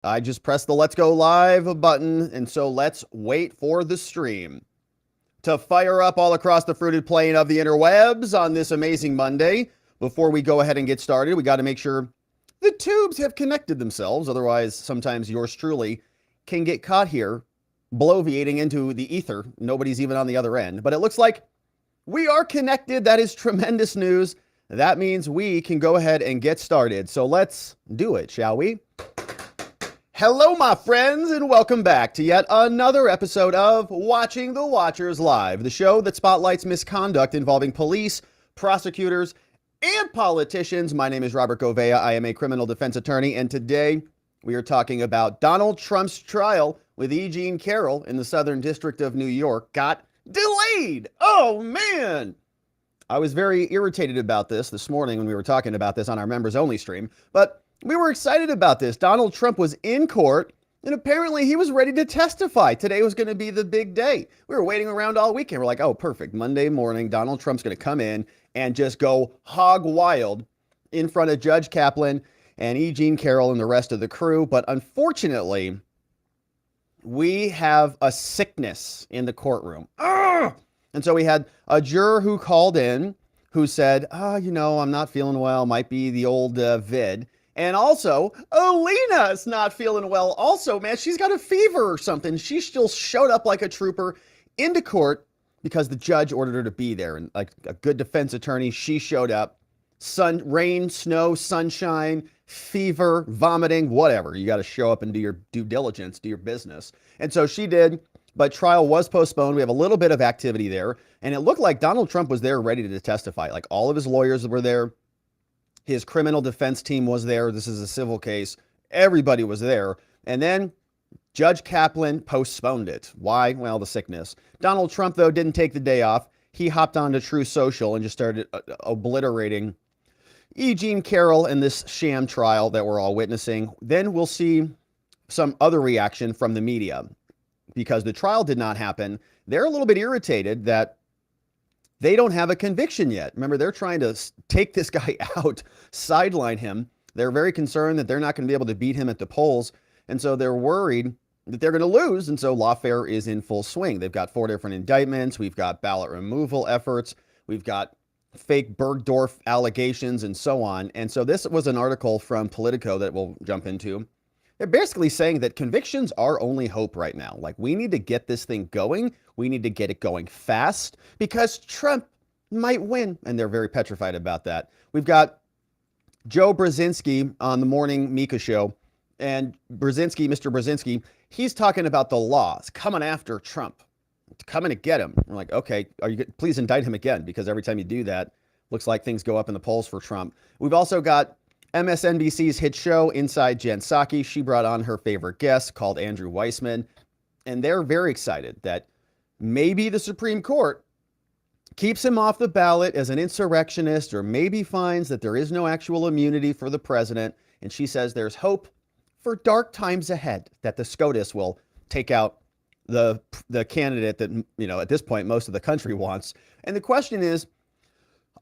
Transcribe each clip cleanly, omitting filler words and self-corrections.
I just pressed the let's go live button, and so let's wait for the stream to fire up all across the fruited plain of the interwebs on this amazing Monday. Before we go ahead and get started, we got to make sure the tubes have connected themselves. Otherwise, sometimes yours truly can get caught here bloviating into the ether. Nobody's even on the other end. But it looks like we are connected. That is tremendous news. That means we can go ahead and get started. So let's do it, shall we? Hello, my friends, and welcome back to yet another episode of Watching the Watchers Live, the show that spotlights misconduct involving police, prosecutors, and politicians. My name is Robert Gouveia. I am a criminal defense attorney, and today we are talking about Donald Trump's trial with E. Jean Carroll in the Southern District of New York got delayed. Oh, man. I was very irritated about this morning when we were talking about this on our members-only stream, but we were excited about this. Donald Trump was in court, and apparently he was ready to testify. Today was going to be the big day. We were waiting around all weekend. We're like, oh, perfect. Monday morning, Donald Trump's going to come in and just go hog wild in front of Judge Kaplan and E. Jean Carroll and the rest of the crew. But unfortunately, we have a sickness in the courtroom. Ugh! And so we had a juror who called in who said, I'm not feeling well. Might be the old vid. And also, Alina is not feeling well. Also, man, she's got a fever or something. She still showed up like a trooper into court because the judge ordered her to be there. And like a good defense attorney, she showed up. Rain, snow, sunshine, fever, vomiting, whatever. You got to show up and do your due diligence, do your business. And so she did, but trial was postponed. We have a little bit of activity there. And it looked like Donald Trump was there ready to testify. Like all of his lawyers were there. His criminal defense team was there. This is a civil case. Everybody was there. And then Judge Kaplan postponed it. Why? Well, the sickness. Donald Trump, though, didn't take the day off. He hopped onto True Social and just started obliterating E. Jean Carroll in this sham trial that we're all witnessing. Then we'll see some other reaction from the media because the trial did not happen. They're a little bit irritated that they don't have a conviction yet. Remember, they're trying to take this guy out, sideline him. They're very concerned that they're not going to be able to beat him at the polls. And so they're worried that they're going to lose. And so lawfare is in full swing. They've got 4 different indictments. We've got ballot removal efforts. We've got fake Bergdorf allegations and so on. And so this was an article from Politico that we'll jump into. They're basically saying that convictions are only hope right now. Like, we need to get this thing going. We need to get it going fast because Trump might win. And they're very petrified about that. We've got Joe Brzezinski on the morning Mika show. And Mr. Brzezinski, he's talking about the laws coming after Trump, coming to get him. We're like, okay, please indict him again, because every time you do that, looks like things go up in the polls for Trump. We've also got MSNBC's hit show Inside Jen Psaki. She brought on her favorite guest called Andrew Weissmann. And they're very excited that maybe the Supreme Court keeps him off the ballot as an insurrectionist, or maybe finds that there is no actual immunity for the president. And she says there's hope for dark times ahead, that the SCOTUS will take out the candidate that, at this point, most of the country wants. And the question is,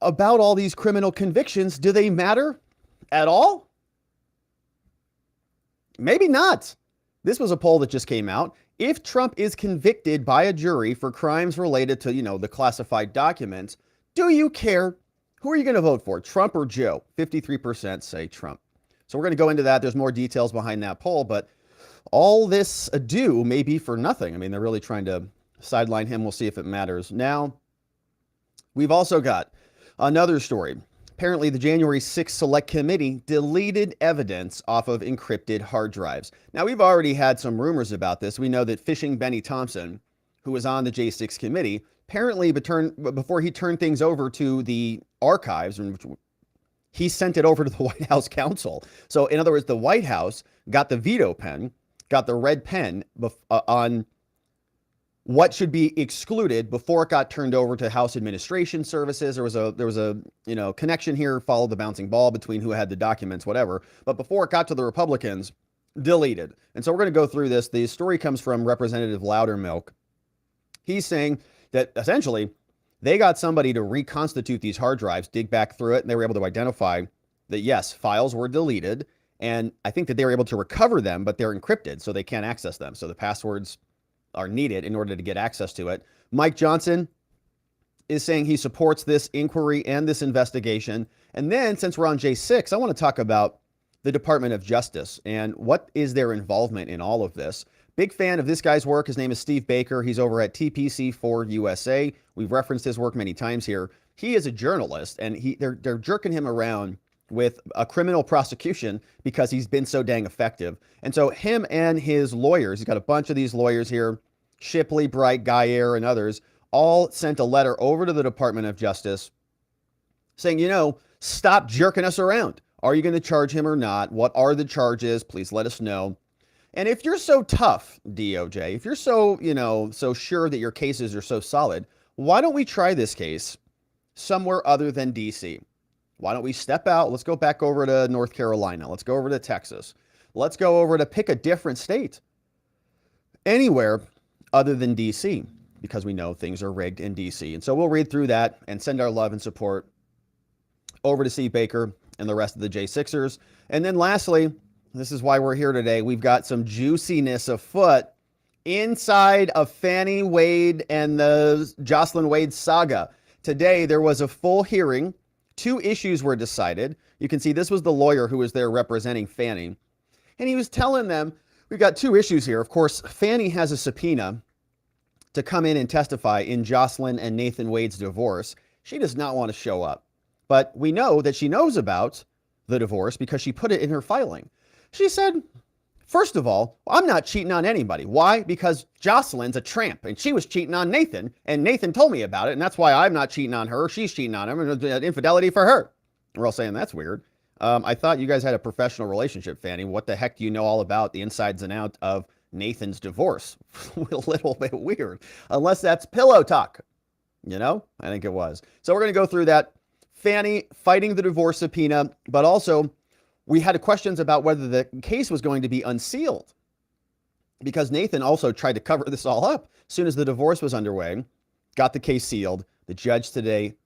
about all these criminal convictions, do they matter at all? Maybe not. This was a poll that just came out. If Trump is convicted by a jury for crimes related to, the classified documents, do you care? Who are you going to vote for, Trump or Joe? 53% say Trump. So we're going to go into that. There's more details behind that poll, but all this ado may be for nothing. I mean, they're really trying to sideline him. We'll see if it matters. Now, we've also got another story. Apparently, the January 6th Select Committee deleted evidence off of encrypted hard drives. Now, we've already had some rumors about this. We know that Fishing Benny Thompson, who was on the J6 committee, apparently before he turned things over to the archives, he sent it over to the White House counsel. So, in other words, the White House got the veto pen, got the red pen on what should be excluded before it got turned over to House Administration Services. There was a connection here, follow the bouncing ball between who had the documents, whatever. But before it got to the Republicans, deleted. And so we're going to go through this. The story comes from Representative Loudermilk. He's saying that essentially they got somebody to reconstitute these hard drives, dig back through it, and they were able to identify that, yes, files were deleted And I think that they were able to recover them, but they're encrypted, so they can't access them. So the passwords are needed in order to get access to it. Mike Johnson is saying he supports this inquiry and this investigation. And then, since we're on J6, I want to talk about the Department of Justice and what is their involvement in all of this. Big fan of this guy's work. His name is Steve Baker. He's over at TPC4 USA. We've referenced his work many times here. He is a journalist, and they're jerking him around with a criminal prosecution because he's been so dang effective. And so him and his lawyers, he's got a bunch of these lawyers here, Shipley, Bright, Guyer, and others, all sent a letter over to the Department of Justice saying, stop jerking us around. Are you going to charge him or not? What are the charges? Please let us know. And if you're so tough, DOJ, if you're so, so sure that your cases are so solid, why don't we try this case somewhere other than DC? Why don't we step out? Let's go back over to North Carolina. Let's go over to Texas. Let's go over to pick a different state. Anywhere other than DC, because we know things are rigged in DC. And so we'll read through that and send our love and support over to Steve Baker and the rest of the J6ers. And then lastly, this is why we're here today. We've got some juiciness afoot inside of Fani Wade and the Jocelyn Wade saga. Today, there was a full hearing. 2 issues were decided. You can see this was the lawyer who was there representing Fani. And he was telling them, we've got 2 issues here. Of course, Fani has a subpoena to come in and testify in Jocelyn and Nathan Wade's divorce. She does not want to show up. But we know that she knows about the divorce because she put it in her filing. She said, first of all, I'm not cheating on anybody. Why? Because Jocelyn's a tramp and she was cheating on Nathan and Nathan told me about it. And that's why I'm not cheating on her. She's cheating on him and infidelity for her. We're all saying that's weird. I thought you guys had a professional relationship, Fani. What the heck do you know all about the insides and out of Nathan's divorce? A little bit weird, unless that's pillow talk. I think it was. So we're going to go through that. Fani fighting the divorce subpoena, but also we had questions about whether the case was going to be unsealed because Nathan also tried to cover this all up as soon as the divorce was underway, got the case sealed. The judge today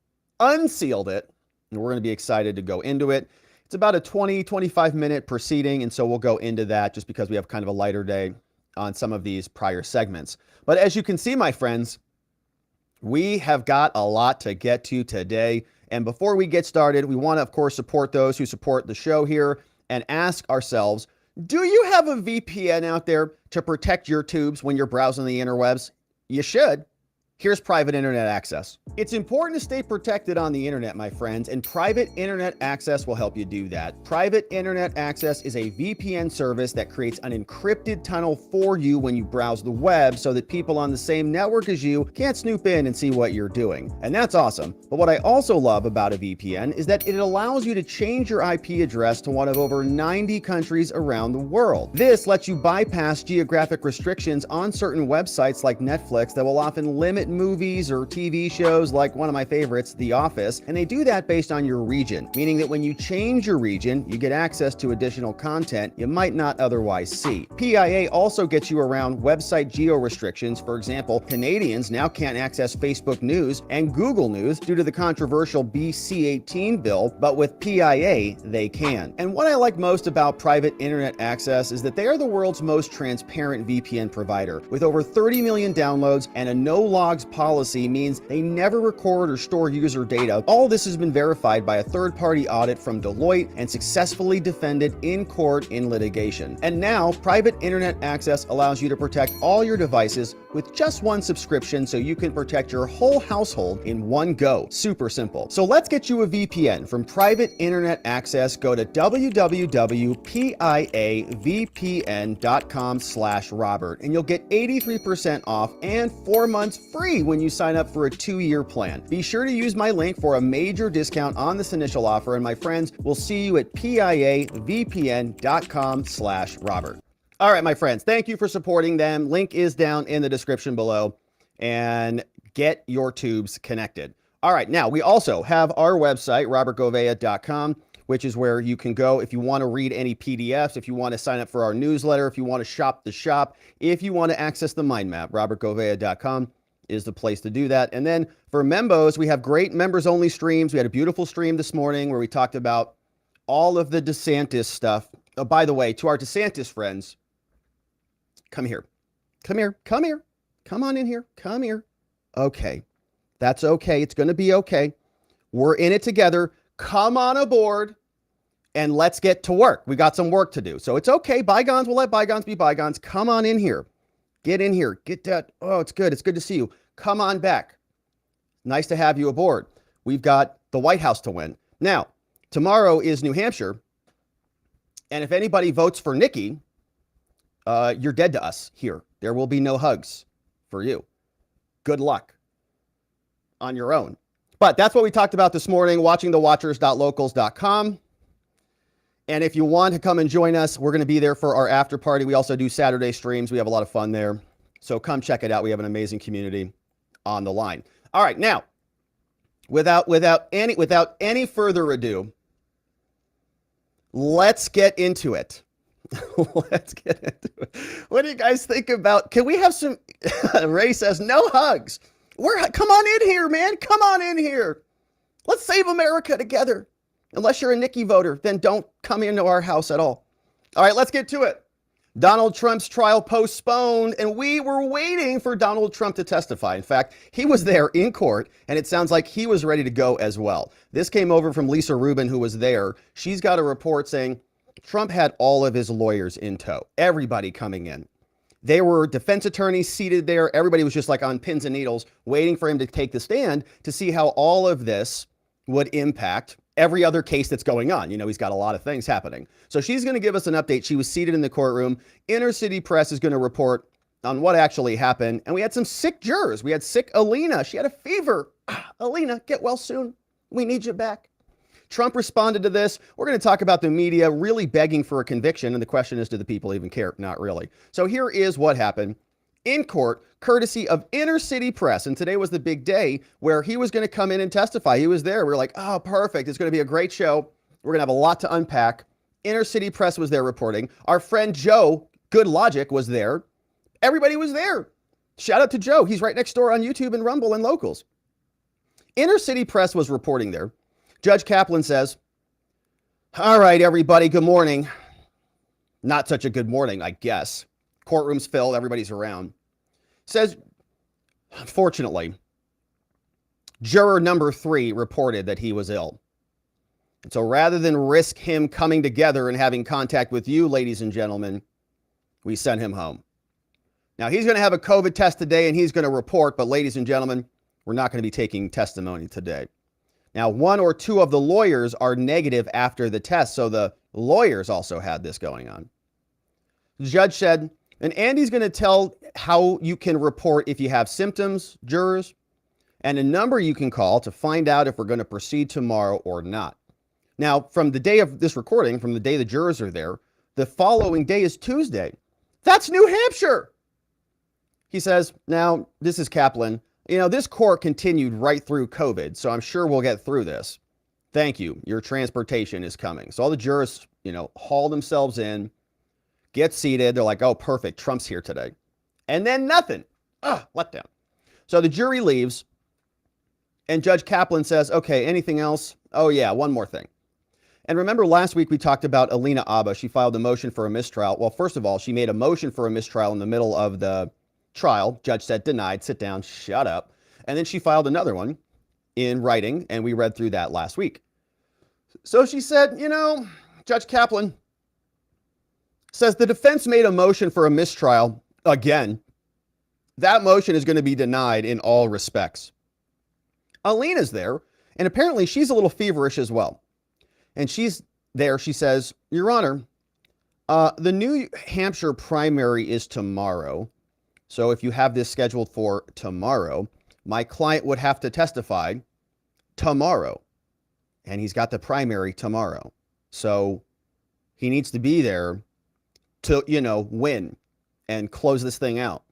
unsealed it, and we're going to be excited to go into it. It's about a 20-25 minute proceeding, and so we'll go into that just because we have kind of a lighter day on some of these prior segments. But as you can see, my friends, we have got a lot to get to today. And before we get started, we want to, of course, support those who support the show here and ask ourselves, do you have a VPN out there to protect your tubes when you're browsing the interwebs? You should. Here's private internet access. It's important to stay protected on the internet, my friends, and private internet access will help you do that. Private internet access is a VPN service that creates an encrypted tunnel for you when you browse the web so that people on the same network as you can't snoop in and see what you're doing. And that's awesome. But what I also love about a VPN is that it allows you to change your IP address to one of over 90 countries around the world. This lets you bypass geographic restrictions on certain websites like Netflix that will often limit movies or TV shows like one of my favorites, The Office, and they do that based on your region, meaning that when you change your region, you get access to additional content you might not otherwise see. PIA also gets you around website geo restrictions. For example, Canadians now can't access Facebook News and Google News due to the controversial BC18 bill, but with PIA, they can. And what I like most about private internet access is that they are the world's most transparent VPN provider. With over 30 million downloads and a no logs policy means they never record or store user data. All this has been verified by a third-party audit from Deloitte and successfully defended in court in litigation. And now, private internet access allows you to protect all your devices with just one subscription so you can protect your whole household in one go. Super simple. So let's get you a VPN from private internet access. Go to www.piavpn.com/Robert and you'll get 83% off and 4 months free when you sign up for a 2-year plan. Be sure to use my link for a major discount on this initial offer, and my friends will see you at piavpn.com/Robert. All right, my friends, thank you for supporting them. Link is down in the description below, and get your tubes connected. All right, now we also have our website, robertgovea.com, which is where you can go if you want to read any PDFs, if you want to sign up for our newsletter, if you want to shop the shop, if you want to access the mind map, robertgovea.com is the place to do that. And then for membos, we have great members only streams. We had a beautiful stream this morning where we talked about all of the DeSantis stuff Oh, by the way, to our DeSantis friends, come here. Come here. Come here. Come on in here. Come here. Okay. That's okay. It's going to be okay. We're in it together. Come on aboard and let's get to work. We got some work to do. So it's okay. Bygones, we'll let bygones be bygones. Come on in here. Get in here. Get that. Oh, it's good. It's good to see you. Come on back. Nice to have you aboard. We've got the White House to win. Now, tomorrow is New Hampshire. And if anybody votes for Nikki, you're dead to us here. There will be no hugs for you. Good luck on your own. But that's what we talked about this morning, watchingthewatchers.locals.com. And if you want to come and join us, we're going to be there for our after party. We also do Saturday streams. We have a lot of fun there. So come check it out. We have an amazing community on the line. All right, now, without any further ado, let's get into it. Let's get into it. What do you guys think about? Can we have some? Ray says no hugs. Come on in here, man. Come on in here. Let's save America together. Unless you're a Nikki voter, then don't come into our house at all. All right, let's get to it. Donald Trump's trial postponed, and we were waiting for Donald Trump to testify. In fact, he was there in court, and it sounds like he was ready to go as well. This came over from Lisa Rubin, who was there. She's got a report saying Trump had all of his lawyers in tow, everybody coming in. They were defense attorneys seated there. Everybody was just like on pins and needles, waiting for him to take the stand to see how all of this would impact every other case that's going on. You know, he's got a lot of things happening. So she's going to give us an update. She was seated in the courtroom. Inner City Press is going to report on what actually happened. And we had some sick jurors. We had sick Alina. She had a fever. Alina, get well soon. We need you back. Trump responded to this. We're going to talk about the media really begging for a conviction. And the question is, do the people even care? Not really. So here is what happened in court, courtesy of Inner City Press. And today was the big day where he was going to come in and testify. He was there. We were like, oh, perfect. It's going to be a great show. We're going to have a lot to unpack. Inner City Press was there reporting. Our friend Joe, Good Logic, was there. Everybody was there. Shout out to Joe. He's right next door on YouTube and Rumble and Locals. Inner City Press was reporting there. Judge Kaplan says, all right, everybody, good morning. Not such a good morning, I guess. Courtroom's filled, everybody's around. Says, unfortunately, juror number 3 reported that he was ill. And so rather than risk him coming together and having contact with you, ladies and gentlemen, we sent him home. Now, he's going to have a COVID test today and he's going to report, but ladies and gentlemen, we're not going to be taking testimony today. Now, 1 or 2 of the lawyers are negative after the test, so the lawyers also had this going on. The judge said, and Andy's going to tell how you can report if you have symptoms, jurors, and a number you can call to find out if we're going to proceed tomorrow or not. Now, from the day of this recording, from the day the jurors are there, the following day is Tuesday. That's New Hampshire. He says, now, this is Kaplan. You know, this court continued right through COVID, so I'm sure we'll get through this. Thank you. Your transportation is coming. So all the jurors, haul themselves in, get seated. They're like, oh, perfect. Trump's here today. And then nothing. Let down. So the jury leaves and Judge Kaplan says, okay, anything else? Oh yeah, one more thing. And remember last week we talked about Alina Abba. She filed a motion for a mistrial. Well, first of all, she made a motion for a mistrial in the middle of the trial. Judge said denied, sit down, shut up. And then she filed another one in writing and we read through that last week. So she said, Judge Kaplan says the defense made a motion for a mistrial again. That motion is going to be denied in all respects. Alina's there, and apparently she's a little feverish as well. And she's there. She says, Your Honor, the New Hampshire primary is tomorrow. So if you have this scheduled for tomorrow, my client would have to testify tomorrow. And he's got the primary tomorrow. So he needs to be there to, win and close this thing out.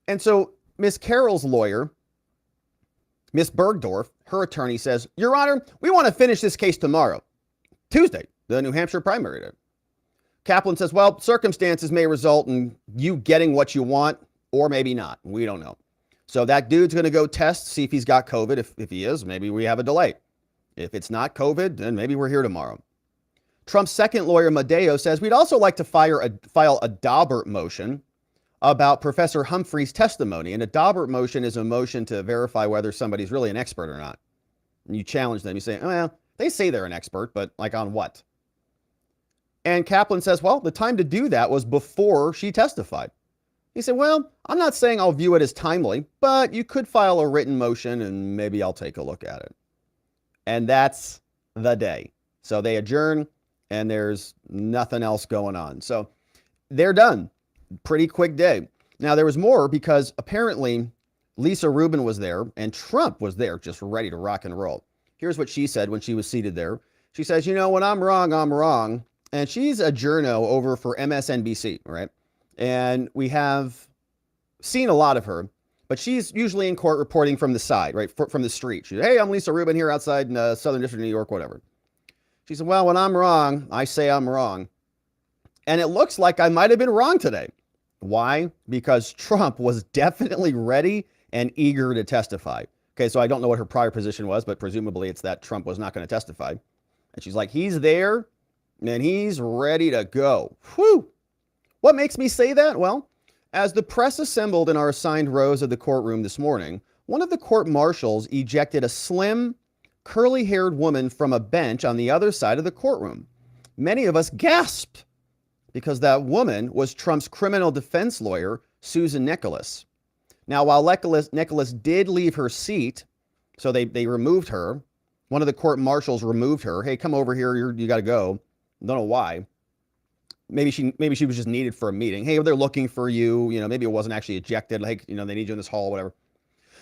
And so Miss Carroll's lawyer, Miss Bergdorf, her attorney says, Your Honor, we want to finish this case tomorrow, Tuesday, the New Hampshire primary day. Kaplan says, well, circumstances may result in you getting what you want or maybe not. We don't know. So that dude's going to go test, see if he's got COVID. If he is, maybe we have a delay. If it's not COVID, then maybe we're here tomorrow. Trump's second lawyer, Madeo, says we'd also like to file a Daubert motion about Professor Humphrey's testimony. And a Daubert motion is a motion to verify whether somebody's really an expert or not. And you challenge them. You say, well, they say they're an expert, but like on what? And Kaplan says, well, the time to do that was before she testified. He said, well, I'm not saying I'll view it as timely, but you could file a written motion and maybe I'll take a look at it. And that's the day. So they adjourn and there's nothing else going on. So they're done. Pretty quick day. Now, there was more because apparently Lisa Rubin was there and Trump was there just ready to rock and roll. Here's what she said when she was seated there. She says, you know, when I'm wrong, I'm wrong. And she's a journo over for MSNBC, right? And we have seen a lot of her, but she's usually in court reporting from the side, right? From the street. She's, hey, I'm Lisa Rubin here outside in Southern District of New York, whatever. She said, well, when I'm wrong, I say I'm wrong. And it looks like I might have been wrong today. Why? Because Trump was definitely ready and eager to testify. Okay, so I don't know what her prior position was, but presumably it's that Trump was not going to testify. And she's like, he's there and he's ready to go. Whew. What makes me say that? Well, as the press assembled in our assigned rows of the courtroom this morning, one of the court marshals ejected a slim, curly-haired woman from a bench on the other side of the courtroom. Many of us gasped because that woman was Trump's criminal defense lawyer, Susan Nicholas. Now, while Nicholas did leave her seat, so they removed her, one of the court marshals removed her. Hey, come over here, you got to go. Don't know why. Maybe she was just needed for a meeting. Hey, they're looking for you. You know, maybe it wasn't actually ejected. Like, you know, they need you in this hall, whatever.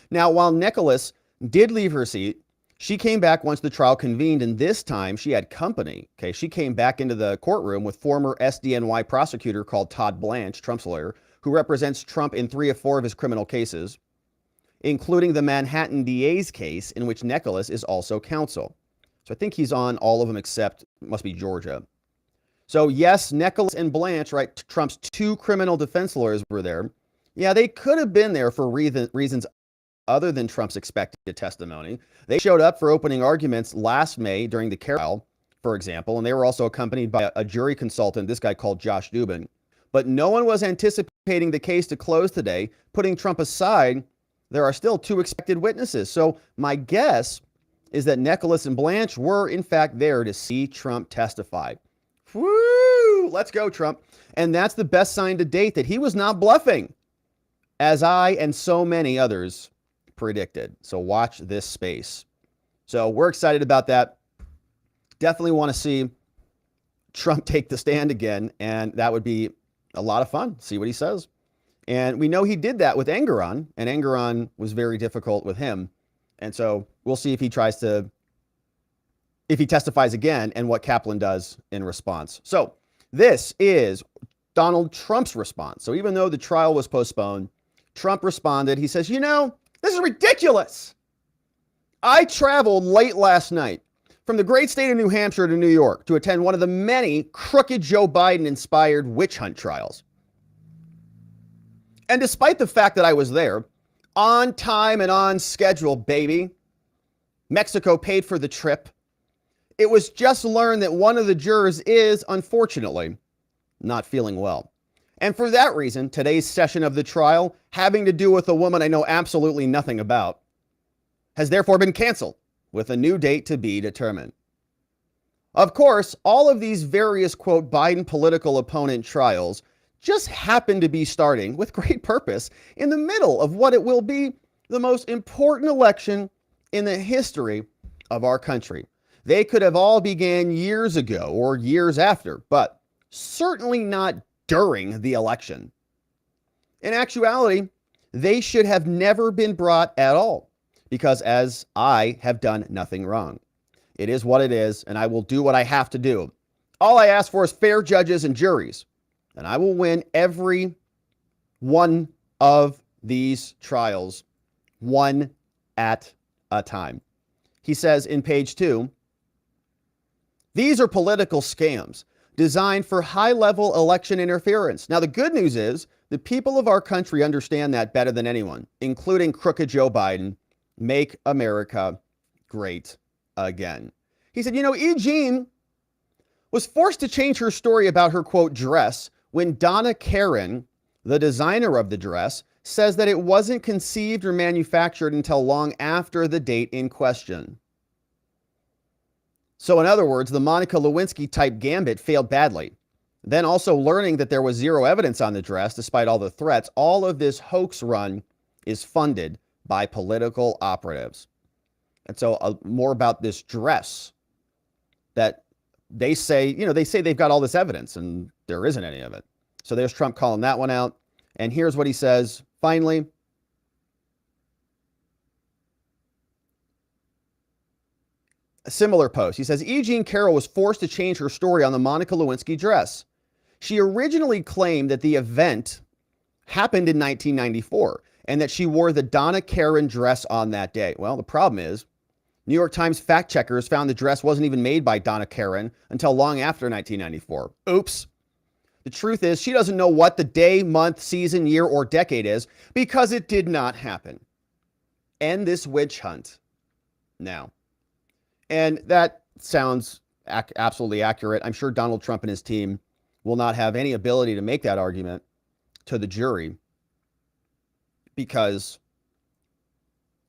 Now, while Nicholas did leave her seat, she came back once the trial convened, and this time she had company. Okay, she came back into the courtroom with former SDNY prosecutor called Todd Blanche, Trump's lawyer, who represents Trump in 3 of 4 of his criminal cases, including the Manhattan DA's case, in which Nicholas is also counsel. So I think he's on all of them except, must be Georgia. So yes, Nicholas and Blanche, right, Trump's 2 criminal defense lawyers were there. Yeah, they could have been there for reasons other than Trump's expected testimony. They showed up for opening arguments last May during the Carroll trial, for example, and they were also accompanied by a jury consultant, this guy called Josh Dubin. But no one was anticipating the case to close today. Putting Trump aside, there are still 2 expected witnesses. So my guess is that Nicholas and Blanche were, in fact, there to see Trump testify. Woo! Let's go, Trump. And that's the best sign to date that he was not bluffing, as I and so many others predicted. So watch this space. So we're excited about that. Definitely want to see Trump take the stand again, and that would be a lot of fun. See what he says. And we know he did that with Engoron, and Engoron was very difficult with him. And so we'll see if he testifies again and what Kaplan does in response. So this is Donald Trump's response. So even though the trial was postponed, Trump responded. He says, you know, this is ridiculous. I traveled late last night from the great state of New Hampshire to New York to attend one of the many crooked Joe Biden-inspired witch hunt trials. And despite the fact that I was there, on time and on schedule, baby, Mexico paid for the trip, it was just learned that one of the jurors is, unfortunately, not feeling well. And for that reason, today's session of the trial, having to do with a woman I know absolutely nothing about, has therefore been canceled with a new date to be determined. Of course, all of these various, quote, Biden political opponent trials just happen to be starting with great purpose in the middle of what it will be the most important election in the history of our country. They could have all began years ago or years after, but certainly not during the election. In actuality, they should have never been brought at all, because as I have done nothing wrong. It is what it is, and I will do what I have to do. All I ask for is fair judges and juries, and I will win every one of these trials, one at a time. He says in page 2, these are political scams designed for high-level election interference. Now, the good news is the people of our country understand that better than anyone, including crooked Joe Biden. Make America great again. He said, you know, Eugene, was forced to change her story about her, quote, dress when Donna Karan, the designer of the dress, says that it wasn't conceived or manufactured until long after the date in question. So in other words, the Monica Lewinsky type gambit failed badly. Then also learning that there was zero evidence on the dress, despite all the threats, all of this hoax run is funded by political operatives. And so more about this dress that they say, they say they've got all this evidence and there isn't any of it. So there's Trump calling that one out. And here's what he says. Finally, a similar post. He says, E. Jean Carroll was forced to change her story on the Monica Lewinsky dress. She originally claimed that the event happened in 1994 and that she wore the Donna Karan dress on that day. Well, the problem is New York Times fact checkers found the dress wasn't even made by Donna Karan until long after 1994. Oops. The truth is she doesn't know what the day, month, season, year, or decade is because it did not happen. End this witch hunt now. And that sounds absolutely accurate. I'm sure Donald Trump and his team will not have any ability to make that argument to the jury because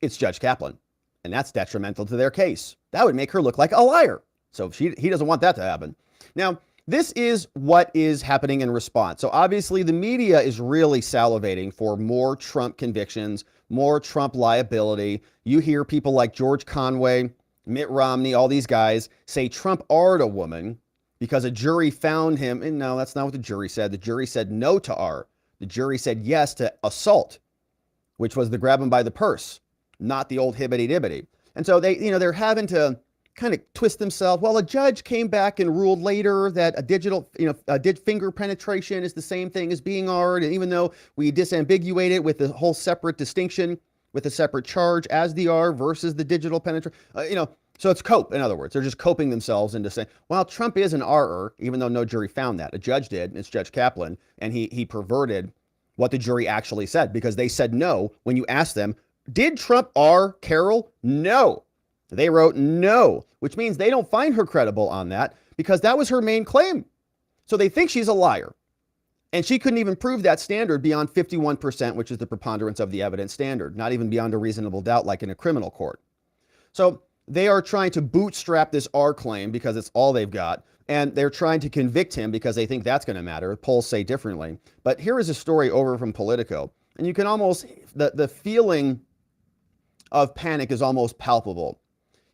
it's Judge Kaplan, and that's detrimental to their case. That would make her look like a liar. So he doesn't want that to happen. Now, this is what is happening in response. So obviously the media is really salivating for more Trump convictions, more Trump liability. You hear people like George Conway, Mitt Romney, all these guys say Trump R'd a woman because a jury found him. And no, that's not what the jury said. The jury said no to R. The jury said yes to assault, which was the grab him by the purse, not the old hibbity-dibbity. And so they're having to kind of twist themselves. Well, a judge came back and ruled later that a digital, finger penetration is the same thing as being R'd. And even though we disambiguate it with a whole separate distinction, with a separate charge as the R versus the digital penetration, so it's cope. In other words, they're just coping themselves into saying, well, Trump is an R, even though no jury found that. A judge did, and it's Judge Kaplan, and he perverted what the jury actually said because they said no when you asked them, did Trump R Carroll? No. They wrote no, which means they don't find her credible on that because that was her main claim. So they think she's a liar. And she couldn't even prove that standard beyond 51%, which is the preponderance of the evidence standard, not even beyond a reasonable doubt like in a criminal court. So they are trying to bootstrap this R claim because it's all they've got. And they're trying to convict him because they think that's going to matter. Polls say differently. But here is a story over from Politico. And you can almost, the feeling of panic is almost palpable.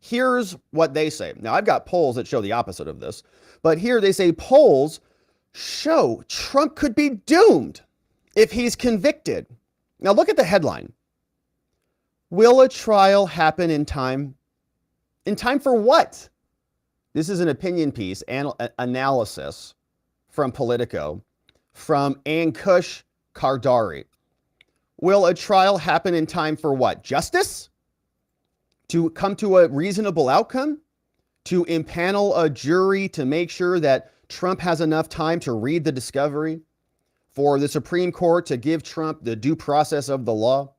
Here's what they say. Now, I've got polls that show the opposite of this. But here they say polls show Trump could be doomed if he's convicted. Now, look at the headline. Will a trial happen in time? In time for what? This is an opinion piece, analysis from Politico, from Ankush Kardari. Will a trial happen in time for what? Justice? To come to a reasonable outcome? To impanel a jury to make sure that Trump has enough time to read the discovery? For the Supreme Court to give Trump the due process of the law?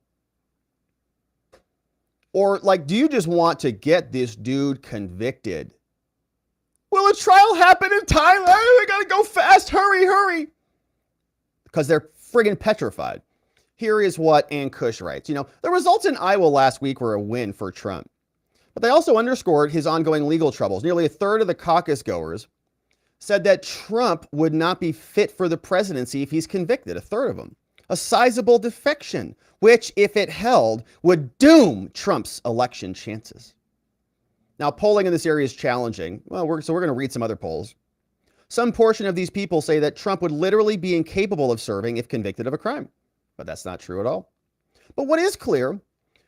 Or do you just want to get this dude convicted? Will a trial happen in time? We gotta go fast, hurry. Because they're friggin' petrified. Here is what Ankush writes. The results in Iowa last week were a win for Trump. But they also underscored his ongoing legal troubles. Nearly a third of the caucus goers said that Trump would not be fit for the presidency if he's convicted. A third of them. A sizable defection, which, if it held, would doom Trump's election chances. Now, polling in this area is challenging. Well, we're going to read some other polls. Some portion of these people say that Trump would literally be incapable of serving if convicted of a crime. But that's not true at all. But what is clear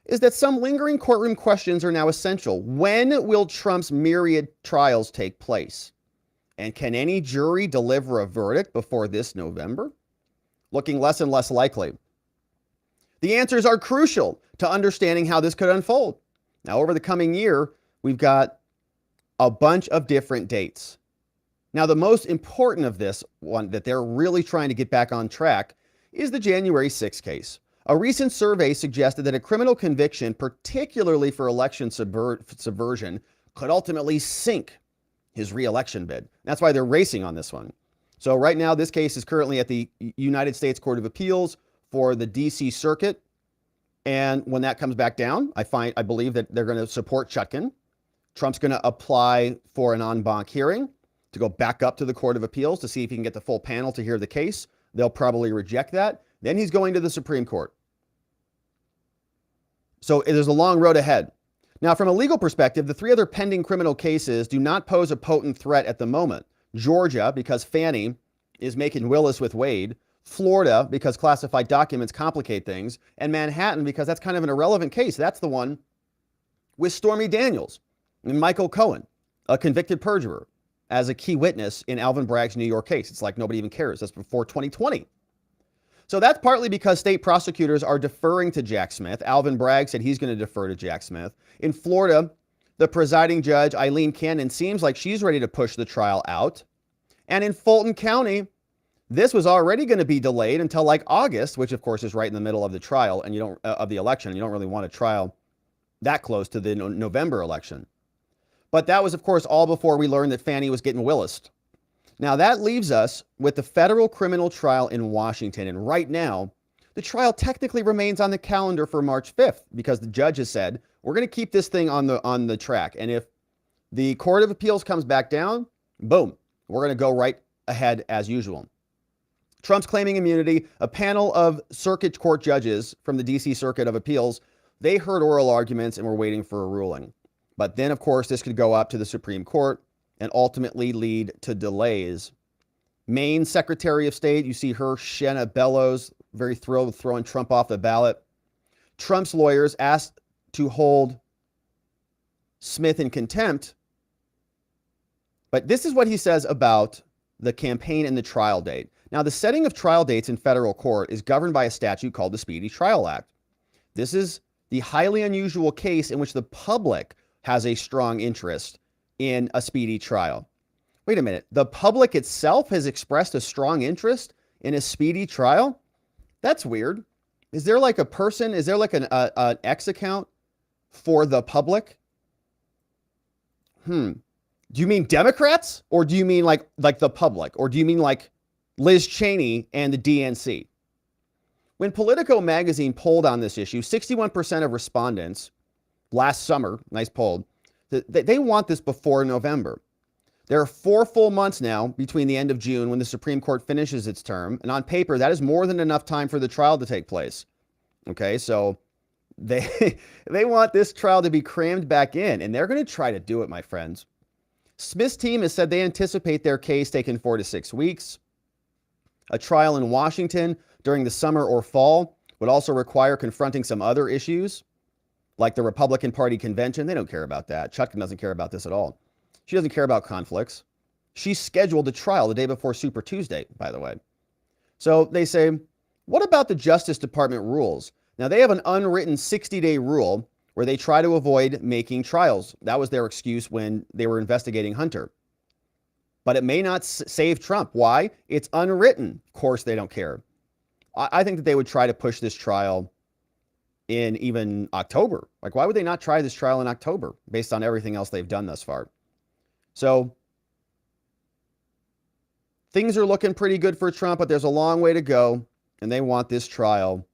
is that some lingering courtroom questions are now essential. When will Trump's myriad trials take place? And can any jury deliver a verdict before this November? Looking less and less likely. The answers are crucial to understanding how this could unfold. Now, over the coming year, we've got a bunch of different dates. Now, the most important of this one that they're really trying to get back on track is the January 6th case. A recent survey suggested that a criminal conviction, particularly for election subversion, could ultimately sink his re-election bid. That's why they're racing on this one. So right now, this case is currently at the United States Court of Appeals for the DC Circuit. And when that comes back down, I believe that they're going to support Chutkan. Trump's going to apply for an en banc hearing to go back up to the Court of Appeals to see if he can get the full panel to hear the case. They'll probably reject that. Then he's going to the Supreme Court. So there's a long road ahead. Now, from a legal perspective, the 3 other pending criminal cases do not pose a potent threat at the moment. Georgia, because Fani is making Willis with Wade. Florida, because classified documents complicate things. And Manhattan, because that's kind of an irrelevant case. That's the one with Stormy Daniels and Michael Cohen, a convicted perjurer, as a key witness in Alvin Bragg's New York case. It's like nobody even cares. That's before 2020. So that's partly because state prosecutors are deferring to Jack Smith. Alvin Bragg said he's going to defer to Jack Smith. In Florida, the presiding judge, Eileen Cannon, seems like she's ready to push the trial out. And in Fulton County, this was already going to be delayed until like August, which of course is right in the middle of the trial and of the election. You don't really want a trial that close to the November election. But that was, of course, all before we learned that Fani was getting Willised. Now, that leaves us with the federal criminal trial in Washington. And right now, the trial technically remains on the calendar for March 5th because the judge has said, we're going to keep this thing on the track. And if the Court of Appeals comes back down, boom, we're going to go right ahead as usual. Trump's claiming immunity. A panel of circuit court judges from the DC Circuit of Appeals, they heard oral arguments and were waiting for a ruling. But then, of course, this could go up to the Supreme Court and ultimately lead to delays. Maine Secretary of State, you see her, Shenna Bellows, very thrilled with throwing Trump off the ballot. Trump's lawyers asked to hold Smith in contempt. But this is what he says about the campaign and the trial date. Now, the setting of trial dates in federal court is governed by a statute called the Speedy Trial Act. This is the highly unusual case in which the public has a strong interest in a speedy trial. Wait a minute. The public itself has expressed a strong interest in a speedy trial? That's weird. Is there like a person? Is there like an X account for the public? Do you mean Democrats? Or do you mean like the public? Or do you mean like Liz Cheney and the DNC? When Politico magazine polled on this issue, 61% of respondents last summer, nice poll, they want this before November. There are 4 full months now between the end of June when the Supreme Court finishes its term. And on paper, that is more than enough time for the trial to take place. Okay, so they want this trial to be crammed back in, and they're going to try to do it, my friends. Smith's team has said they anticipate their case taking 4 to 6 weeks. A trial in Washington during the summer or fall would also require confronting some other issues, like the Republican Party convention. They don't care about that. Chutkan doesn't care about this at all. She doesn't care about conflicts. She scheduled a trial the day before Super Tuesday, by the way. So they say, what about the Justice Department rules? Now, they have an unwritten 60-day rule where they try to avoid making trials. That was their excuse when they were investigating Hunter. But it may not save Trump. Why? It's unwritten. Of course, they don't care. I think that they would try to push this trial in even October. Like, why would they not try this trial in October based on everything else they've done thus far? So things are looking pretty good for Trump, but there's a long way to go, and they want this trial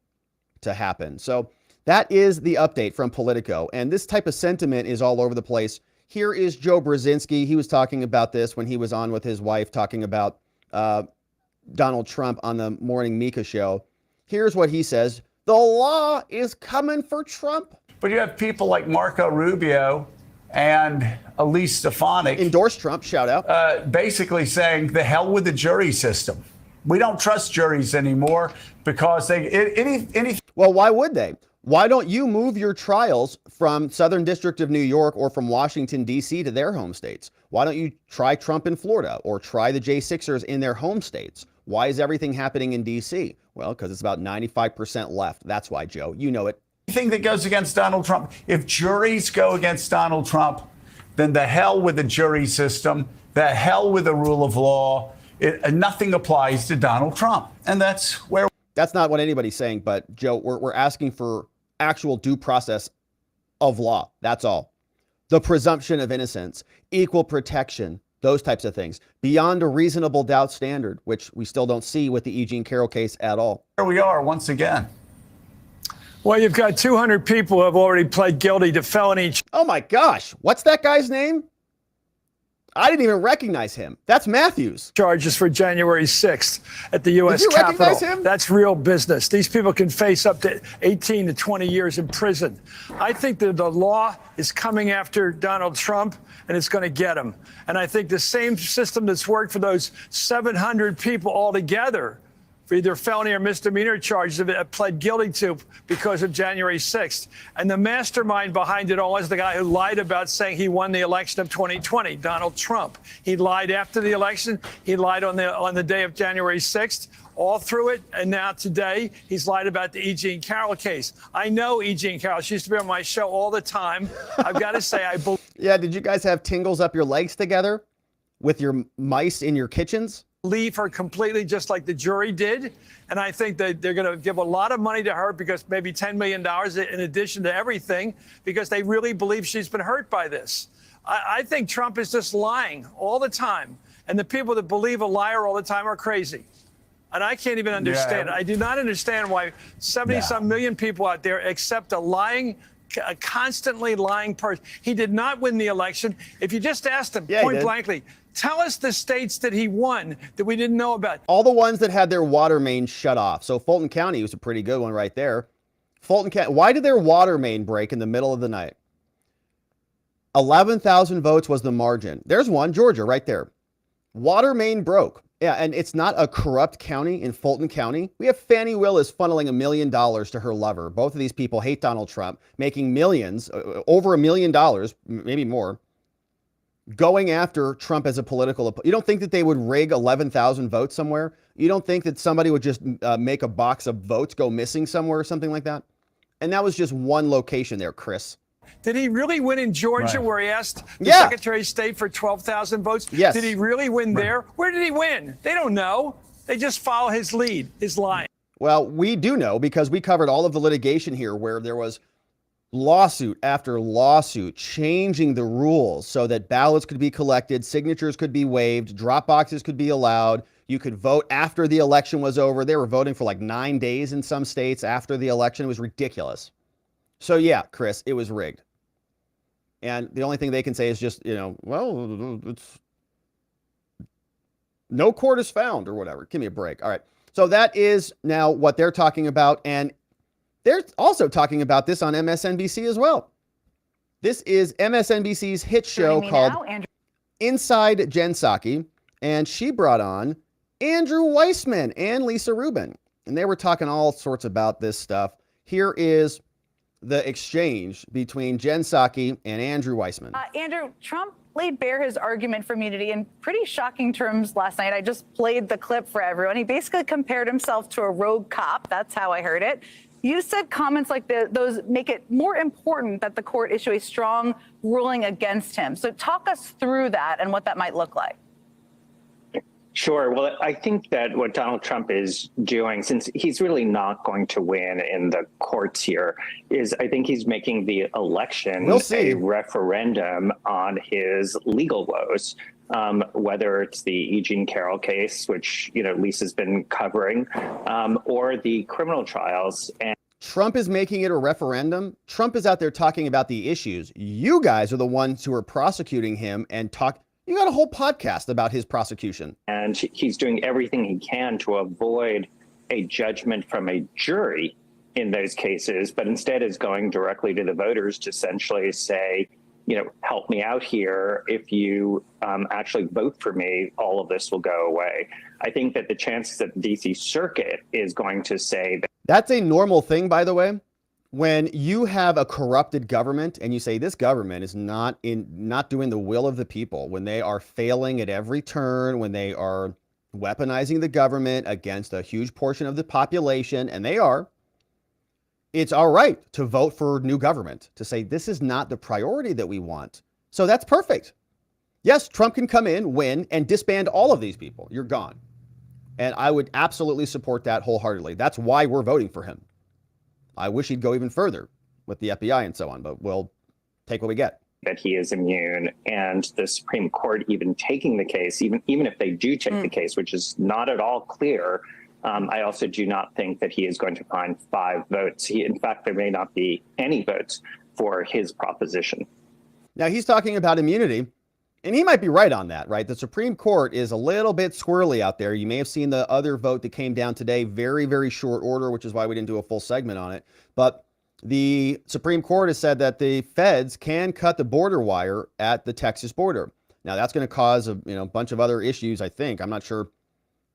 to happen. So that is the update from Politico, and this type of sentiment is all over the place. Here is Joe Brzezinski. He was talking about this when he was on with his wife, talking about Donald Trump on the Morning Mika show. Here's what he says. The law is coming for Trump. But you have people like Marco Rubio and Elise Stefanik endorse Trump, shout out. Basically saying the hell with the jury system. We don't trust juries anymore because Well, why would they? Why don't you move your trials from Southern District of New York or from Washington, D.C. to their home states? Why don't you try Trump in Florida or try the J6ers in their home states? Why is everything happening in D.C.? Well, because it's about 95% left. That's why, Joe. You know it. Anything that goes against Donald Trump, if juries go against Donald Trump, then the hell with the jury system, the hell with the rule of law. Nothing applies to Donald Trump. And that's where... That's not what anybody's saying, but Joe, we're asking for actual due process of law. That's all. The presumption of innocence, equal protection, those types of things, beyond a reasonable doubt standard, which we still don't see with the E. Jean Carroll case at all. Here we are once again. Well, you've got 200 people who have already pled guilty to felony Oh my gosh, what's that guy's name? I didn't even recognize him. That's Matthews. charges for January 6th at the U.S. Did you Capitol. recognize him? That's real business. These people can face up to 18 to 20 years in prison. I think that the law is coming after Donald Trump, and it's going to get him. And I think the same system that's worked for those 700 people altogether for either felony or misdemeanor charges have pled guilty to because of January 6th. And the mastermind behind it all is the guy who lied about saying he won the election of 2020, Donald Trump. He lied after the election. He lied on the day of January 6th, all through it. And now today, he's lied about the E. Jean Carroll case. I know E. Jean Carroll. She used to be on my show all the time. I've got to say, I believe. Yeah, did you guys have tingles up your legs together with your mice in your kitchens? Leave her completely, just like the jury did. And I think that they're going to give a lot of money to her, because maybe $10 million in addition to everything, because they really believe she's been hurt by this. I think Trump is just lying all the time. And the people that believe a liar all the time are crazy. And I can't even understand it. I do not understand why 70-some million people out there accept a constantly lying person. He did not win the election. If you just asked him point blankly, tell us the states that he won that we didn't know about. All the ones that had their water main shut off. So Fulton County was a pretty good one right there. Fulton County, why did their water main break in the middle of the night? 11,000 votes was the margin. There's one, Georgia, right there. Water main broke. Yeah, and it's not a corrupt county in Fulton County. We have Fani Willis funneling $1 million to her lover. Both of these people hate Donald Trump, making millions, over $1 million, maybe more, going after Trump as a political opponent. You don't think that they would rig 11,000 votes somewhere? You don't think that somebody would just make a box of votes go missing somewhere or something like that? And that was just one location there, Chris. Did he really win in Georgia, where he asked the Yeah. Secretary of State for 12,000 votes? Yes. Did he really win there? Where did he win? They don't know. They just follow his lead, his line. Well, we do know, because we covered all of the litigation here where there was lawsuit after lawsuit changing the rules so that ballots could be collected, signatures could be waived, drop boxes could be allowed. You could vote after the election was over. They were voting for like 9 days in some states after the election. It was ridiculous. So yeah, Chris, it was rigged. And the only thing they can say is just, well, it's no court is found or whatever. Give me a break. All right. So that is now what they're talking about. And they're also talking about this on MSNBC as well. This is MSNBC's hit show called Inside Jen Psaki. And she brought on Andrew Weissmann and Lisa Rubin. And they were talking all sorts about this stuff. Here is the exchange between Jen Psaki and Andrew Weissmann. Andrew, Trump laid bare his argument for immunity in pretty shocking terms last night. I just played the clip for everyone. He basically compared himself to a rogue cop. That's how I heard it. You said comments like those make it more important that the court issue a strong ruling against him. So talk us through that and what that might look like. Sure. Well, I think that what Donald Trump is doing, since he's really not going to win in the courts here, is I think he's making the election a referendum on his legal woes, whether it's the E. Jean Carroll case, which, Lisa's been covering, or the criminal trials. And Trump is making it a referendum. Trump is out there talking about the issues. You guys are the ones who are prosecuting him and talk. You got a whole podcast about his prosecution. And he's doing everything he can to avoid a judgment from a jury in those cases, but instead is going directly to the voters to essentially say, help me out here. If you actually vote for me, all of this will go away. I think that the chances that the D.C. Circuit is going to say that. That's a normal thing, by the way. When you have a corrupted government and you say this government is not doing the will of the people, when they are failing at every turn, when they are weaponizing the government against a huge portion of the population, and they are, it's all right to vote for new government, to say this is not the priority that we want. So that's perfect. Yes, Trump can come in, win, and disband all of these people. You're gone. And I would absolutely support that wholeheartedly. That's why we're voting for him. I wish he'd go even further with the FBI and so on, but we'll take what we get. that he is immune, and the Supreme Court even taking the case, even if they do take the case, which is not at all clear, I also do not think that he is going to find 5 votes. In fact, there may not be any votes for his proposition. Now, he's talking about immunity, and he might be right on that, right? The Supreme Court is a little bit squirrely out there. You may have seen the other vote that came down today, very, very short order, which is why we didn't do a full segment on it. But the Supreme Court has said that the feds can cut the border wire at the Texas border. Now, that's going to cause a bunch of other issues, I think. I'm not sure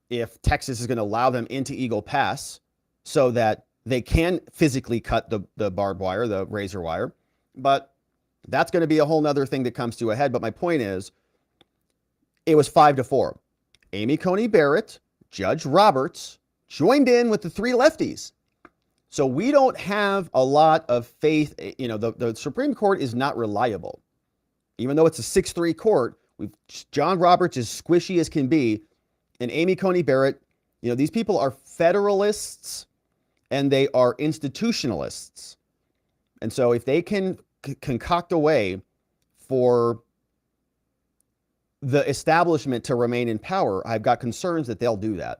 if Texas is going to allow them into Eagle Pass so that they can physically cut the barbed wire, the razor wire. But that's going to be a whole nother thing that comes to a head. But my point is, it was 5-4. Amy Coney Barrett, Judge Roberts joined in with the 3 lefties. So we don't have a lot of faith. The Supreme Court is not reliable. Even though it's a 6-3 court, John Roberts is squishy as can be. And Amy Coney Barrett, these people are federalists and they are institutionalists. And so if they can concoct a way for the establishment to remain in power, I've got concerns that they'll do that.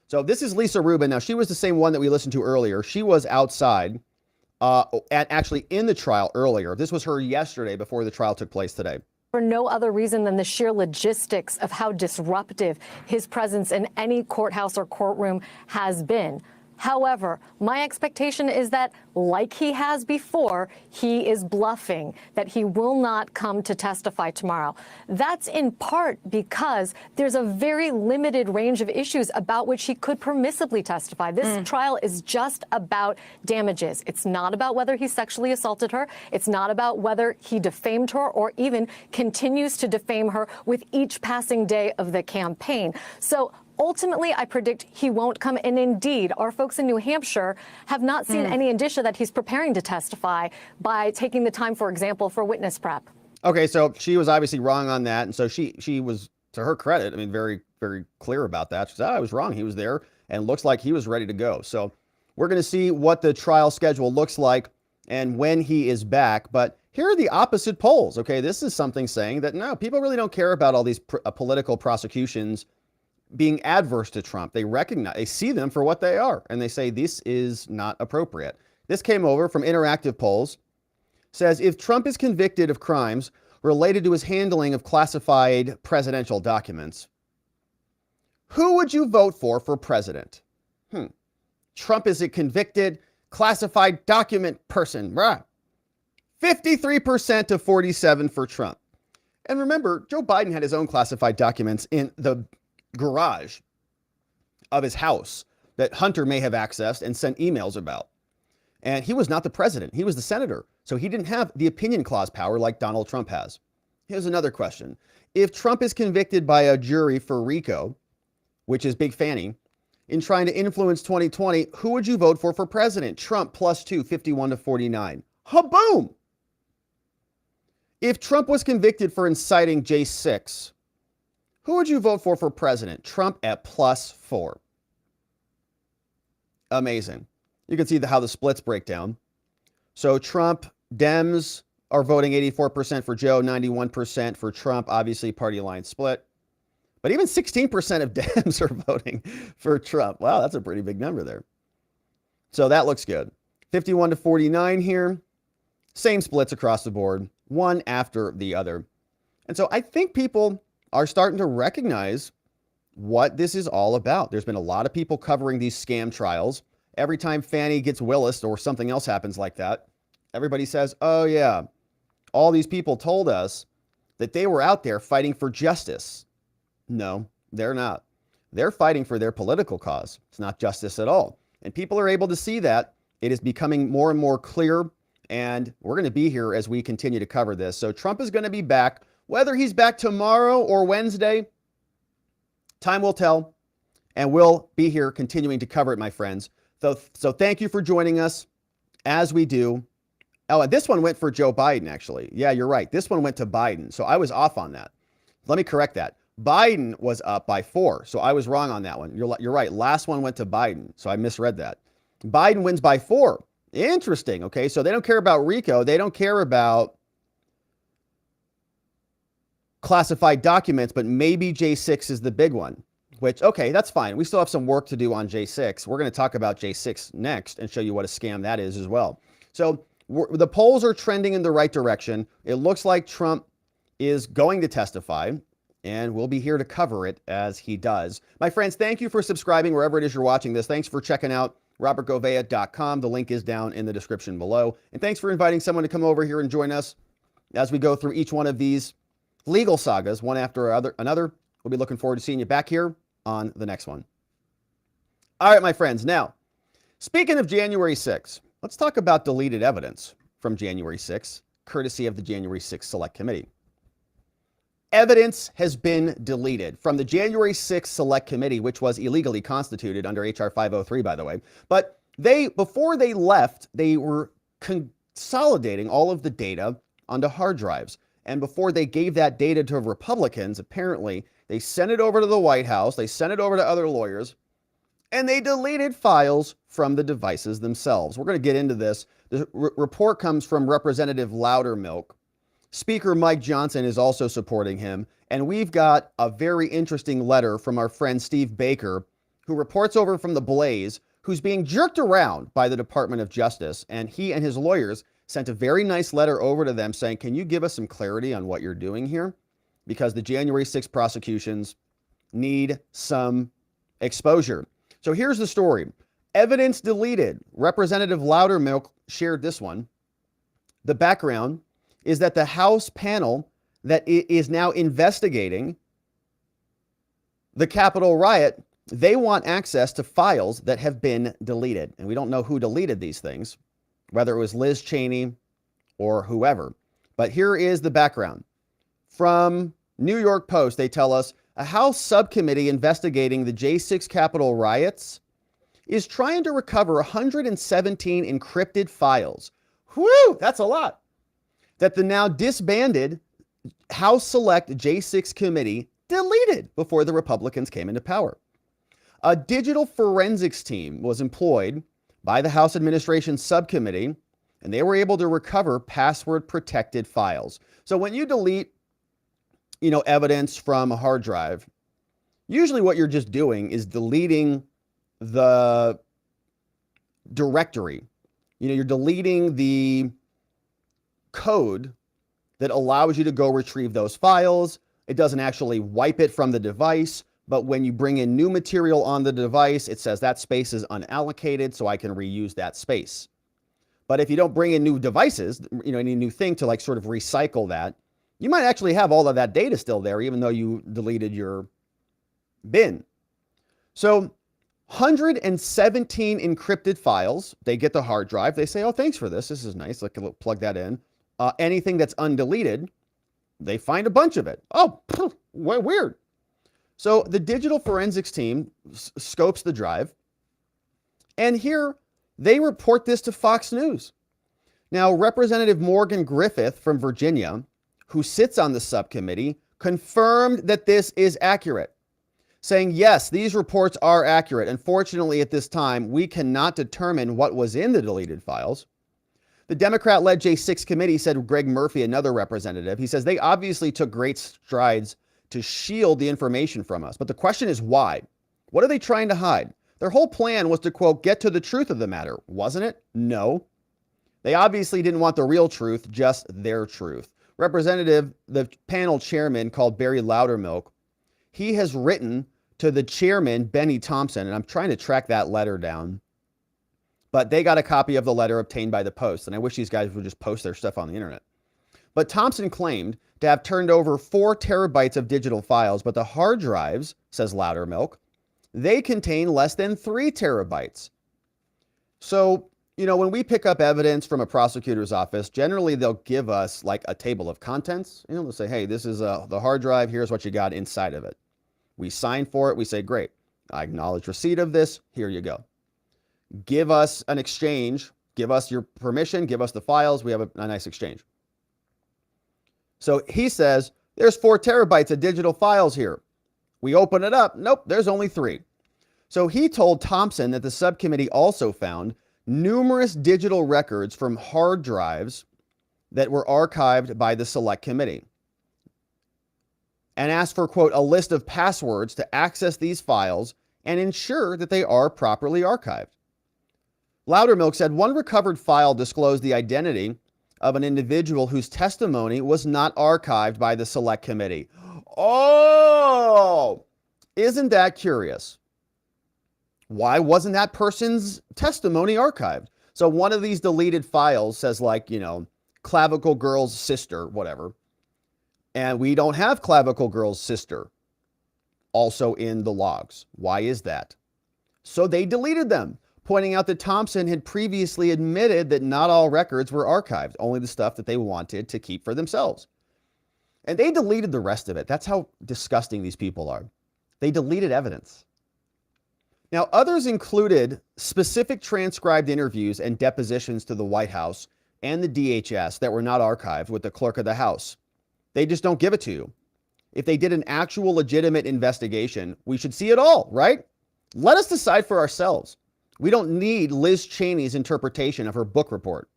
So this is Lisa Rubin. Now, she was the same one that we listened to earlier. She was outside actually in the trial earlier. This was her yesterday before the trial took place today. For no other reason than the sheer logistics of how disruptive his presence in any courthouse or courtroom has been. However, my expectation is that, like he has before, he is bluffing, that he will not come to testify tomorrow. That's in part because there's a very limited range of issues about which he could permissibly testify. This trial is just about damages. It's not about whether he sexually assaulted her. It's not about whether he defamed her or even continues to defame her with each passing day of the campaign. So ultimately, I predict he won't come. And indeed, our folks in New Hampshire have not seen any indicia that he's preparing to testify by taking the time, for example, for witness prep. Okay, so she was obviously wrong on that. And so she was, to her credit, very, very clear about that. She said, I was wrong. He was there and looks like he was ready to go. So we're going to see what the trial schedule looks like and when he is back. But here are the opposite polls. Okay, this is something saying that, no, people really don't care about all these political prosecutions being adverse to Trump. They see them for what they are, and they say this is not appropriate. This came over from Interactive Polls. Says if Trump is convicted of crimes related to his handling of classified presidential documents, who would you vote for president? Trump is a convicted classified document person. 53% to 47% for Trump. And remember, Joe Biden had his own classified documents in the garage of his house that Hunter may have accessed and sent emails about. And he was not the president. He was the senator. So he didn't have the opinion clause power like Donald Trump has. Here's another question. If Trump is convicted by a jury for RICO, which is Big Fani, in trying to influence 2020, who would you vote for president? Trump +2, 51 to 49. Ha-boom! If Trump was convicted for inciting J6, who would you vote for president? Trump at +4. Amazing. You can see how the splits break down. So Trump, Dems are voting 84% for Joe, 91% for Trump. Obviously, party line split. But even 16% of Dems are voting for Trump. Wow, that's a pretty big number there. So that looks good. 51 to 49 here. Same splits across the board, one after the other. And so I think people are starting to recognize what this is all about. There's been a lot of people covering these scam trials. Every time Fani gets Willis or something else happens like that, everybody says, oh yeah, all these people told us that they were out there fighting for justice. No, they're not. They're fighting for their political cause. It's not justice at all. And people are able to see that. It is becoming more and more clear, and we're going to be here as we continue to cover this. So Trump is going to be back. Whether he's back tomorrow or Wednesday, time will tell, and we'll be here continuing to cover it, my friends. So thank you for joining us as we do. Oh, and this one went for Joe Biden, actually. Yeah, you're right. This one went to Biden. So I was off on that. Let me correct that. Biden was up by 4. So I was wrong on that one. You're right. Last one went to Biden. So I misread that. Biden wins by 4. Interesting. Okay. So they don't care about RICO. They don't care about classified documents, but maybe J6 is the big one, which, okay, that's fine. We still have some work to do on J6. We're going to talk about J6 next and show you what a scam that is as well. So the polls are trending in the right direction. It looks like Trump is going to testify, and we'll be here to cover it as he does. My friends, thank you for subscribing wherever it is you're watching this. Thanks for checking out robertgovea.com. The link is down in the description below. And thanks for inviting someone to come over here and join us as we go through each one of these legal sagas, one after another. We'll be looking forward to seeing you back here on the next one. All right, my friends. Now, speaking of January 6th, let's talk about deleted evidence from January 6th, courtesy of the January 6th Select Committee. Evidence has been deleted from the January 6th Select Committee, which was illegally constituted under H.R. 503, by the way. But before they left, they were consolidating all of the data onto hard drives. And before they gave that data to Republicans, apparently, they sent it over to the White House, they sent it over to other lawyers, and they deleted files from the devices themselves. We're going to get into this. The report comes from Representative Loudermilk. Speaker Mike Johnson is also supporting him. And we've got a very interesting letter from our friend Steve Baker, who reports over from the Blaze, who's being jerked around by the Department of Justice. And he and his lawyers sent a very nice letter over to them saying, can you give us some clarity on what you're doing here? Because the January 6th prosecutions need some exposure. So here's the story. Evidence deleted. Representative Loudermilk shared this one. The background is that the House panel that is now investigating the Capitol riot, they want access to files that have been deleted. And we don't know who deleted these things, whether it was Liz Cheney or whoever. But here is the background. From New York Post, they tell us, a House subcommittee investigating the J6 Capitol riots is trying to recover 117 encrypted files. Whew, that's a lot. That the now disbanded House Select J6 Committee deleted before the Republicans came into power. A digital forensics team was employed by the House Administration Subcommittee, and they were able to recover password-protected files. So when you delete, evidence from a hard drive, usually what you're just doing is deleting the directory. You're deleting the code that allows you to go retrieve those files. It doesn't actually wipe it from the device, but when you bring in new material on the device, it says that space is unallocated, so I can reuse that space. But if you don't bring in new devices, any new thing to sort of recycle that, you might actually have all of that data still there, even though you deleted your bin. So 117 encrypted files, they get the hard drive. They say, oh, thanks for this. This is nice. Let's plug that in. Anything that's undeleted, they find a bunch of it. Oh, weird. So the digital forensics team scopes the drive. And here they report this to Fox News. Now, Representative Morgan Griffith from Virginia, who sits on the subcommittee, confirmed that this is accurate, saying, yes, these reports are accurate. Unfortunately, at this time, we cannot determine what was in the deleted files. The Democrat-led J6 committee, said Greg Murphy, another representative, he says they obviously took great strides to shield the information from us. But the question is why? What are they trying to hide? Their whole plan was to, quote, get to the truth of the matter, wasn't it? No. They obviously didn't want the real truth, just their truth. The panel chairman called Barry Loudermilk, he has written to the chairman, Benny Thompson, and I'm trying to track that letter down. But they got a copy of the letter obtained by the Post, and I wish these guys would just post their stuff on the internet. But Thompson claimed to have turned over 4 terabytes of digital files, but the hard drives, says Loudermilk, they contain less than 3 terabytes. So, when we pick up evidence from a prosecutor's office, generally they'll give us a table of contents. They'll say, hey, this is the hard drive. Here's what you got inside of it. We sign for it. We say, great. I acknowledge receipt of this. Here you go. Give us an exchange. Give us your permission. Give us the files. We have a nice exchange. So he says, there's 4 terabytes of digital files here. We open it up. Nope, there's only 3. So he told Thompson that the subcommittee also found numerous digital records from hard drives that were archived by the Select Committee. and asked for, quote, a list of passwords to access these files and ensure that they are properly archived. Loudermilk said one recovered file disclosed the identity of an individual whose testimony was not archived by the select committee. Oh, isn't that curious? Why wasn't that person's testimony archived? So one of these deleted files says, like, you know, Clavicle Girl's sister, whatever. And we don't have Clavicle Girl's sister also in the logs. Why is that? So they deleted them, pointing out that Thompson had previously admitted that not all records were archived, only the stuff that they wanted to keep for themselves. And they deleted the rest of it. That's how disgusting these people are. They deleted evidence. Now, others included specific transcribed interviews and depositions to the White House and the DHS that were not archived with the clerk of the House. They just don't give it to you. If they did an actual legitimate investigation, we should see it all, right? Let us decide for ourselves. We don't need Liz Cheney's interpretation of her book report.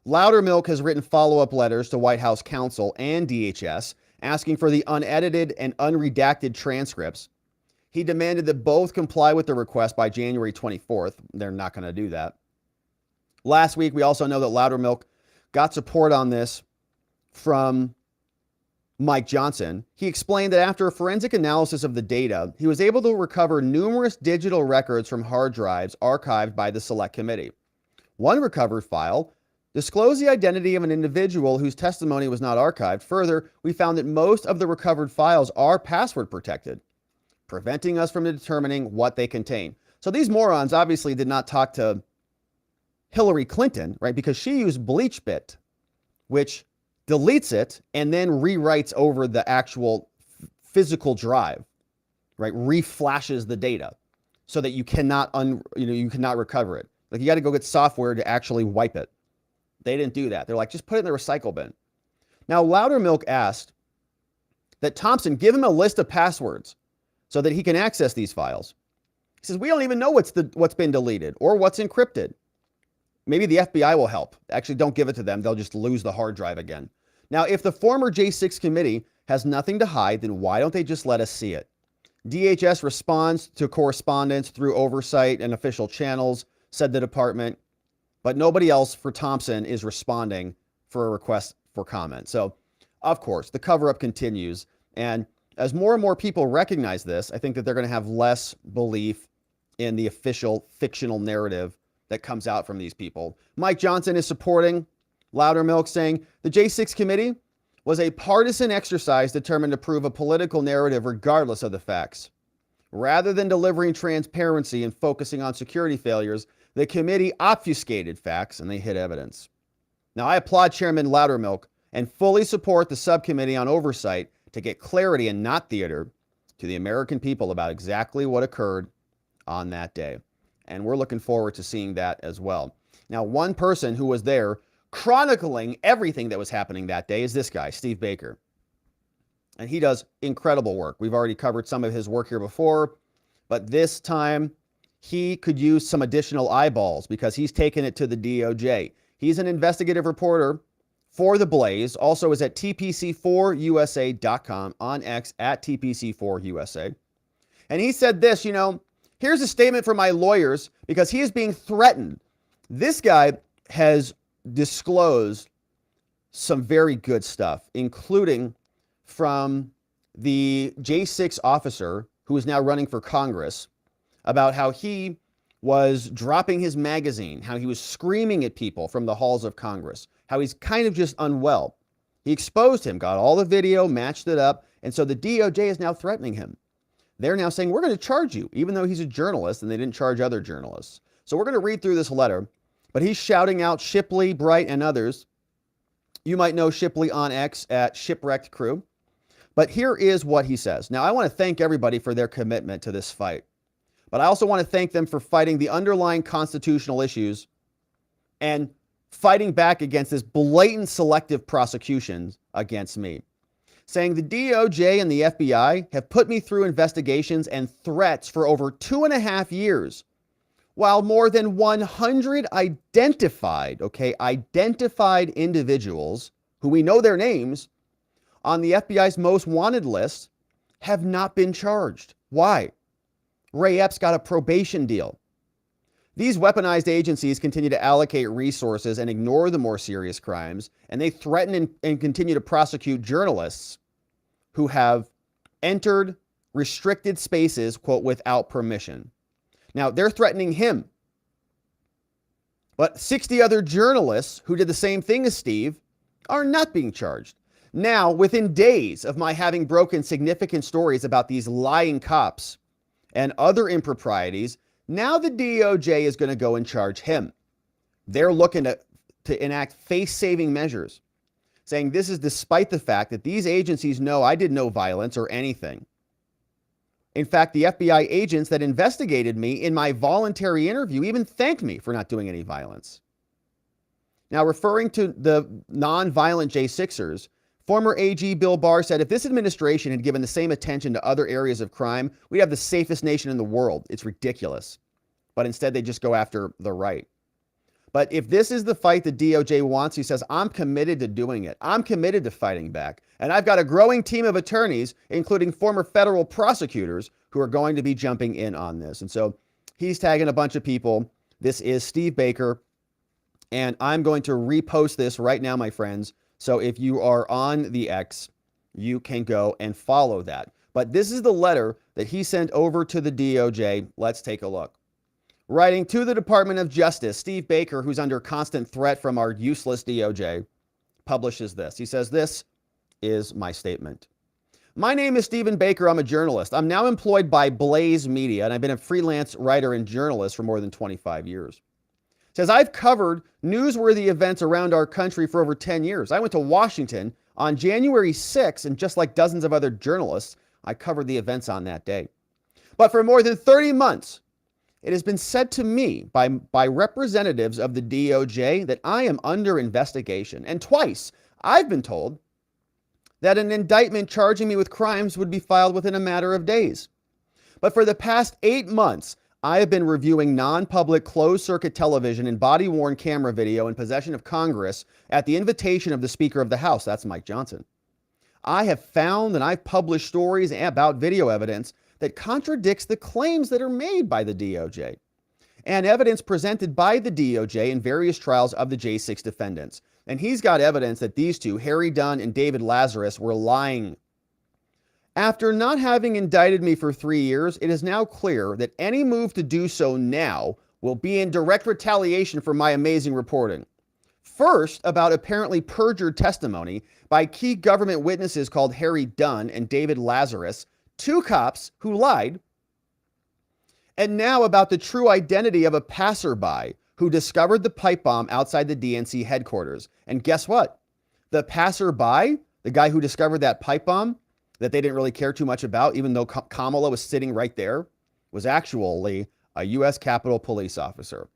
Loudermilk has written follow-up letters to White House counsel and DHS asking for the unedited and unredacted transcripts. He demanded that both comply with the request by January 24th. They're not going to do that. Last week, we also know that Loudermilk got support on this from Mike Johnson. He explained that after a forensic analysis of the data, he was able to recover numerous digital records from hard drives archived by the Select Committee. One recovered file disclosed the identity of an individual whose testimony was not archived. Further, we found that most of the recovered files are password protected, preventing us from determining what they contain. So these morons obviously did not talk to Hillary Clinton, right? Because she used BleachBit, which deletes it and then rewrites over the actual physical drive, right? Reflashes the data so that you cannot you cannot recover it. Like, you got to go get software to actually wipe it. They didn't do that. They're like, just put it in the recycle bin. Now, Loudermilk asked that Thompson give him a list of passwords so that he can access these files. He says, we don't even know what's been deleted or what's encrypted. Maybe the FBI will help. Actually, don't give it to them. They'll just lose the hard drive again. Now, if the former J6 committee has nothing to hide, then why don't they just let us see it? DHS responds to correspondence through oversight and official channels, said the department, but nobody else for Thompson is responding for a request for comment. So, of course, the cover-up continues. And as more and more people recognize this, I think that they're going to have less belief in the official fictional narrative that comes out from these people. Mike Johnson is supporting Loudermilk, saying the J6 committee was a partisan exercise determined to prove a political narrative regardless of the facts. Rather than delivering transparency and focusing on security failures, the committee obfuscated facts and they hid evidence. Now, I applaud Chairman Loudermilk and fully support the subcommittee on oversight to get clarity and not theater to the American people about exactly what occurred on that day. And we're looking forward to seeing that as well. Now, one person who was there chronicling everything that was happening that day is this guy, Steve Baker. And he does incredible work. We've already covered some of his work here before, but this time he could use some additional eyeballs because he's taken it to the DOJ. He's an investigative reporter for The Blaze, also is at tpc4usa.com, on X at tpc4usa. And he said this, here's a statement from my lawyers because he is being threatened. This guy has disclosed some very good stuff, including from the J6 officer who is now running for Congress about how he was dropping his magazine, how he was screaming at people from the halls of Congress, how he's kind of just unwell. He exposed him, got all the video, matched it up, and so the DOJ is now threatening him. They're now saying, we're going to charge you, even though he's a journalist and they didn't charge other journalists. So we're going to read through this letter, but he's shouting out Shipley, Bright, and others. You might know Shipley on X at Shipwrecked Crew. But here is what he says. Now, I want to thank everybody for their commitment to this fight. But I also want to thank them for fighting the underlying constitutional issues and fighting back against this blatant selective prosecutions against me. Saying the DOJ and the FBI have put me through investigations and threats for over 2.5 years, while more than 100 identified individuals, who we know their names, on the FBI's most wanted list have not been charged. Why? Ray Epps got a probation deal. These weaponized agencies continue to allocate resources and ignore the more serious crimes, and they threaten and continue to prosecute journalists who have entered restricted spaces, quote, without permission. Now, they're threatening him. But 60 other journalists who did the same thing as Steve are not being charged. Now, within days of my having broken significant stories about these lying cops and other improprieties, now the DOJ is going to go and charge him. They're looking to enact face-saving measures, saying this is despite the fact that these agencies know I did no violence or anything. In fact, the FBI agents that investigated me in my voluntary interview even thanked me for not doing any violence. Now, referring to the non-violent J6ers, former AG Bill Barr said if this administration had given the same attention to other areas of crime, we'd have the safest nation in the world. It's ridiculous. But instead, they just go after the right. But if this is the fight the DOJ wants, he says, I'm committed to doing it. I'm committed to fighting back. And I've got a growing team of attorneys, including former federal prosecutors, who are going to be jumping in on this. And so he's tagging a bunch of people. This is Steve Baker. And I'm going to repost this right now, my friends. So if you are on the X, you can go and follow that. But this is the letter that he sent over to the DOJ. Let's take a look. Writing to the Department of Justice, Steve Baker, who's under constant threat from our useless DOJ, publishes this. He says, this is my statement. My name is Stephen Baker. I'm a journalist. I'm now employed by Blaze Media, and I've been a freelance writer and journalist for more than 25 years. Says, I've covered newsworthy events around our country for over 10 years. I went to Washington on January 6th, and just like dozens of other journalists, I covered the events on that day. But for more than 30 months, it has been said to me by representatives of the DOJ that I am under investigation. And twice, I've been told that an indictment charging me with crimes would be filed within a matter of days. But for the past 8 months, I have been reviewing non-public closed-circuit television and body-worn camera video in possession of Congress at the invitation of the Speaker of the House. That's Mike Johnson. I have found and I've published stories about video evidence that contradicts the claims that are made by the DOJ and evidence presented by the DOJ in various trials of the J6 defendants. And he's got evidence that these two, Harry Dunn and David Lazarus, were lying. After not having indicted me for 3 years, it is now clear that any move to do so now will be in direct retaliation for my amazing reporting. First, about apparently perjured testimony by key government witnesses called Harry Dunn and David Lazarus, 2 cops who lied. And now about the true identity of a passerby who discovered the pipe bomb outside the DNC headquarters. And guess what? The passerby, the guy who discovered that pipe bomb that they didn't really care too much about, even though Kamala was sitting right there, was actually a U.S. Capitol police officer.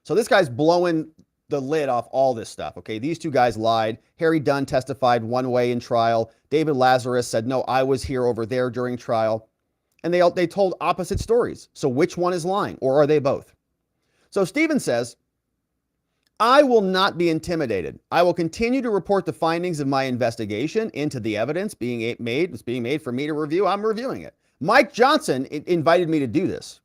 So this guy's blowing the lid off all this stuff, okay? These 2 guys lied. Harry Dunn testified one way in trial. David Lazarus said, no, I was here over there during trial. And they told opposite stories. So which one is lying, or are they both? So Stephen says, I will not be intimidated. I will continue to report the findings of my investigation into the evidence being made for me to review. I'm reviewing it. Mike Johnson invited me to do this.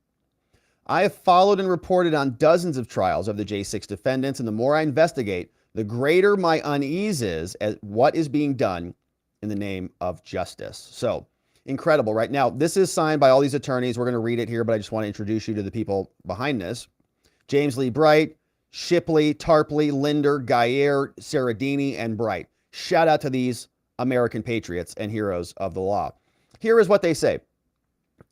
I have followed and reported on dozens of trials of the J6 defendants, and the more I investigate, the greater my unease is at what is being done in the name of justice. So incredible, right? Now, this is signed by all these attorneys. We're going to read it here, but I just want to introduce you to the people behind this. James Lee Bright, Shipley, Tarpley, Linder, Gaillard, Saradini, and Bright. Shout out to these American patriots and heroes of the law. Here is what they say.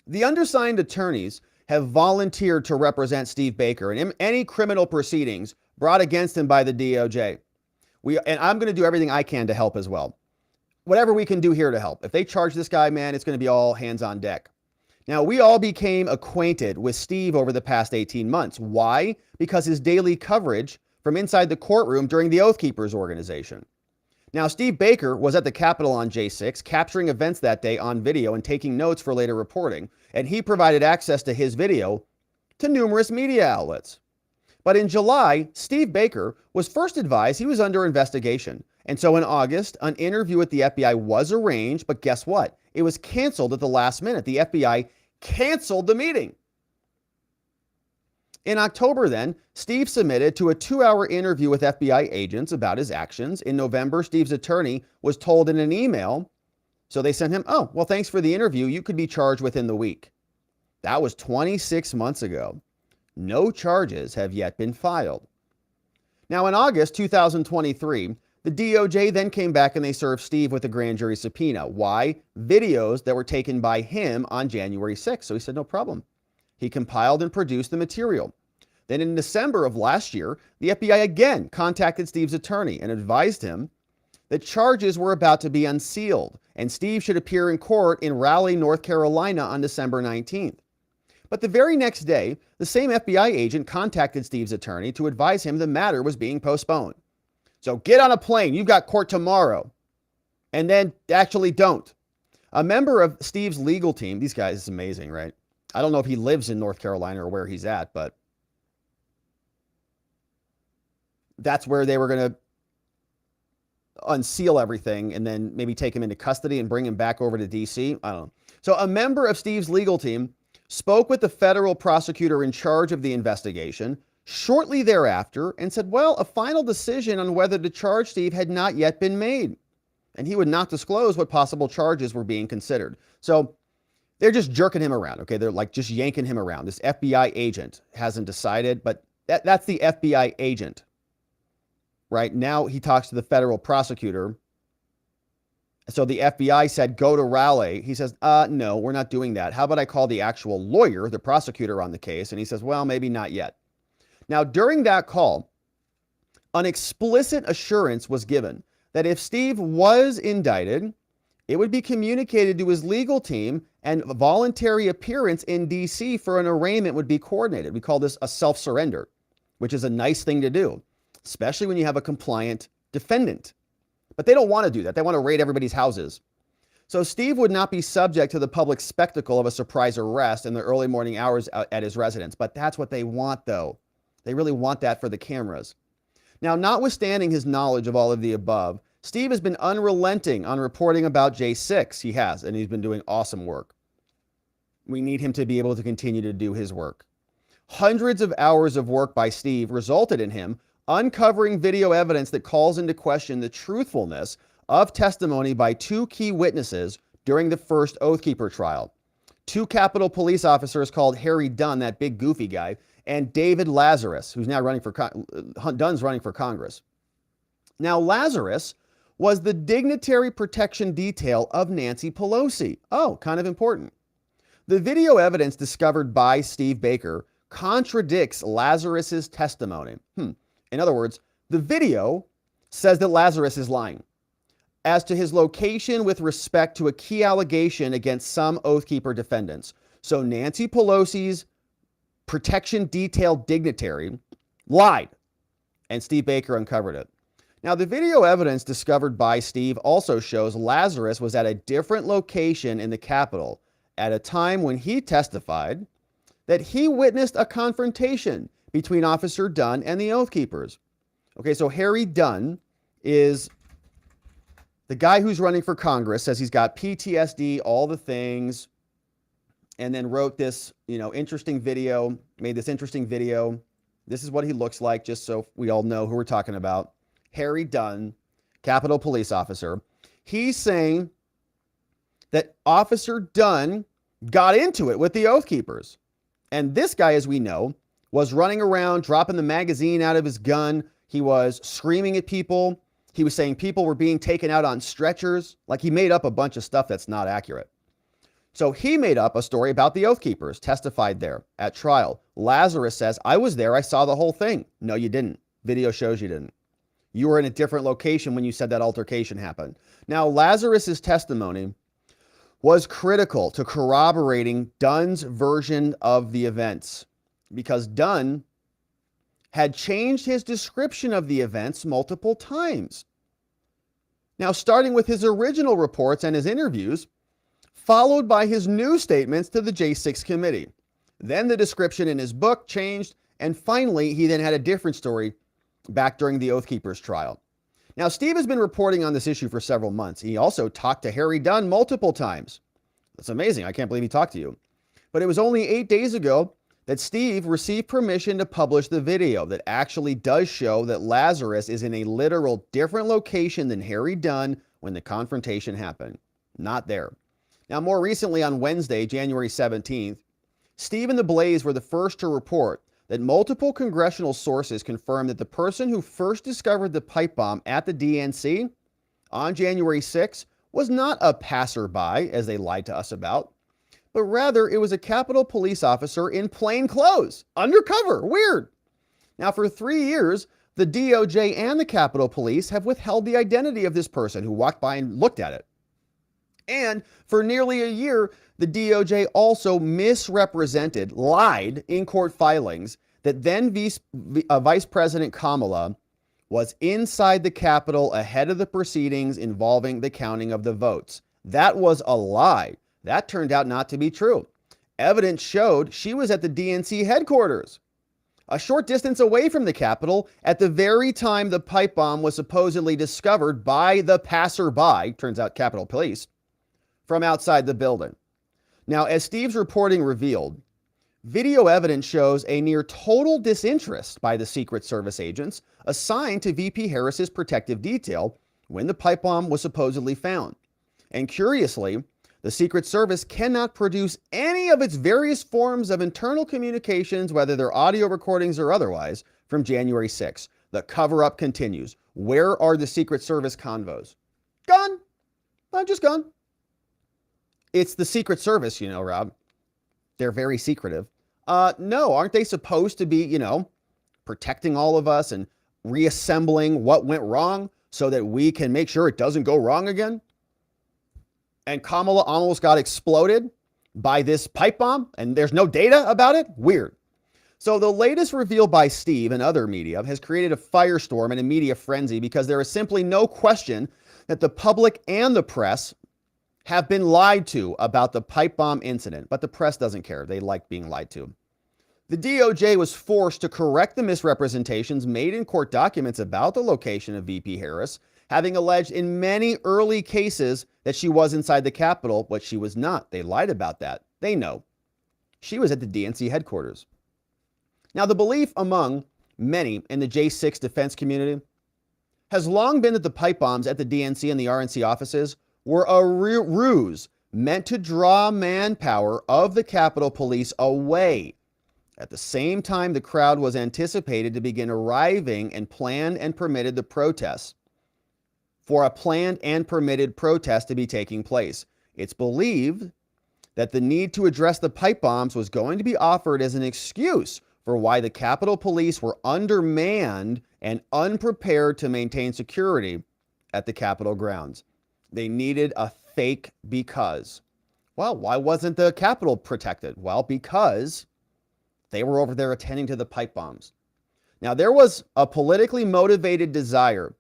The undersigned attorneys have volunteered to represent Steve Baker in any criminal proceedings brought against him by the DOJ. And I'm going to do everything I can to help as well. Whatever we can do here to help. If they charge this guy, man, it's going to be all hands on deck. Now, we all became acquainted with Steve over the past 18 months. Why? Because his daily coverage from inside the courtroom during the Oath Keepers organization. Now, Steve Baker was at the Capitol on J6, capturing events that day on video and taking notes for later reporting. And he provided access to his video to numerous media outlets. But in July, Steve Baker was first advised he was under investigation And so in August, an interview with the FBI was arranged, but guess what? It was canceled at the last minute. The FBI canceled the meeting. In October then, Steve submitted to a 2-hour interview with FBI agents about his actions. In November, Steve's attorney was told in an email, so they sent him, oh, well, thanks for the interview. You could be charged within the week. That was 26 months ago. No charges have yet been filed. Now, in August 2023, the DOJ then came back and they served Steve with a grand jury subpoena. Why? Videos that were taken by him on January 6th. So he said, no problem. He compiled and produced the material. Then in December of last year, the FBI again contacted Steve's attorney and advised him that charges were about to be unsealed and Steve should appear in court in Raleigh, North Carolina on December 19th. But the very next day, the same FBI agent contacted Steve's attorney to advise him the matter was being postponed. So get on a plane, you've got court tomorrow, and then actually don't. A member of Steve's legal team, these guys, is amazing, right? I don't know if he lives in North Carolina or where he's at, but that's where they were going to unseal everything and then maybe take him into custody and bring him back over to DC. I don't know. So a member of Steve's legal team spoke with the federal prosecutor in charge of the investigation shortly thereafter and said, well, a final decision on whether to charge Steve had not yet been made, and he would not disclose what possible charges were being considered. So they're just jerking him around, okay? They're like just yanking him around. This FBI agent hasn't decided, but that's the FBI agent, right? Now he talks to the federal prosecutor. So the FBI said, go to Raleigh. He says, no, we're not doing that. How about I call the actual lawyer, the prosecutor on the case? And he says, well, maybe not yet. Now, during that call, an explicit assurance was given that if Steve was indicted, it would be communicated to his legal team and a voluntary appearance in DC for an arraignment would be coordinated. We call this a self-surrender, which is a nice thing to do, especially when you have a compliant defendant. But they don't want to do that. They want to raid everybody's houses. So Steve would not be subject to the public spectacle of a surprise arrest in the early morning hours at his residence. But that's what they want, though. They really want that for the cameras. Now, notwithstanding his knowledge of all of the above, Steve has been unrelenting on reporting about J6. He has, and he's been doing awesome work. We need him to be able to continue to do his work. Hundreds of hours of work by Steve resulted in him uncovering video evidence that calls into question the truthfulness of testimony by 2 key witnesses during the first Oathkeeper trial. 2 Capitol police officers called Harry Dunn, that big goofy guy, and David Lazarus, who's now running for Dunn's running for Congress. Now, Lazarus was the dignitary protection detail of Nancy Pelosi. Oh, kind of important. The video evidence discovered by Steve Baker contradicts Lazarus's testimony. In other words, the video says that Lazarus is lying as to his location with respect to a key allegation against some Oathkeeper defendants. So Nancy Pelosi's protection detail dignitary lied, and Steve Baker uncovered it. Now, the video evidence discovered by Steve also shows Lazarus was at a different location in the Capitol at a time when he testified that he witnessed a confrontation between Officer Dunn and the Oathkeepers. Okay, so Harry Dunn is the guy who's running for Congress, says he's got PTSD, all the things, and then wrote this, interesting video, made this interesting video. This is what he looks like, just so we all know who we're talking about. Harry Dunn, Capitol police officer. He's saying that Officer Dunn got into it with the Oathkeepers. And this guy, as we know, was running around, dropping the magazine out of his gun. He was screaming at people. He was saying people were being taken out on stretchers. Like, he made up a bunch of stuff that's not accurate. So he made up a story about the Oathkeepers, testified there at trial. Lazarus says, I was there. I saw the whole thing. No, you didn't. Video shows you didn't. You were in a different location when you said that altercation happened. Now, Lazarus's testimony was critical to corroborating Dunn's version of the events, because Dunn had changed his description of the events multiple times. Now, starting with his original reports and his interviews, followed by his new statements to the J6 committee. Then the description in his book changed, and finally, he then had a different story back during the Oathkeepers trial. Now, Steve has been reporting on this issue for several months. He also talked to Harry Dunn multiple times. That's amazing. I can't believe he talked to you. But it was only 8 days ago that Steve received permission to publish the video that actually does show that Lazarus is in a literal different location than Harry Dunn when the confrontation happened. Not there. Now, more recently on Wednesday, January 17th, Steve and the Blaze were the first to report that multiple congressional sources confirmed that the person who first discovered the pipe bomb at the DNC on January 6th was not a passerby, as they lied to us about, but rather it was a Capitol Police officer in plain clothes, undercover. Weird. Now, for 3 years, the DOJ and the Capitol Police have withheld the identity of this person who walked by and looked at it. And for nearly a year, the DOJ also misrepresented, lied in court filings that then Vice President Kamala was inside the Capitol ahead of the proceedings involving the counting of the votes. That was a lie. That turned out not to be true. Evidence showed she was at the DNC headquarters, a short distance away from the Capitol, at the very time the pipe bomb was supposedly discovered by the passerby, turns out Capitol Police, from outside the building. Now, as Steve's reporting revealed, video evidence shows a near total disinterest by the Secret Service agents assigned to VP Harris's protective detail when the pipe bomb was supposedly found. And curiously, the Secret Service cannot produce any of its various forms of internal communications, whether they're audio recordings or otherwise, from January 6th. The cover-up continues. Where are the Secret Service convos? Gone. Just gone. It's the Secret Service, you know, Rob. They're very secretive. No, aren't they supposed to be, protecting all of us and reassembling what went wrong so that we can make sure it doesn't go wrong again? And Kamala almost got exploded by this pipe bomb, and there's no data about it? Weird. So the latest reveal by Steve and other media has created a firestorm and a media frenzy because there is simply no question that the public and the press have been lied to about the pipe bomb incident, but the press doesn't care. They like being lied to. The DOJ was forced to correct the misrepresentations made in court documents about the location of VP Harris, having alleged in many early cases that she was inside the Capitol, but she was not. They lied about that. They know. She was at the DNC headquarters. Now, the belief among many in the J6 defense community has long been that the pipe bombs at the DNC and the RNC offices were a ruse meant to draw manpower of the Capitol Police away. At the same time, the crowd was anticipated to begin arriving and planned and permitted the protests. For a planned and permitted protest to be taking place. It's believed that the need to address the pipe bombs was going to be offered as an excuse for why the Capitol Police were undermanned and unprepared to maintain security at the Capitol grounds. They needed a fake because. Well, why wasn't the Capitol protected? Well, because they were over there attending to the pipe bombs. Now, there was a politically motivated desire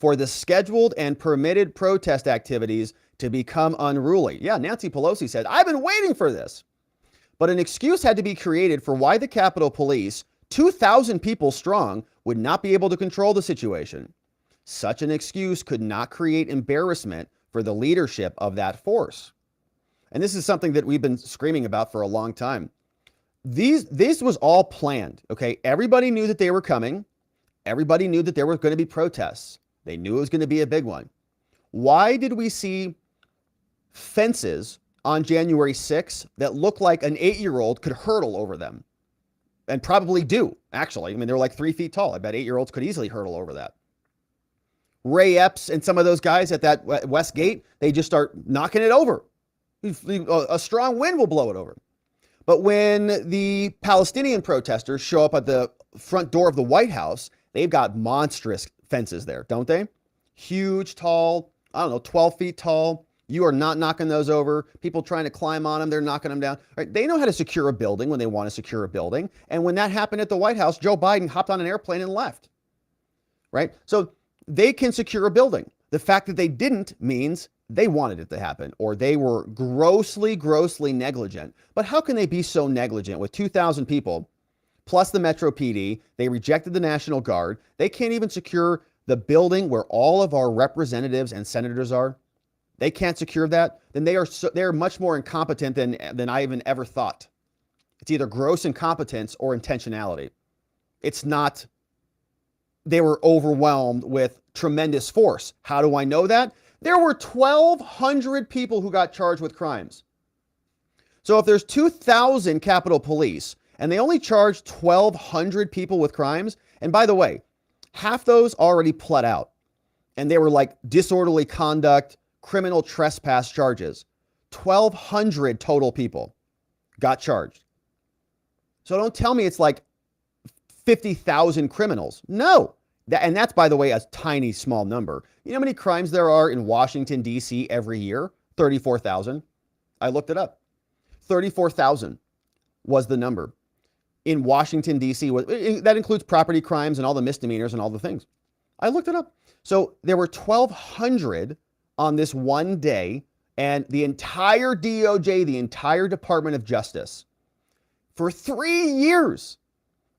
for the scheduled and permitted protest activities to become unruly. Yeah, Nancy Pelosi said, I've been waiting for this. But an excuse had to be created for why the Capitol Police, 2,000 people strong, would not be able to control the situation. Such an excuse could not create embarrassment for the leadership of that force. And this is something that we've been screaming about for a long time. This was all planned, okay? Everybody knew that they were coming. Everybody knew that there were going to be protests. They knew it was going to be a big one. Why did we see fences on January 6th that looked like an 8-year-old could hurdle over them? And probably do, actually. I mean, they're like 3 feet tall. I bet 8-year-olds could easily hurdle over that. Ray Epps and some of those guys at that West Gate, they just start knocking it over. A strong wind will blow it over. But when the Palestinian protesters show up at the front door of the White House, they've got monstrous fences there, don't they? Huge, tall, 12 feet tall. You are not knocking those over. People trying to climb on them, they're knocking them down. Right? They know how to secure a building when they want to secure a building. And when that happened at the White House, Joe Biden hopped on an airplane and left. Right? So they can secure a building. The fact that they didn't means they wanted it to happen, or they were grossly, grossly negligent. But how can they be so negligent with 2,000 people plus the Metro PD? They rejected the National Guard. They can't even secure the building where all of our representatives and senators are, they can't secure that, then they're much more incompetent than I even ever thought. It's either gross incompetence or intentionality. It's not they were overwhelmed with tremendous force. How do I know that? There were 1,200 people who got charged with crimes. So if there's 2,000 Capitol Police and they only charged 1,200 people with crimes, and by the way, half those already pled out, and they were like disorderly conduct, criminal trespass charges. 1,200 total people got charged. So don't tell me it's like 50,000 criminals. No. And that's, by the way, a tiny, small number. You know how many crimes there are in Washington, D.C. every year? 34,000. I looked it up. 34,000 was the number. In Washington, D.C., that includes property crimes and all the misdemeanors and all the things. I looked it up. So there were 1,200 on this one day, and the entire DOJ, the entire Department of Justice, for 3 years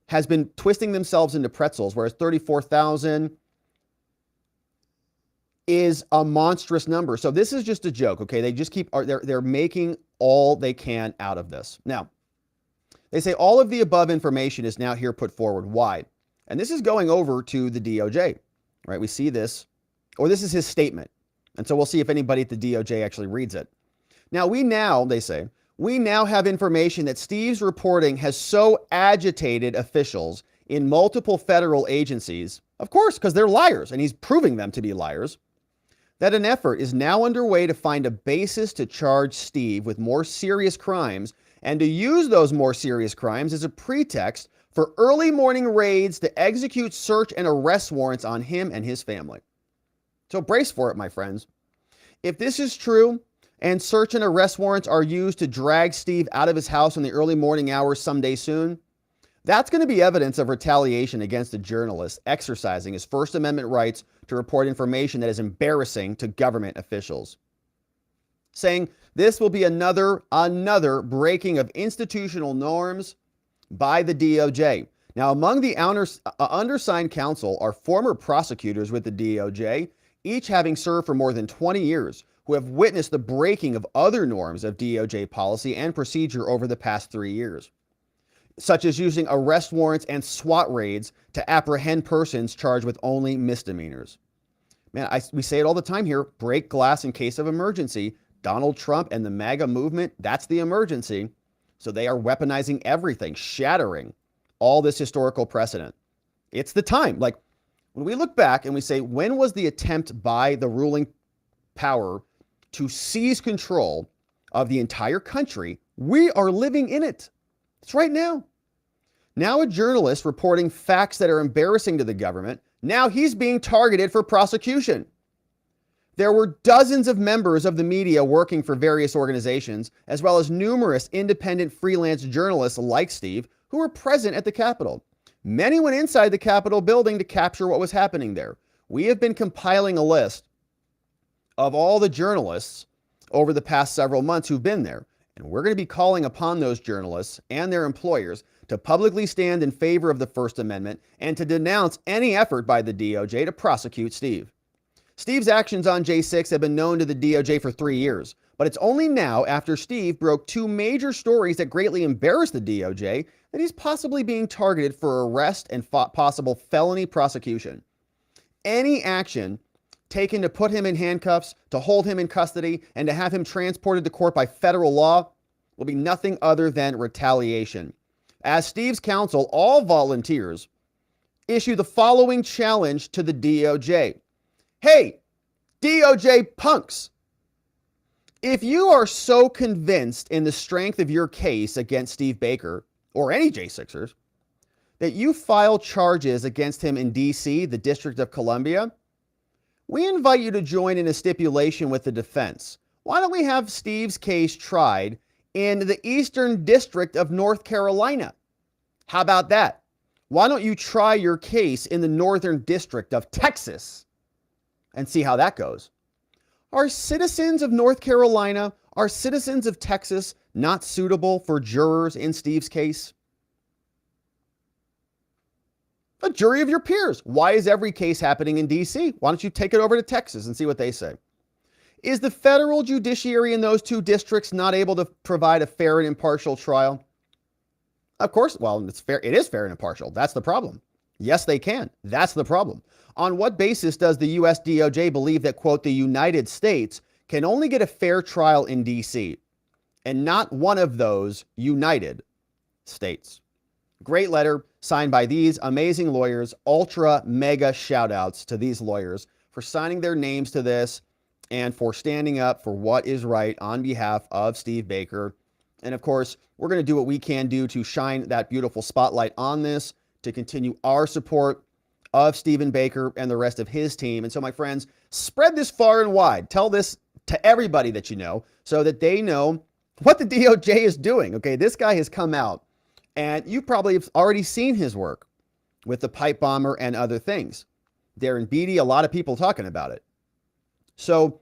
has been twisting themselves into pretzels, whereas 34,000 is a monstrous number. So this is just a joke, okay? They just they're making all they can out of this. Now, they say all of the above information is now here put forward. Why? And this is going over to the DOJ, right? We see this, or this is his statement. And so we'll see if anybody at the DOJ actually reads it. Now, they say, we now have information that Steve's reporting has so agitated officials in multiple federal agencies, of course, because they're liars, and he's proving them to be liars, that an effort is now underway to find a basis to charge Steve with more serious crimes and to use those more serious crimes as a pretext for early morning raids to execute search and arrest warrants on him and his family. So brace for it, my friends. If this is true, and search and arrest warrants are used to drag Steve out of his house in the early morning hours someday soon, that's going to be evidence of retaliation against a journalist exercising his First Amendment rights to report information that is embarrassing to government officials. Saying this will be another breaking of institutional norms by the DOJ. Now, among the undersigned counsel are former prosecutors with the DOJ, each having served for more than 20 years, who have witnessed the breaking of other norms of DOJ policy and procedure over the past 3 years, such as using arrest warrants and SWAT raids to apprehend persons charged with only misdemeanors. Man, we say it all the time here, break glass in case of emergency. Donald Trump and the MAGA movement, that's the emergency. So they are weaponizing everything, shattering all this historical precedent. It's the time. Like, when we look back and we say, when was the attempt by the ruling power to seize control of the entire country? We are living in it. It's right now. Now a journalist reporting facts that are embarrassing to the government, now he's being targeted for prosecution. There were dozens of members of the media working for various organizations, as well as numerous independent freelance journalists like Steve, who were present at the Capitol. Many went inside the Capitol building to capture what was happening there. We have been compiling a list of all the journalists over the past several months who've been there. And we're going to be calling upon those journalists and their employers to publicly stand in favor of the First Amendment and to denounce any effort by the DOJ to prosecute Steve. Steve's actions on J6 have been known to the DOJ for 3 years, but it's only now, after Steve broke 2 major stories that greatly embarrassed the DOJ, that he's possibly being targeted for arrest and possible felony prosecution. Any action taken to put him in handcuffs, to hold him in custody, and to have him transported to court by federal law will be nothing other than retaliation. As Steve's counsel, all volunteers, issue the following challenge to the DOJ. Hey, DOJ punks, if you are so convinced in the strength of your case against Steve Baker, or any J6ers, that you file charges against him in D.C., the District of Columbia, we invite you to join in a stipulation with the defense. Why don't we have Steve's case tried in the Eastern District of North Carolina? How about that? Why don't you try your case in the Northern District of Texas and see how that goes? Are citizens of North Carolina, are citizens of Texas not suitable for jurors in Steve's case? A jury of your peers. Why is every case happening in D.C.? Why don't you take it over to Texas and see what they say? Is the federal judiciary in those two districts not able to provide a fair and impartial trial? Of course, well, it's fair. It is fair and impartial. That's the problem. Yes, they can. That's the problem. On what basis does the U.S. DOJ believe that, quote, the United States can only get a fair trial in D.C. and not one of those United States? Great letter signed by these amazing lawyers. Ultra mega shout outs to these lawyers for signing their names to this and for standing up for what is right on behalf of Steve Baker. And of course, we're going to do what we can do to shine that beautiful spotlight on this, to continue our support of Stephen Baker and the rest of his team. And so, my friends, spread this far and wide. Tell this to everybody that you know so that they know what the DOJ is doing. Okay, this guy has come out, and you probably have already seen his work with the pipe bomber and other things. Darren Beattie, a lot of people talking about it. So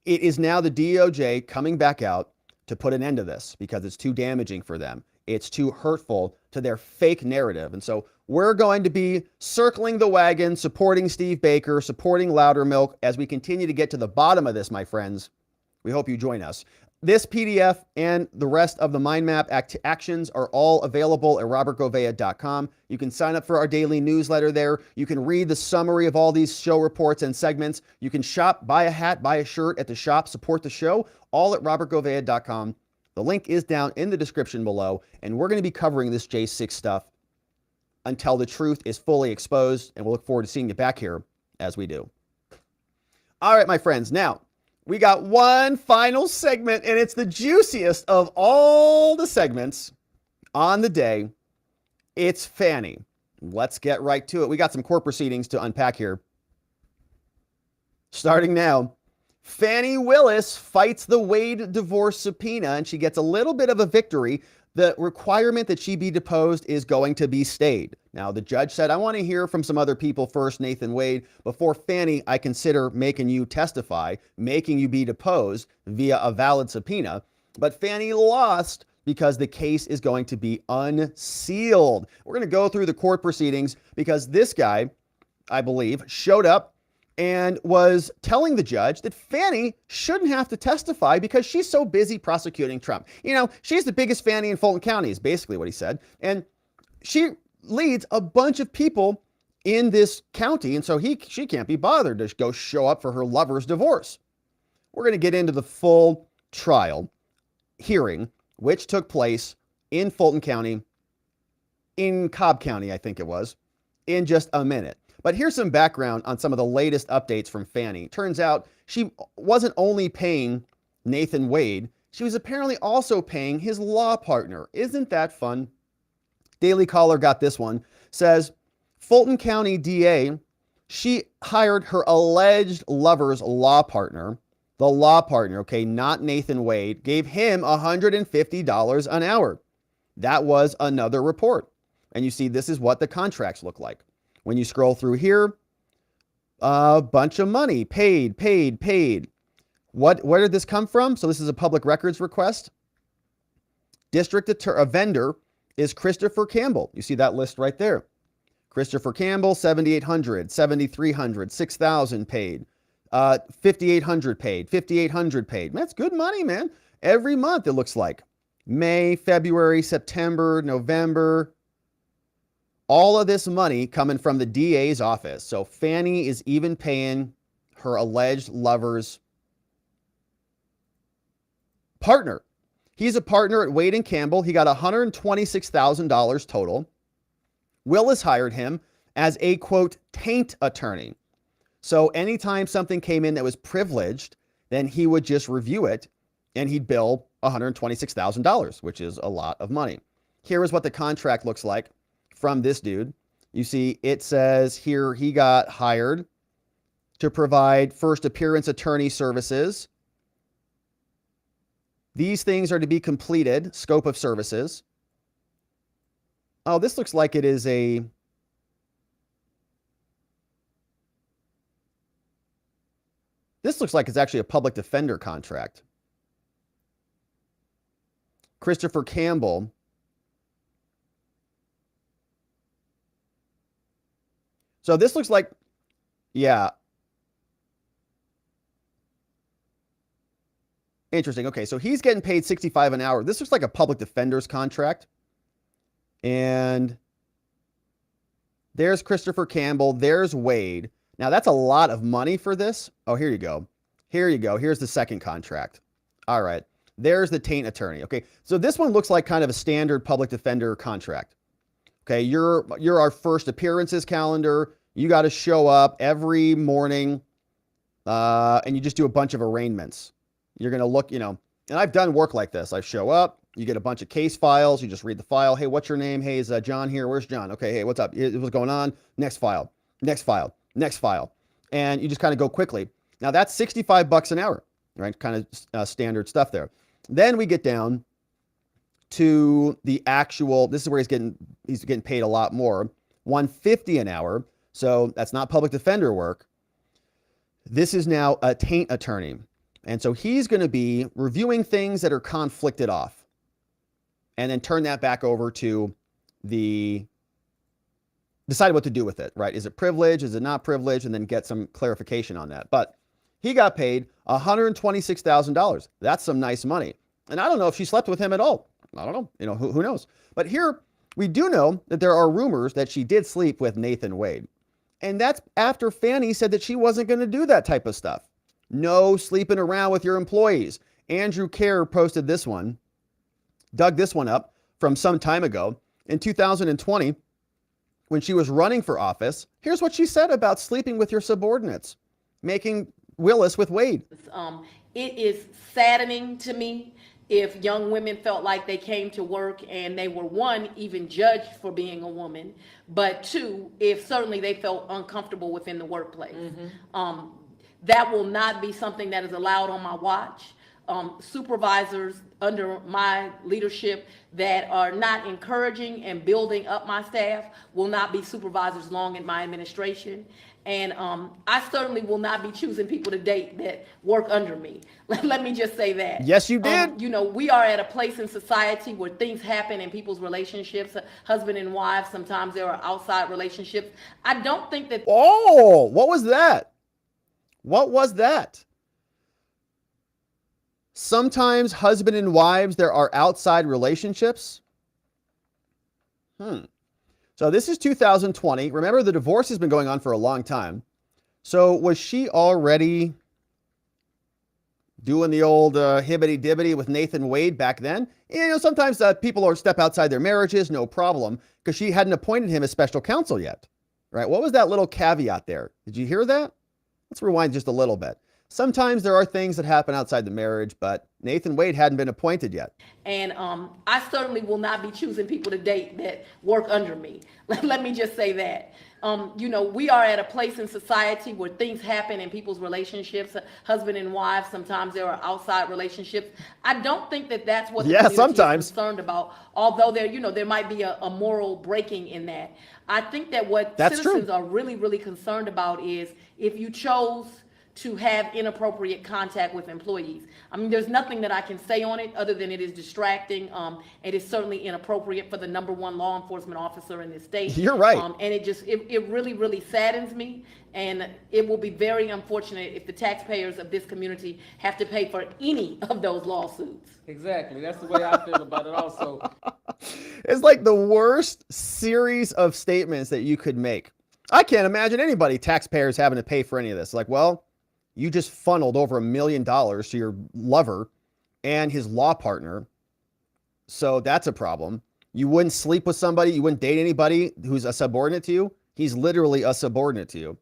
it is now the DOJ coming back out to put an end to this because it's too damaging for them. It's too hurtful to their fake narrative. And so we're going to be circling the wagon, supporting Steve Baker, supporting Loudermilk as we continue to get to the bottom of this, my friends. We hope you join us. This PDF and the rest of the Mindmap actions are all available at robertgovea.com. You can sign up for our daily newsletter there. You can read the summary of all these show reports and segments. You can shop, buy a hat, buy a shirt at the shop, support the show, all at robertgovea.com. The link is down in the description below, and we're going to be covering this J6 stuff until the truth is fully exposed, and we'll look forward to seeing you back here as we do. All right, my friends, now we got one final segment, and it's the juiciest of all the segments on the day. It's Fani. Let's get right to it. We got some court proceedings to unpack here. Starting now, Fani Willis fights the Wade divorce subpoena, and she gets a little bit of a victory. The requirement that she be deposed is going to be stayed. Now, the judge said, I want to hear from some other people first, Nathan Wade. Before Fani, I consider making you testify, making you be deposed via a valid subpoena. But Fani lost because the case is going to be unsealed. We're going to go through the court proceedings because this guy, I believe, showed up and was telling the judge that Fani shouldn't have to testify because she's so busy prosecuting Trump. You know, she's the biggest Fani in Fulton County is basically what he said. And she leads a bunch of people in this county, and so she can't be bothered to go show up for her lover's divorce. We're going to get into the full trial hearing, which took place in Fulton County, in Cobb County, I think it was, in just a minute. But here's some background on some of the latest updates from Fani. Turns out she wasn't only paying Nathan Wade, she was apparently also paying his law partner. Isn't that fun? Daily Caller got this one. Says, Fulton County DA, she hired her alleged lover's law partner. The law partner, okay, not Nathan Wade, gave him $150 an hour. That was another report. And you see, this is what the contracts look like. When you scroll through here, a bunch of money, paid. Where did this come from? So this is a public records request. A vendor is Christopher Campbell. You see that list right there. Christopher Campbell, $7,800, $7,300, $6,000 paid, $5,800 paid, $5,800 paid. That's good money, man. Every month it looks like. May, February, September, November. All of this money coming from the DA's office. So Fani is even paying her alleged lover's partner. He's a partner at Wade and Campbell. He got $126,000 total. Willis hired him as a, quote, taint attorney. So anytime something came in that was privileged, then he would just review it and he'd bill $126,000, which is a lot of money. Here is what the contract looks like from this dude. You see, it says here he got hired to provide first appearance attorney services. These things are to be completed, scope of services. Oh, this looks like it is a... This looks like it's actually a public defender contract. Christopher Campbell So this looks like, yeah. Interesting. Okay, so he's getting paid $65 an hour. This looks like a public defender's contract. And there's Christopher Campbell. There's Wade. Now, that's a lot of money for this. Oh, here you go. Here you go. Here's the second contract. All right. There's the taint attorney. Okay, so this one looks like kind of a standard public defender contract. Okay, you're our first appearances calendar. You got to show up every morning, and you just do a bunch of arraignments. You're going to look, and I've done work like this. I show up, you get a bunch of case files, you just read the file. Hey, what's your name? Hey, is John here? Where's John? Okay, hey, what's up? What's going on? Next file, next file, next file. And you just kind of go quickly. Now that's $65 an hour, right? Kind of standard stuff there. Then we get down to the actual, this is where he's getting paid a lot more, $150 an hour. So that's not public defender work. This is now a taint attorney. And so he's going to be reviewing things that are conflicted off and then turn that back over to decide what to do with it, right? Is it privilege? Is it not privilege? And then get some clarification on that. But he got paid $126,000. That's some nice money. And I don't know if she slept with him at all. I don't know. Who knows? But here we do know that there are rumors that she did sleep with Nathan Wade. And that's after Fani said that she wasn't going to do that type of stuff. No sleeping around with your employees. Andrew Kerr posted this one, dug this one up from some time ago. In 2020, when she was running for office, here's what she said about sleeping with your subordinates, making Willis with Wade. It is saddening to me if young women felt like they came to work and they were, one, even judged for being a woman, but two, if certainly they felt uncomfortable within the workplace. That will not be something that is allowed on my watch. Supervisors under my leadership that are not encouraging and building up my staff will not be supervisors long in my administration. And I certainly will not be choosing people to date that work under me. Let me just say that. Yes, you did. We are at a place in society where things happen in people's relationships, husband and wife. Sometimes there are outside relationships. I don't think that. Oh, what was that? What was that? Sometimes husband and wives, there are outside relationships. So this is 2020. Remember, the divorce has been going on for a long time. So was she already doing the old hibbity-dibbity with Nathan Wade back then? Sometimes people step outside their marriages, no problem, because she hadn't appointed him as special counsel yet, right? What was that little caveat there? Did you hear that? Let's rewind just a little bit. Sometimes there are things that happen outside the marriage, but Nathan Wade hadn't been appointed yet. And I certainly will not be choosing people to date that work under me. Let me just say that. We are at a place in society where things happen in people's relationships, husband and wife. Sometimes there are outside relationships. I don't think that that's what the community is concerned about, although there might be a moral breaking in that. I think that what citizens are really, really concerned about is if you chose to have inappropriate contact with employees. I mean, there's nothing that I can say on it other than it is distracting. It is certainly inappropriate for the number one law enforcement officer in this state. You're right. And it really, really saddens me. And it will be very unfortunate if the taxpayers of this community have to pay for any of those lawsuits. Exactly. That's the way I feel about it also. It's like the worst series of statements that you could make. I can't imagine anybody, taxpayers, having to pay for any of this. Like, well, you just funneled over $1 million to your lover and his law partner. So that's a problem. You wouldn't sleep with somebody. You wouldn't date anybody who's a subordinate to you. He's literally a subordinate to you.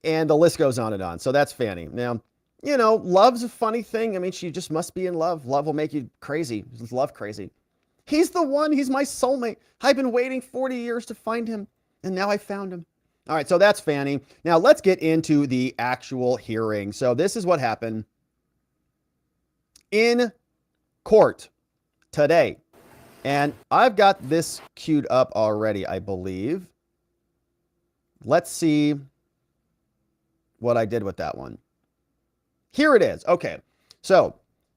And the list goes on and on. So that's Fani. Now, love's a funny thing. I mean, she just must be in love. Love will make you crazy. Love crazy. He's the one. He's my soulmate. I've been waiting 40 years to find him. And now I found him. All right, so that's Fani. Now let's get into the actual hearing. So this is what happened in court today. And I've got this queued up already, I believe. Let's see what I did with that one. Here it is. Okay, so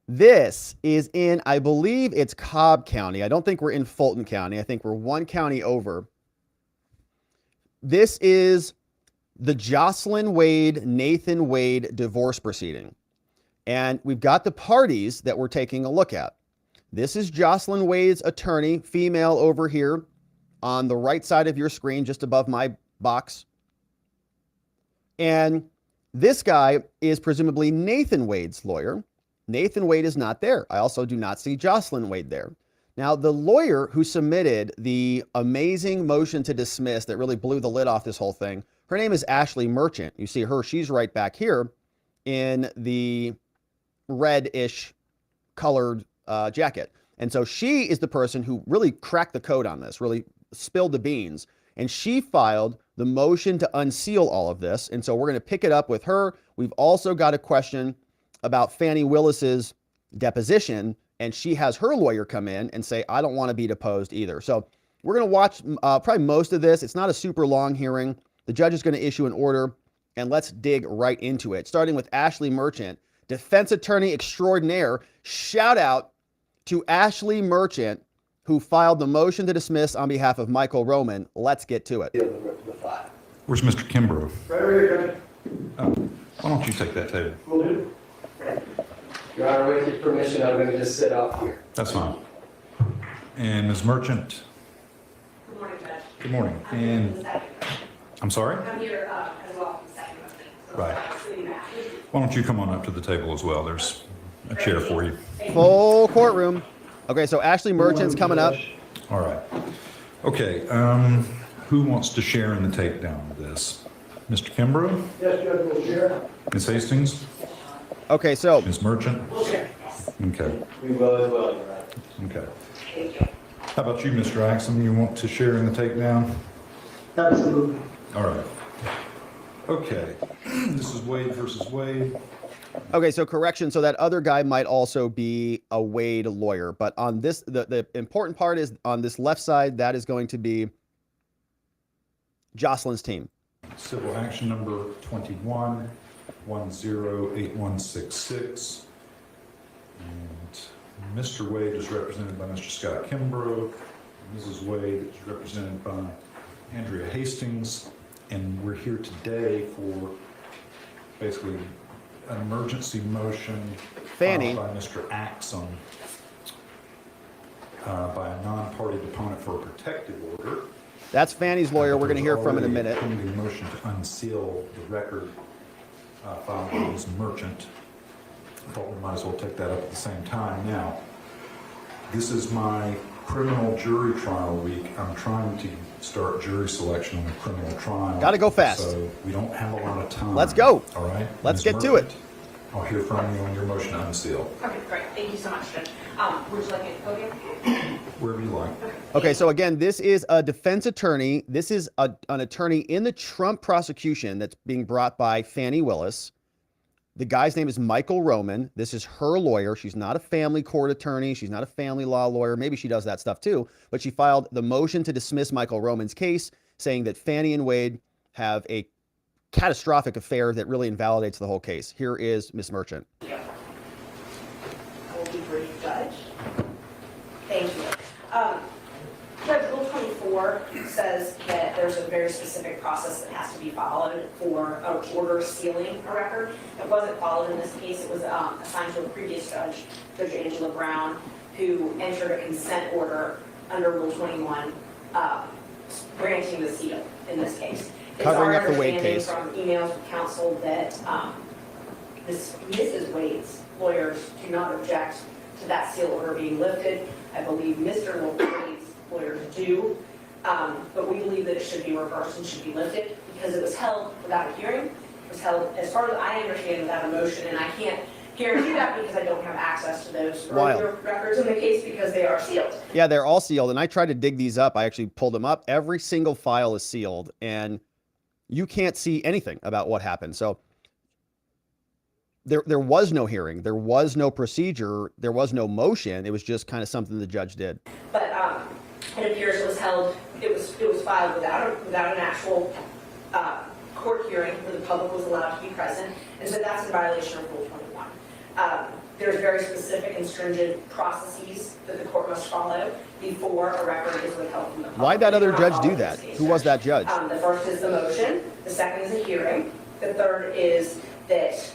this is in, I believe it's Cobb County. I don't think we're in Fulton County. I think we're one county over. this is the Jocelyn Wade, Nathan Wade divorce proceeding. And we've got the parties that we're taking a look at. This is Jocelyn Wade's attorney, female over here on the right side of your screen, just above my box. And this guy is presumably Nathan Wade's lawyer. Nathan Wade is not there. I also do not see Jocelyn Wade there. Now, the lawyer who submitted the amazing motion to dismiss that really blew the lid off this whole thing, her name is Ashley Merchant. You see her, she's right back here in the red-ish colored jacket. And so she is the person who really cracked the code on this, really spilled the beans. And she filed the motion to unseal all of this. And so we're going to pick it up with her. We've also got a question about Fani Willis's deposition, and she has her lawyer come in and say, I don't want to be deposed either. So we're going to watch probably most of this. It's not a super long hearing. The judge is going to issue an order, and let's dig right into it. Starting with Ashley Merchant, defense attorney extraordinaire. Shout out to Ashley Merchant, who filed the motion to dismiss on behalf of Michael Roman. Let's get to it. Where's Mr. Kimbrough? Right over here, Oh, why don't you take that table? Will do. Your Honor, with your permission, I'm going to just sit up here. That's fine. And Ms. Merchant? Good morning, Judge. Good morning. I'm here And for the second. I'm sorry? I'm here as well for the second motion. So Right. sitting back. Why don't you come on up to the table as well? There's a chair for you. Full courtroom. Okay, so Ashley Merchant's coming up. All right. Okay, who wants to share in the takedown of this? Mr. Kimbrough? Yes, Judge, will share. Ms. Hastings? Okay, so Ms. Merchant? We'll share. Okay, We will as well, Your Honor. okay. Thank you. How about you, Mr. Axum? You want to share in the takedown? Absolutely. All right. Okay, this is Wade versus Wade. okay, so correction. So that other guy might also be a Wade lawyer, but on this, the important part is on this left side, that is going to be Jocelyn's team. Civil action number 21-108166. And Mr. Wade is represented by Mr. Scott Kimbrough. Mrs. Wade is represented by Andrea Hastings. And we're here today for basically an emergency motion Fani. filed by Mr. Axum by a non-party deponent for a protective order. That's Fanny's lawyer. We're going to hear from in a minute. Pending motion to unseal the record filed by Ms. Merchant. I thought we might as well take that up at the same time. Now, this is my criminal jury trial week. I'm trying to start jury selection on a criminal trial. Gotta go fast. So we don't have a lot of time. Let's go. All right. Let's Ms. get to it. Merchant, I'll hear from you on your motion to unseal. Okay, great. Thank you so much, Judge. Would you like me to podium? Wherever you like. Okay, so again, this is a defense attorney. This is an attorney in the Trump prosecution that's being brought by Fani Willis. The guy's name is Michael Roman. This is her lawyer. She's not a family court attorney. She's not a family law lawyer. Maybe she does that stuff too. But she filed the motion to dismiss Michael Roman's case, saying that Fani and Wade have a catastrophic affair that really invalidates the whole case. Here is Ms. Merchant. I will be brief, Judge. Thank you. Judge, Rule 24 says that there's a very specific process that has to be followed for an order sealing a record. It wasn't followed in this case. It was assigned to a previous judge, Judge Angela Brown, who entered a consent order under Rule 21, granting the seal in this case. Covering up the Wade case. It's our understanding from emails with counsel that Mrs. Wade's lawyers do not object to that seal order being lifted. I believe Mr. Wade's lawyers do, but we believe that it should be reversed and should be lifted because it was held without a hearing. It was held, as far as I understand, without a motion, and I can't guarantee that because I don't have access to those earlier records in the case because they are sealed. Yeah, they're all sealed, and I tried to dig these up. I actually pulled them up. Every single file is sealed, and you can't see anything about what happened. So there was no hearing. There was no procedure. There was no motion. It was just kind of something the judge did. But it appears it was held, it was filed without an actual court hearing where the public was allowed to be present, and so that's in violation of Rule 21. There's very specific and stringent processes that the court must follow before a record is withheld from the public. Why'd that other judge do that? Who was that judge? The first is the motion, the second is a hearing, the third is that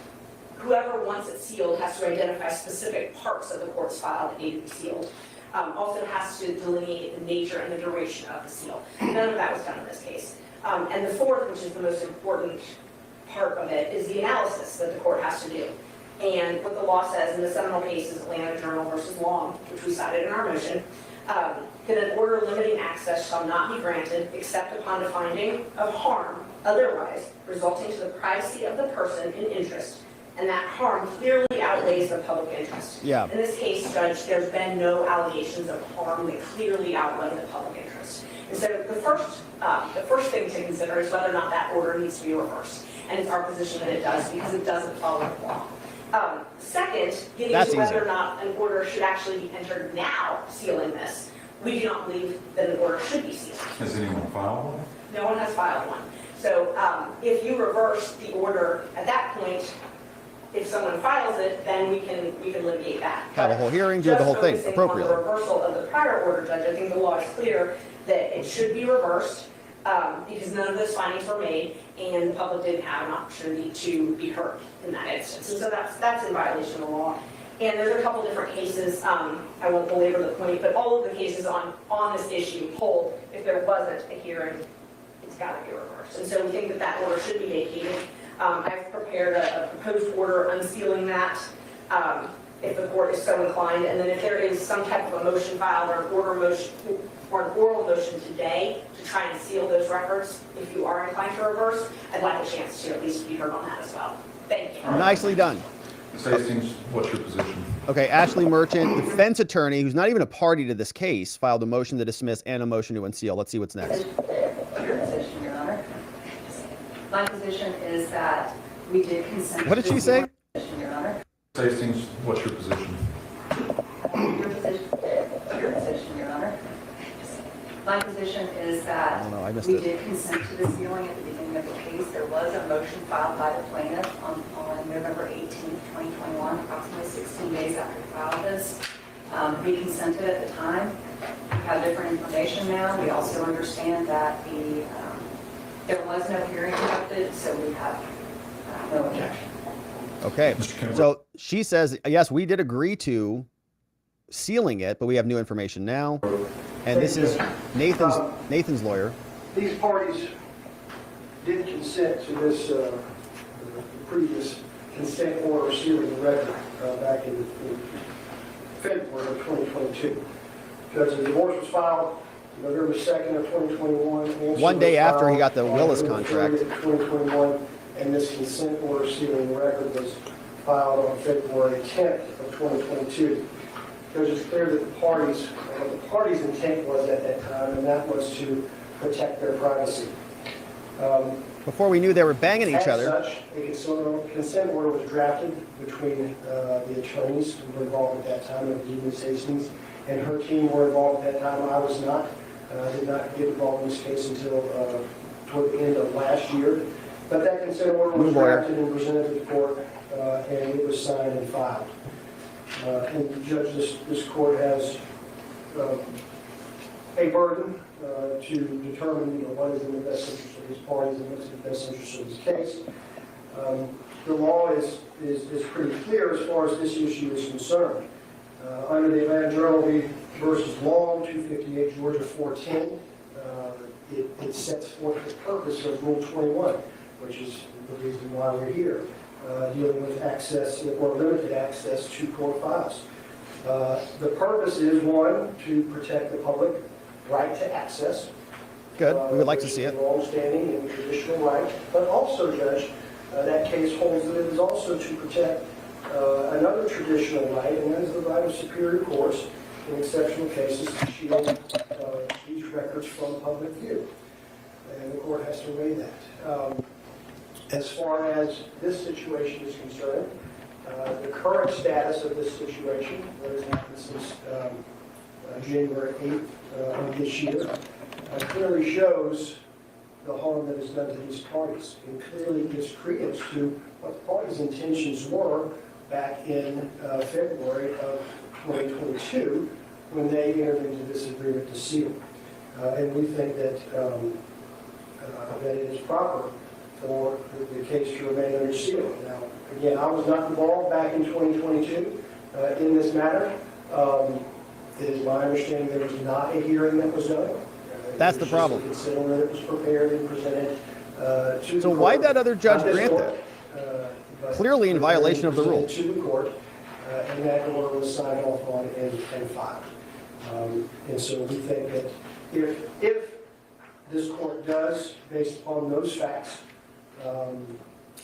whoever wants it sealed has to identify specific parts of the court's file that need to be sealed. Also has to delineate the nature and the duration of the seal. None of that was done in this case. And the fourth, which is the most important part of it, is the analysis that the court has to do. And what the law says in the seminal case is Atlanta Journal versus Long, which we cited in our motion, that an order limiting access shall not be granted except upon the finding of harm otherwise resulting to the privacy of the person in interest, and that harm clearly outweighs the public interest. Yeah. In this case, Judge, there's been no allegations of harm that clearly outweigh the public interest. And so the first thing to consider is whether or not that order needs to be reversed. And it's our position that it does because it doesn't follow the law. Second, getting to whether or not an order should actually be entered now sealing this, we do not believe that an order should be sealed. Has anyone filed one? No one has filed one. So if you reverse the order at that point, if someone files it, then we can litigate that. Have a whole hearing, do the whole thing appropriately. On the reversal of the prior order, Judge, I think the law is clear that it should be reversed because none of those findings were made and the public didn't have an opportunity to be heard in that instance. And so that's in violation of the law. And there's a couple different cases, I won't belabor the point, but all of the cases on this issue hold if there wasn't a hearing, it's got to be reversed. And so we think that order should be vacated. I've prepared a proposed order unsealing that if the court is so inclined. And then if there is some type of a motion filed or an oral motion today to try and seal those records, if you are inclined to reverse, I'd like a chance to at least be heard on that as well. Thank you. Nicely done. Ms. Hastings, what's your position? Okay, Ashley Merchant, defense attorney, who's not even a party to this case, filed a motion to dismiss and a motion to unseal. Let's see what's next. Your position, Your Honor. My position is that we did consent. What did she say? Your Honor. Ms. Hastings, what's your position? Your position, Your Honor. My position is that we did consent to the sealing at the beginning of the case. There was a motion filed by the plaintiff on November 18th, 2021, approximately 16 days after we filed this. We consented at the time. We have different information now. We also understand that there was no hearing conducted, so we have no objection. Okay, so she says, yes, we did agree to sealing it, but we have new information now. And this is Nathan's lawyer. These parties did consent to this previous consent order sealing the record back in February of 2022. Because the divorce was filed November 2nd of 2021. One day after he got the Willis contract. 2021, and this consent order sealing the record was filed on February 10th of 2022. Because it's clear that the party's intent was at that time, and that was to protect their privacy. Before we knew they were banging each other. As such, a consent order was drafted between the attorneys who were involved at that time, Ms. Hastings and her team were involved at that time. I was not. I did not get involved in this case until toward the end of last year. But that consent order was drafted and presented to the court, and it was signed and filed. And Judge, this court has a burden to determine what is in the best interest of these parties and what's in the best interest of this case. The law is pretty clear as far as this issue is concerned. Under the Atlanta Journal versus Long, 258 Georgia 410, it sets forth the purpose of Rule 21, which is the reason why we're here, dealing with access or limited access to court files. The purpose is, one, to protect the public right to access. Good. We would like to see it. Long-standing and traditional right, but also, Judge, that case holds that it is also to protect another traditional right, and that is the right of superior courts in exceptional cases to shield these records from public view. And the court has to weigh that. As far as this situation is concerned, the current status of this situation, that has happened since January 8th of this year, clearly shows the harm that is done to these parties and clearly gives credence to what the parties' intentions were back in February of 2022 when they entered into this agreement to seal. And we think that that it is proper for the case to remain under seal. Now, again, I was not involved back in 2022 in this matter. It is my understanding there was not a hearing that was done. That's the problem. Considering that it was prepared and presented to So the why'd court. that other judge Not this grant court, that? Clearly in violation of the rule. To the court, and that order was signed off on and filed. And so we think that if this court does, based upon those facts,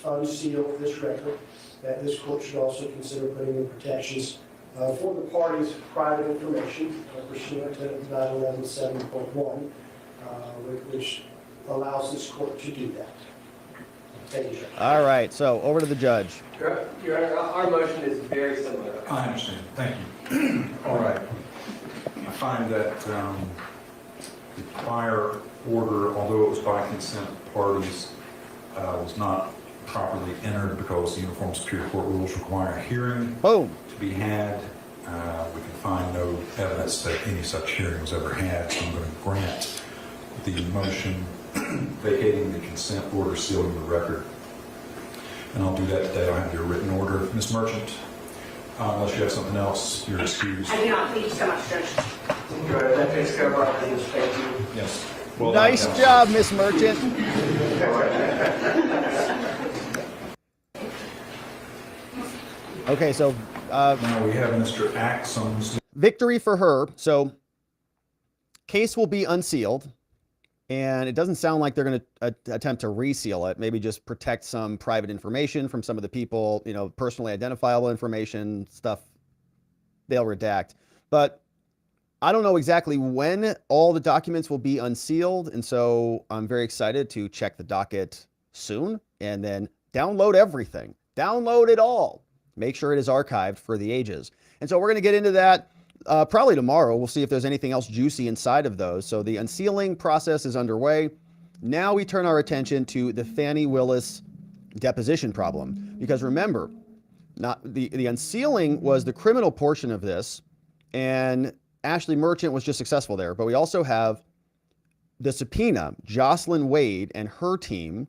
unseal this record, that this court should also consider putting in protections for the parties' private information pursuant to 911-7.1, which allows this court to do that. Thank you, Judge. All right, so over to the judge. Your Honor, our motion is very similar. I understand. Thank you. All right. I find that the prior order, although it was by consent of parties, was not properly entered because the Uniform Superior Court rules require a hearing Boom. to be had. We can find no evidence that any such hearing was ever had, so I'm going to grant the motion vacating the consent order, sealing the record. And I'll do that today. I'll have your written order. Ms. Merchant, unless you have something else, you're excused. I do not. Thank you so much, Judge. That takes care of our business. Thank you. Yes. Well Nice done, job, Miss Merchant. Okay, so now we have Mr. Axum's. Victory for her. So case will be unsealed, and it doesn't sound like they're going to attempt to reseal it. Maybe just protect some private information from some of the people, you know, personally identifiable information, stuff they'll redact. But I don't know exactly when all the documents will be unsealed, and so I'm very excited to check the docket soon and then download everything. Download it all. Make sure it is archived for the ages. And so we're going to get into that probably tomorrow. We'll see if there's anything else juicy inside of those. So the unsealing process is underway. Now we turn our attention to the Fani Willis deposition problem. Because remember, not the unsealing was the criminal portion of this, and Ashley Merchant was just successful there. But we also have the subpoena. Jocelyn Wade and her team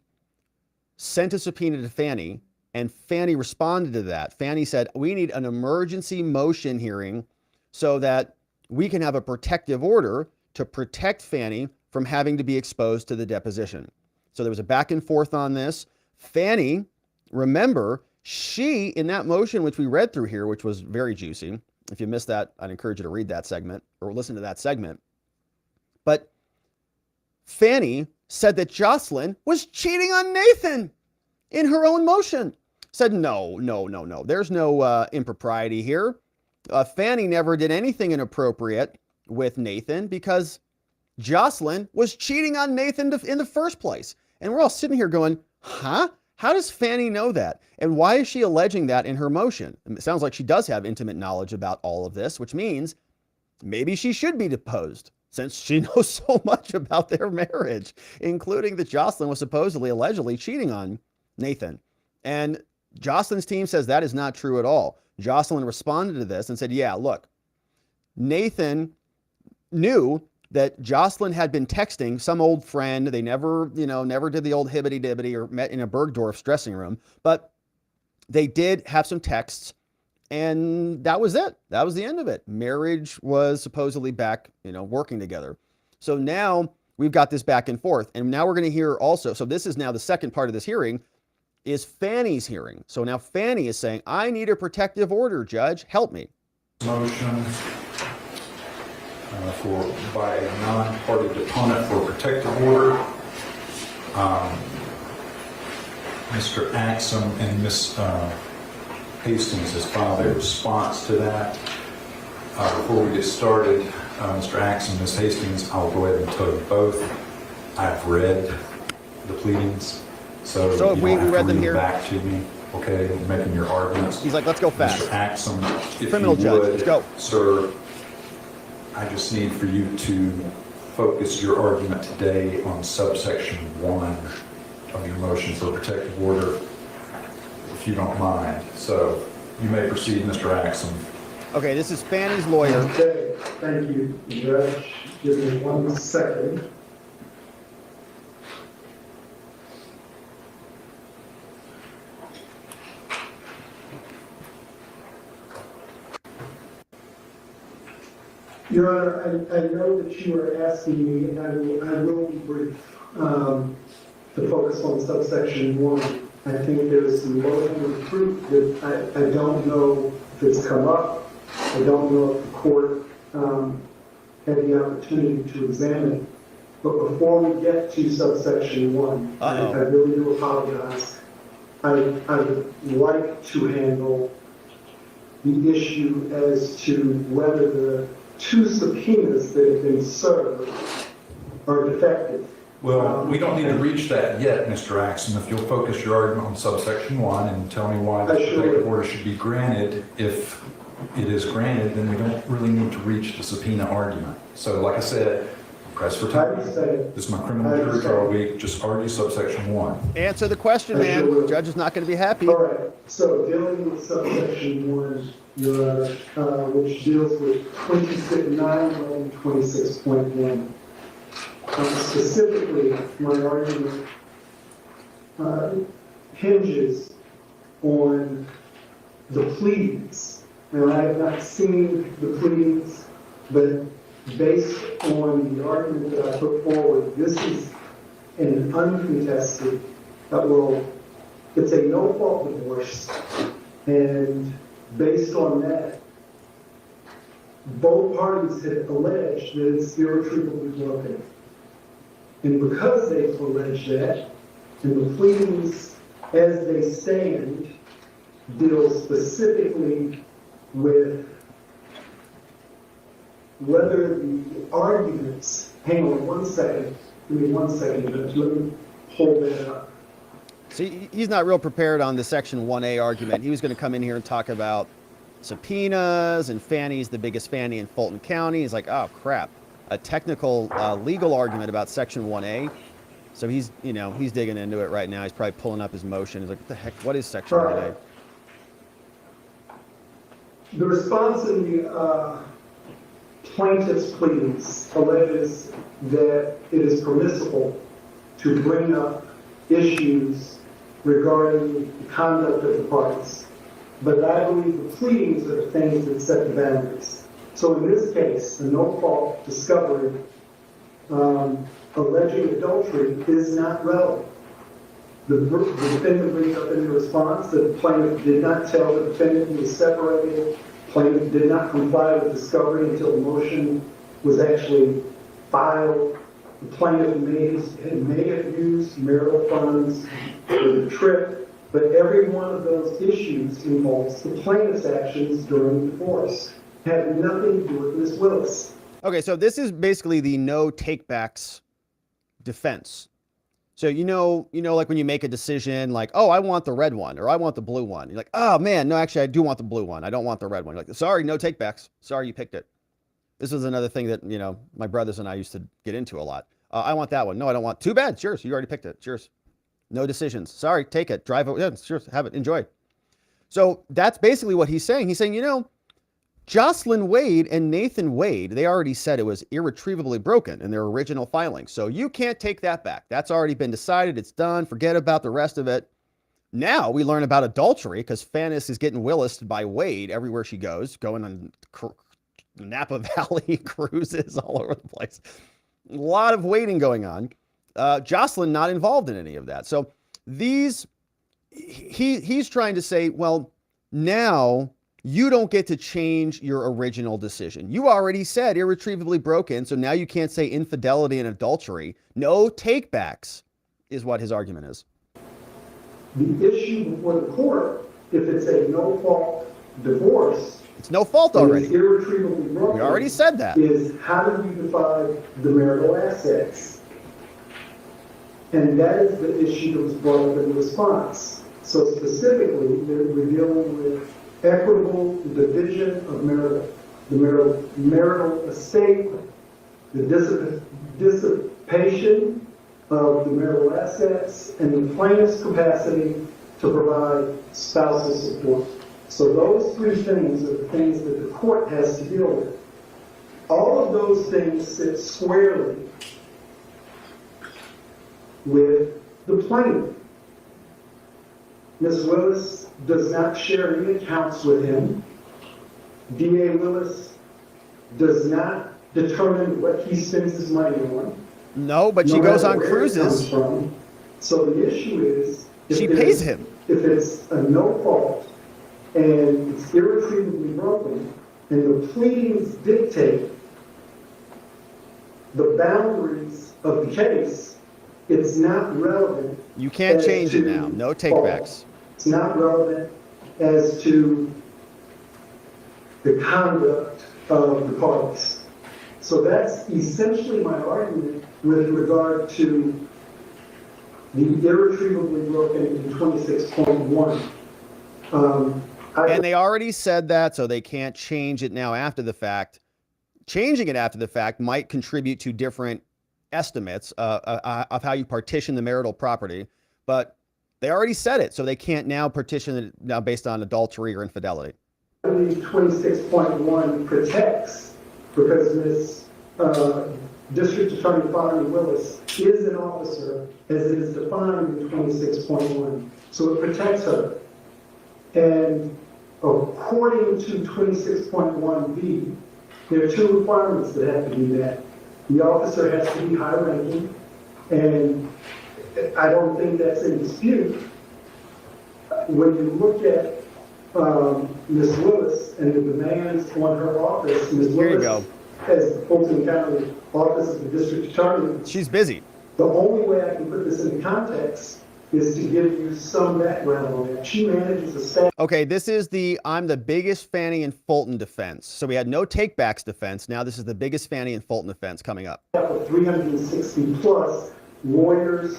sent a subpoena to Fani, and Fani responded to that. Fani said, we need an emergency motion hearing so that we can have a protective order to protect Fani from having to be exposed to the deposition. So there was a back and forth on this. Fani, remember, she, in that motion, which we read through here, which was very juicy. If you missed that, I'd encourage you to read that segment or listen to that segment. But Fani said that Jocelyn was cheating on Nathan in her own motion. Said, no. There's no impropriety here. Fani never did anything inappropriate with Nathan because Jocelyn was cheating on Nathan in the first place. And we're all sitting here going, huh? How does Fani know that? And why is she alleging that in her motion? It sounds like she does have intimate knowledge about all of this, which means maybe she should be deposed since she knows so much about their marriage, including that Jocelyn was supposedly, allegedly cheating on Nathan. And Jocelyn's team says that is not true at all. Jocelyn responded to this and said, yeah, look, Nathan knew that Jocelyn had been texting some old friend. They never did the old hibbity-dibbity or met in a Bergdorf's dressing room, but they did have some texts, and that was it. That was the end of it. Marriage was supposedly back, working together. So now we've got this back and forth, and now we're going to hear also, so this is now the second part of this hearing, is Fani's hearing. So now Fani is saying, I need a protective order, Judge. Help me. Motion by a non-party deponent for a protective order. Mr. Axum and Ms. Hastings has filed a response to that. Before we get started, Mr. Axum, Ms. Hastings, I'll go ahead and tell you both. I've read the pleadings, so you don't have to read them back to me. Okay, you're making your arguments. He's like, let's go fast. Mr. Axum, if criminal you judge, would, let's go. Sir, I just need for you to focus your argument today on subsection 1 of your motion for protective order, if you don't mind. So you may proceed, Mr. Axum. Okay, this is Fani's lawyer. Okay, thank you, Judge. Give me 1 second. Your Honor, I know that you are asking me, and I will be brief, to focus on subsection 1. I think there is some low-hanging fruit that I don't know if it's come up. I don't know if the court had the opportunity to examine it. But before we get to subsection 1, I really do apologize. I would like to handle the issue as to whether the 2 subpoenas that have been served are defective. Well, we don't need to reach that yet, Mr. Axon. If you'll focus your argument on subsection 1 and tell me why the protective order should be granted. If it is granted, then we don't really need to reach the subpoena argument. So like I said, press for time. This is my criminal jury trial week. Just argue subsection 1. Answer the question, man. The judge is not going to be happy. All right. So dealing with subsection 1, Your Honor, which deals with 26.1. Specifically, my argument hinges on the pleadings. And I have not seen the pleadings, but based on the argument that I put forward, this is an uncontested, it's a no-fault divorce. And based on that, both parties have alleged that it's irretrievably broken. And because they've alleged that, and the pleadings as they stand deal specifically with whether the arguments, hang on one second, give me 1 second, let me hold that up. See, he's not real prepared on the section 1A argument. He was going to come in here and talk about subpoenas, and Fani's the biggest Fani in Fulton County. He's like, oh crap, a technical legal argument about section 1A. So he's digging into it right now. He's probably pulling up his motion. He's like, what the heck, what is section 1A? The response in the plaintiff's pleadings alleges that it is permissible to bring up issues regarding the conduct of the parties. But I believe the pleadings are the things that set the boundaries. So in this case, the no-fault discovery alleging adultery is not relevant. The defendant brings up in the response that the plaintiff did not tell the defendant he was separated. Plaintiff did not comply with discovery until the motion was actually filed. The plaintiff may have used marital funds for the trip, but every one of those issues involves the plaintiff's actions during the divorce. Had nothing to do with Ms. Willis. Okay, so this is basically the no takebacks defense. So you know, like when you make a decision, like, oh, I want the red one or I want the blue one. You're like, oh man, no, actually, I do want the blue one. I don't want the red one. You're like, sorry, no takebacks. Sorry, you picked it. This is another thing that my brothers and I used to get into a lot. I want that one. No, I don't want. Too bad. It's yours. You already picked it. It's yours. No decisions. Sorry, take it. Drive it. Yeah, it's yours. Have it. Enjoy. So that's basically what he's saying. He's saying, Jocelyn Wade and Nathan Wade, they already said it was irretrievably broken in their original filing. So you can't take that back. That's already been decided. It's done. Forget about the rest of it. Now we learn about adultery because Fanis is getting Willised by Wade everywhere she goes, going on Napa Valley cruises all over the place. A lot of waiting going on. Jocelyn not involved in any of that. So he's trying to say, well, now you don't get to change your original decision. You already said irretrievably broken, so now you can't say infidelity and adultery. No takebacks is what his argument is. The issue before the court, if it's a no-fault divorce, it's no fault already. It's irretrievably broken. We already said that. Is how do you divide the marital assets? And that is the issue that was brought up in the response. So specifically, we're dealing with equitable division of the marital estate, the dissipation of the marital assets, and the plaintiff's capacity to provide spousal support. So those three things are the things that the court has to deal with. All of those things sit squarely with the plaintiff. Ms. Willis does not share any accounts with him. D.A. Willis does not determine what he spends his money on. No, but she goes on cruises. So the issue is, she pays him. If it's a no fault and it's irretrievably broken, and the pleadings dictate the boundaries of the case, it's not relevant. You can't change it now. No takebacks. It's not relevant as to the conduct of the parties. So that's essentially my argument with regard to the irretrievably broken in 26.1. And they already said that, so they can't change it now after the fact. Changing it after the fact might contribute to different estimates of how you partition the marital property, but they already said it, so they can't now partition it now based on adultery or infidelity. I believe 26.1 protects, because Ms. District Attorney Fani Willis is an officer as it is defined in 26.1. So it protects her. And according to 26.1b, there are two requirements that have to be met. The officer has to be high ranking, and I don't think that's in dispute. When you look at Ms. Willis and the demands on her office, Ms. Willis, as Fulton County Office of the District Attorney, she's busy. The only way I can put this into context is to give you some background on that. She manages a staff. Okay, this is the I'm the biggest Fani and Fulton defense. So we had no takebacks defense. Now this is the biggest Fani and Fulton defense coming up. 360 plus lawyers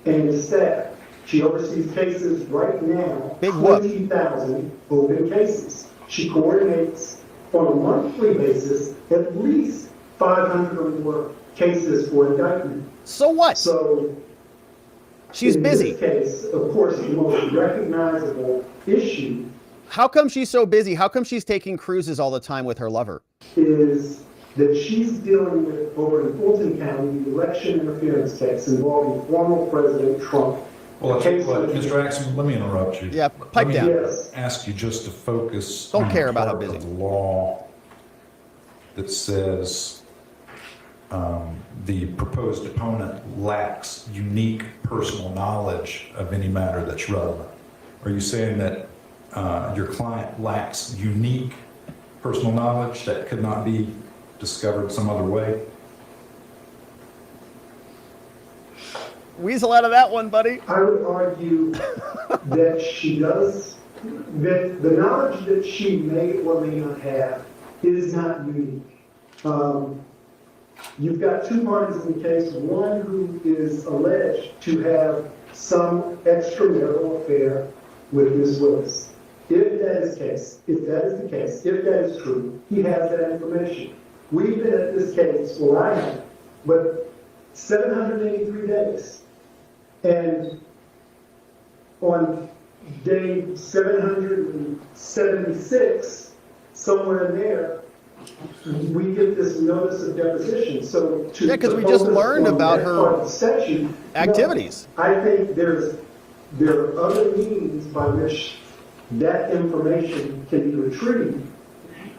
and staff. She oversees cases right now, 20,000 open cases. She coordinates on a monthly basis at least 500 or more cases for indictment. So what? So she's busy. In this case, of course, the most recognizable issue. How come she's so busy? How come she's taking cruises all the time with her lover? Is that she's dealing with, over in Fulton County, the election interference case involving former President Trump. Well, I think what, Mr. Axon, let me interrupt you. Yeah, pipe down. Yes. Ask you just to focus Don't on care the about how part busy. of the law that says the proposed opponent lacks unique personal knowledge of any matter that's relevant. Are you saying that your client lacks unique personal knowledge that could not be discovered some other way? Weasel out of that one, buddy. I would argue that she does, that the knowledge that she may or may not have is not unique. You've got two parties in the case, one who is alleged to have some extramarital affair with Ms. Willis. If that is the case, if that is true, he has that information. We've been at this case, well, I have, but 783 days. And on day 776, somewhere in there, we get this notice of deposition. So to because we just learned about her section, activities. No, I think there are other means by which that information can be retrieved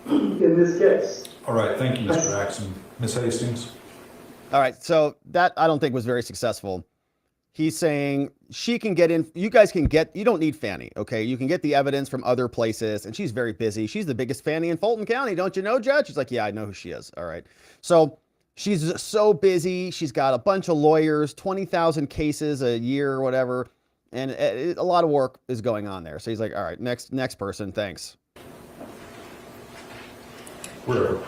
in this case. All right, thank you, Mr. Axon. Ms. Hastings? All right, so that I don't think was very successful. He's saying she can get in, you guys can get, you don't need Fani, okay? You can get the evidence from other places, and she's very busy. She's the biggest Fani in Fulton County, don't you know, Judge? She's like, yeah, I know who she is. All right. So she's so busy. She's got a bunch of lawyers, 20,000 cases a year or whatever, and a lot of work is going on there. So he's like, all right, next person, thanks.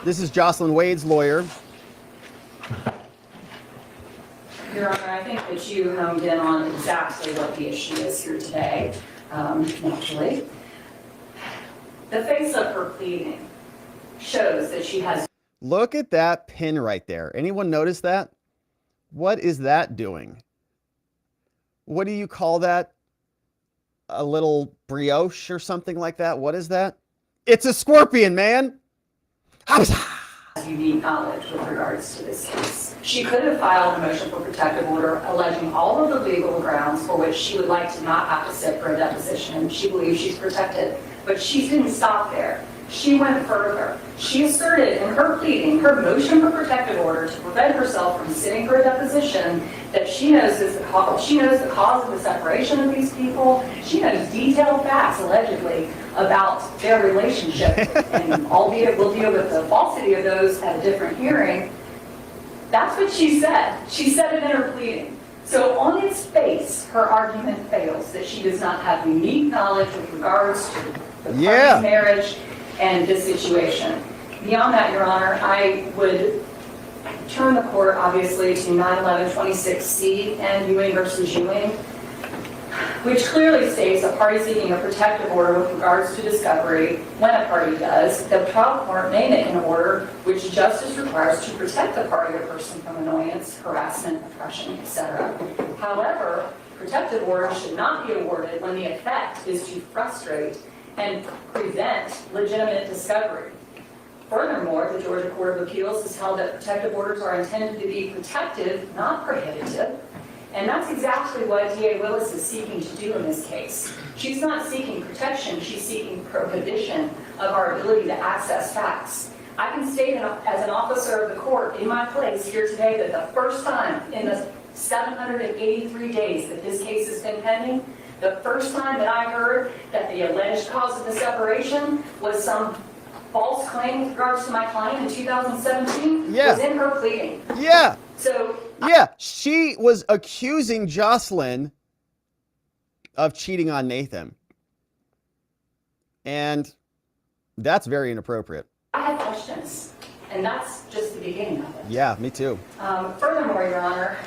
This is Jocelyn Wade's lawyer. Your Honor, I think that you honed in on exactly what the issue is here today, naturally. The face of her pleading shows that she has... Look at that pin right there. Anyone notice that? What is that doing? What do you call that? A little brioche or something like that? What is that? It's a scorpion, man! Unique knowledge with regards to this case. She could have filed a motion for protective order alleging all of the legal grounds for which she would like to not have to sit for a deposition. She believes she's protected, but she didn't stop there. She went further. She asserted in her pleading, her motion for protective order to prevent herself from sitting for a deposition, that she knows the cause of the separation of these people. She knows detailed facts, allegedly, about their relationship. And albeit we'll deal with the falsity of those at a different hearing, that's what she said. She said it in her pleading. So on its face, her argument fails that she does not have unique knowledge with regards to the party's marriage and this situation. Beyond that, Your Honor, I would turn the court, obviously, to 91126C and Ewing versus Ewing, which clearly states a party seeking a protective order with regards to discovery, when a party does, the trial court may make an order which justice requires to protect the party or person from annoyance, harassment, oppression, etc. However, protective orders should not be awarded when the effect is to frustrate and prevent legitimate discovery. Furthermore, the Georgia Court of Appeals has held that protective orders are intended to be protective, not prohibitive. And that's exactly what DA Willis is seeking to do in this case. She's not seeking protection, she's seeking prohibition of our ability to access facts. I can state as an officer of the court in my place here today that the first time in the 783 days that this case has been pending, the first time that I heard that the alleged cause of the separation was some false claim with regards to my client in 2017 was in her pleading. Yeah. So she was accusing Jocelyn of cheating on Nathan. And that's very inappropriate. I have questions, and that's just the beginning of it. Yeah, me too. Furthermore, Your Honor,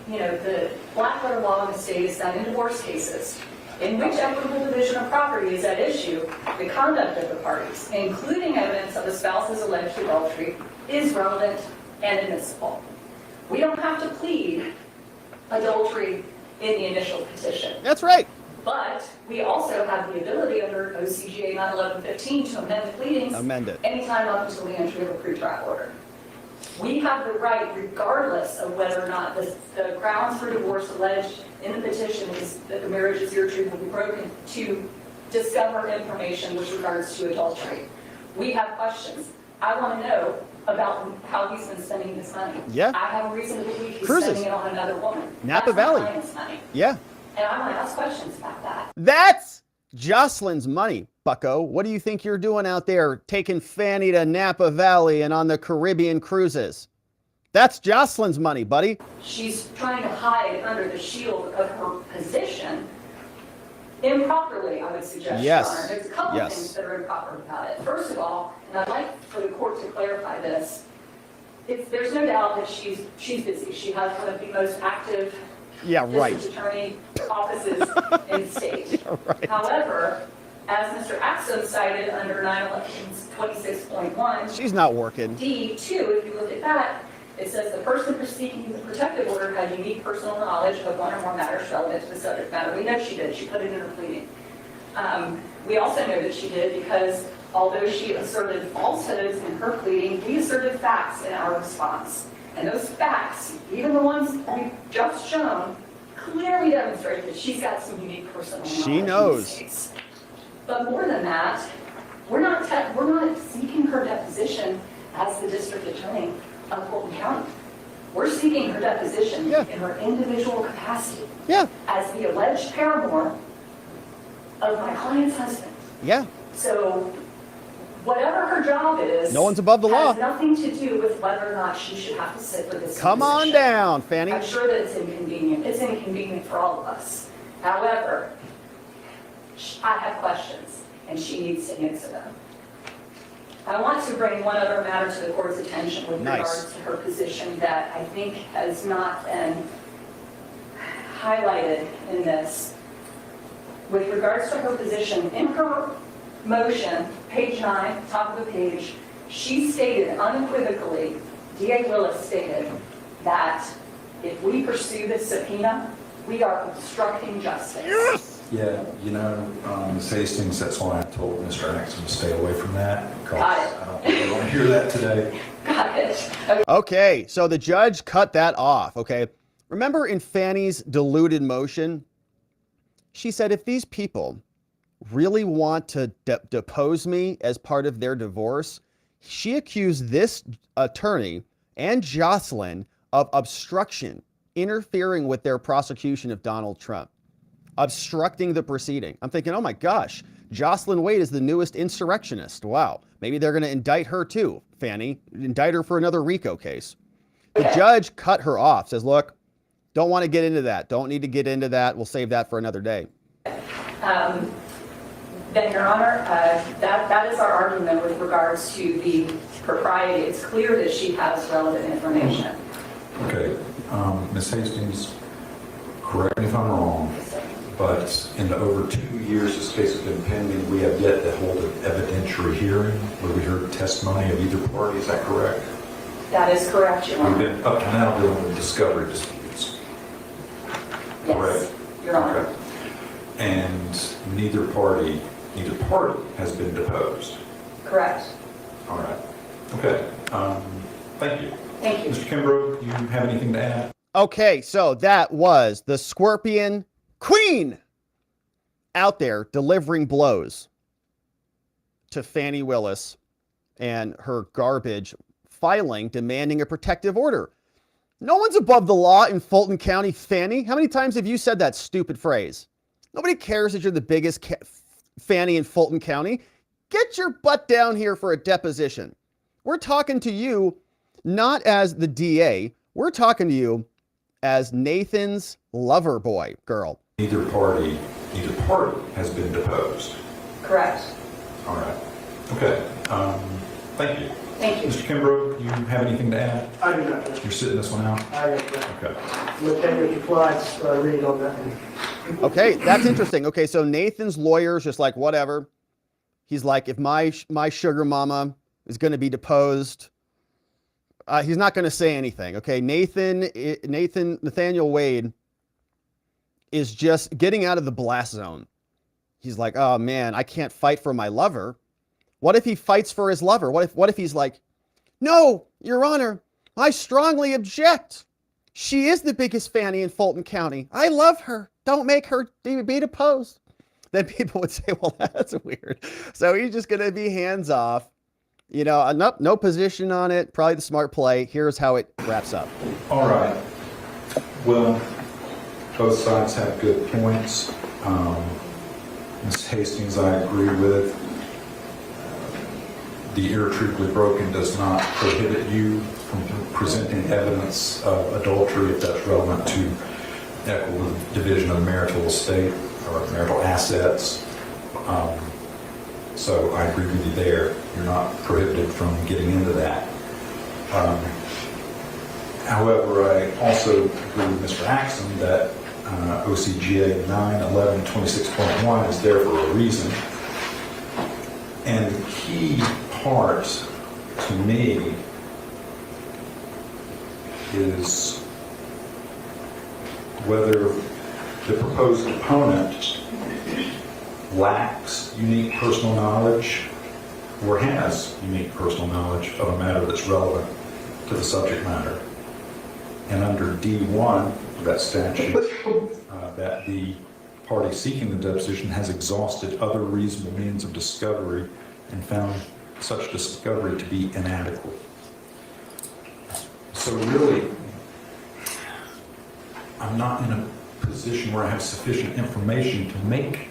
the black letter law in the state is that in divorce cases, in which equitable division of property is at issue, the conduct of the parties, including evidence of the spouse's alleged adultery, is relevant and admissible. We don't have to plead adultery in the initial petition. That's right. But we also have the ability under OCGA 91115 to amend the pleadings anytime up until the entry of a pretrial order. We have the right, regardless of whether or not the grounds for divorce alleged in the petition is that the marriage is irretrievably broken, to discover information with regards to adultery. We have questions. I want to know about how he's been spending his money. Yeah. I have a reason to believe he's Cruises. spending it on another woman. Napa That's Valley. my client's money. Yeah. And I want to ask questions about that. That's Jocelyn's money, bucko. What do you think you're doing out there taking Fani to Napa Valley and on the Caribbean cruises? That's Jocelyn's money, buddy. She's trying to hide under the shield of her position improperly, I would suggest, Your Honor. There's a couple of things that are improper about it. First of all, and I'd like for the court to clarify this, there's no doubt that she's busy. She has one of the most active district attorney offices in the state. However, as Mr. Axum cited under 91126.1, she's not working. D2, if you look at that, it says the person seeking the protective order had unique personal knowledge of one or more matters relevant to the subject matter. We know she did. She put it in her pleading. We also know that she did because although she asserted falsehoods in her pleading, we asserted facts in our response. And those facts, even the ones we've just shown, clearly demonstrate that she's got some unique personal knowledge. She knows. But more than that, we're not seeking her deposition as the district attorney of Fulton County. We're seeking her deposition in her individual capacity as the alleged paramour of my client's husband. Yeah. So whatever her job is, no one's above the law. Has nothing to do with whether or not she should have to sit for this. Come on down, Fani. I'm sure that it's inconvenient. It's inconvenient for all of us. However, I have questions, and she needs to answer them. I want to bring one other matter to the court's attention with regards to her position that I think has not been highlighted in this. With regards to her position, in her motion, page 9, top of the page, she stated unequivocally, DA Willis stated, that if we pursue this subpoena, we are obstructing justice. Yes! Yeah, Ms. Hastings, that's why I told Mr. Axum to stay away from that. Got it. I don't really want to hear that today. Got it. Okay, so the judge cut that off, okay? Remember in Fani's diluted motion, she said if these people really want to depose me as part of their divorce. She accused this attorney and Jocelyn of obstruction, interfering with their prosecution of Donald Trump, obstructing the proceeding. I'm thinking, oh my gosh, Jocelyn Wade is the newest insurrectionist. Wow, maybe they're going to indict her too, Fani, indict her for another RICO case. The judge cut her off, says, look, don't want to get into that. Don't need to get into that. We'll save that for another day. Then, Your Honor, that is our argument with regards to the propriety. It's clear that she has relevant information. Okay, Ms. Hastings, correct me if I'm wrong, but in the over 2 years this case has been pending, we have yet to hold an evidentiary hearing where we heard testimony of either party. Is that correct? That is correct, Your Honor. We've been up to now dealing with discovery disputes. Yes, correct? Your Honor. Okay. And neither party has been deposed. Correct. All right. Okay. Thank you. Thank you. Mr. Kimbrough, you have anything to add? Okay, so that was the Scorpion Queen out there delivering blows to Fani Willis and her garbage filing demanding a protective order. No one's above the law in Fulton County, Fani. How many times have you said that stupid phrase? Nobody cares that you're the biggest Fani in Fulton County. Get your butt down here for a deposition. We're talking to you not as the DA. We're talking to you as Nathan's lover boy, girl. Neither party has been deposed. Correct. All right. Okay. Thank you. Thank you. Mr. Kimbrough, you have anything to add? I do not. You're sitting this one out? I don't know. Okay. Look at Mr. Clyde's read on that one. Okay, that's interesting. Okay, so Nathan's lawyer's just like, whatever. He's like, if my sugar mama is going to be deposed, he's not going to say anything. Okay, Nathaniel Wade is just getting out of the blast zone. He's like, oh man, I can't fight for my lover. What if he fights for his lover? What if he's like, no, Your Honor, I strongly object. She is the biggest Fani in Fulton County. I love her. Don't make her be deposed. Then people would say, well, that's weird. So he's just going to be hands off. You know, no position on it. Probably the smart play. Here's how it wraps up. All right. Well, both sides have good points. Ms. Hastings, I agree with. The irretrievably broken does not prohibit you from presenting evidence of adultery if that's relevant to equitable division of marital estate or marital assets. So I agree with you there. You're not prohibited from getting into that. However, I also agree with Mr. Axon that OCGA 91126.1 is there for a reason. And the key part to me is whether the proposed opponent lacks unique personal knowledge or has unique personal knowledge of a matter that's relevant to the subject matter. And under D1 of that statute, that the party seeking the deposition has exhausted other reasonable means of discovery and found such discovery to be inadequate. So really, I'm not in a position where I have sufficient information to make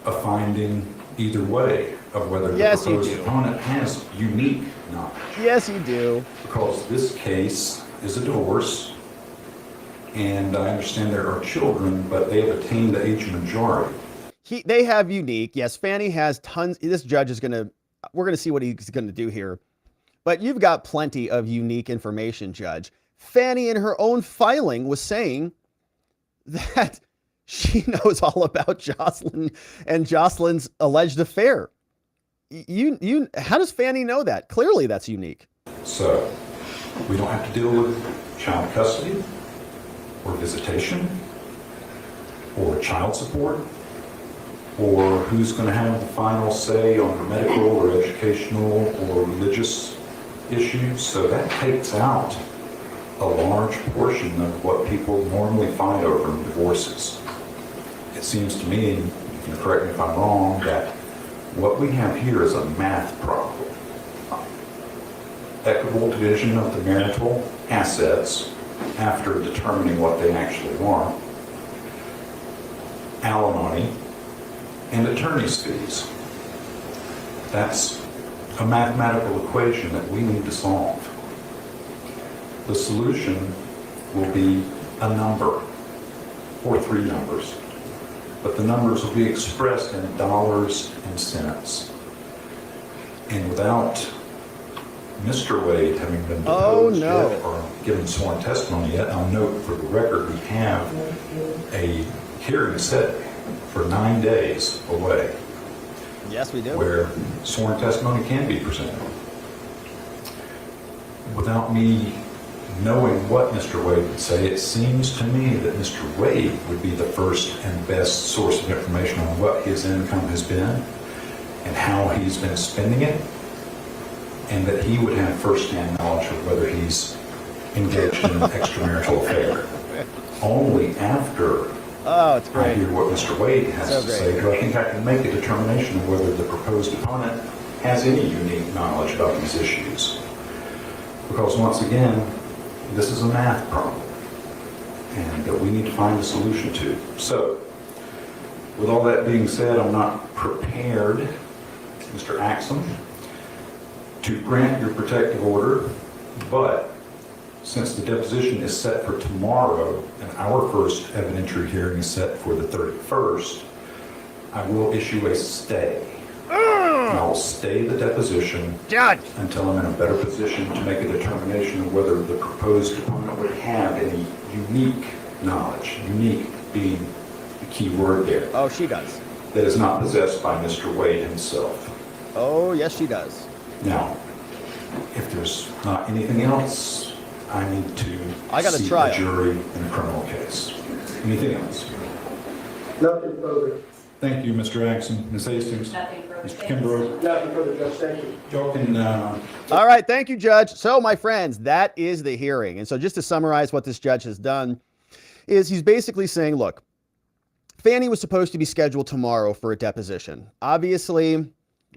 a finding either way of whether the proposed opponent has unique knowledge. Yes, you do. Because this case is a divorce, and I understand there are children, but they have attained the age majority. They have unique. Yes, Fani has tons. This judge is we're going to see what he's going to do here. But you've got plenty of unique information, Judge. Fani in her own filing was saying that she knows all about Jocelyn and Jocelyn's alleged affair. How does Fani know that? Clearly that's unique. So we don't have to deal with child custody or visitation or child support or who's going to have the final say on medical or educational or religious issues. So that takes out a large portion of what people normally fight over in divorces. It seems to me, if and correct me if I'm wrong, that what we have here is a math problem. Equitable division of the marital assets after determining what they actually want, alimony, and attorney's fees. That's a mathematical equation that we need to solve. The solution will be a number, or 3 numbers, but the numbers will be expressed in dollars and cents. And without Mr. Wade having been deposed yet or given sworn testimony yet, I'll note for the record we have a hearing set for 9 days away. Yes, we do. Where sworn testimony can be presented. Without me knowing what Mr. Wade would say, it seems to me that Mr. Wade would be the first and best source of information on what his income has been and how he's been spending it, and that he would have first-hand knowledge of whether he's engaged in an extramarital affair. Only after I hear what Mr. Wade has to say do I think I can make a determination of whether the proposed opponent has any unique knowledge about these issues. Because once again, this is a math problem, and that we need to find a solution to. So, with all that being said, I'm not prepared, Mr. Axum, to grant your protective order, but since the deposition is set for tomorrow and our first evidentiary hearing is set for the 31st, I will issue a stay. And I will stay the deposition until I'm in a better position to make a determination of whether the proposed opponent would have any unique knowledge, unique being the key word there. Oh, she does. That is not possessed by Mr. Wade himself. Oh, yes, she does. Now, if there's not anything else, I need to see a jury in a criminal case. Anything else? Nothing further. Thank you, Mr. Axon. Ms. Hastings? Nothing further. Mr. Kimbrough? Nothing further, Judge. Thank you. Y'all can... All right, thank you, Judge. So, my friends, that is the hearing. And so just to summarize what this judge has done is he's basically saying, look, Fani was supposed to be scheduled tomorrow for a deposition. Obviously,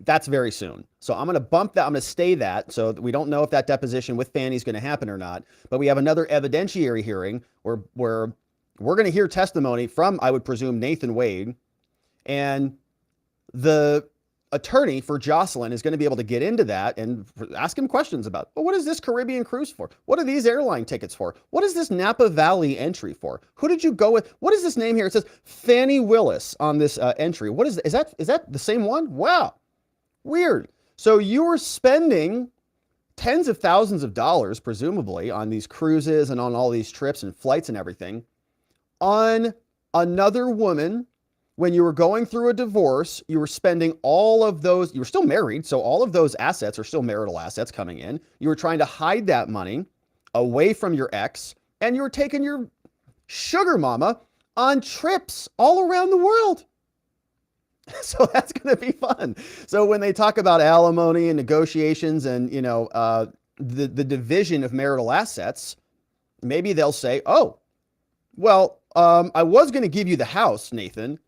that's very soon. So I'm going to bump that. I'm going to stay that. So we don't know if that deposition with Fani is going to happen or not. But we have another evidentiary hearing where we're going to hear testimony from, I would presume, Nathan Wade. And the attorney for Jocelyn is going to be able to get into that and ask him questions about, well, what is this Caribbean cruise for? What are these airline tickets for? What is this Napa Valley entry for? Who did you go with? What is this name here? It says Fani Willis on this entry. What is that the same one? Wow. Weird. So you were spending tens of thousands of dollars, presumably, on these cruises and on all these trips and flights and everything on another woman. When you were going through a divorce, you were spending all of those, you were still married, so all of those assets are still marital assets coming in. You were trying to hide that money away from your ex, and you were taking your sugar mama on trips all around the world. So that's going to be fun. So when they talk about alimony and negotiations and, the division of marital assets, maybe they'll say, oh, well, I was going to give you the house, Nathan,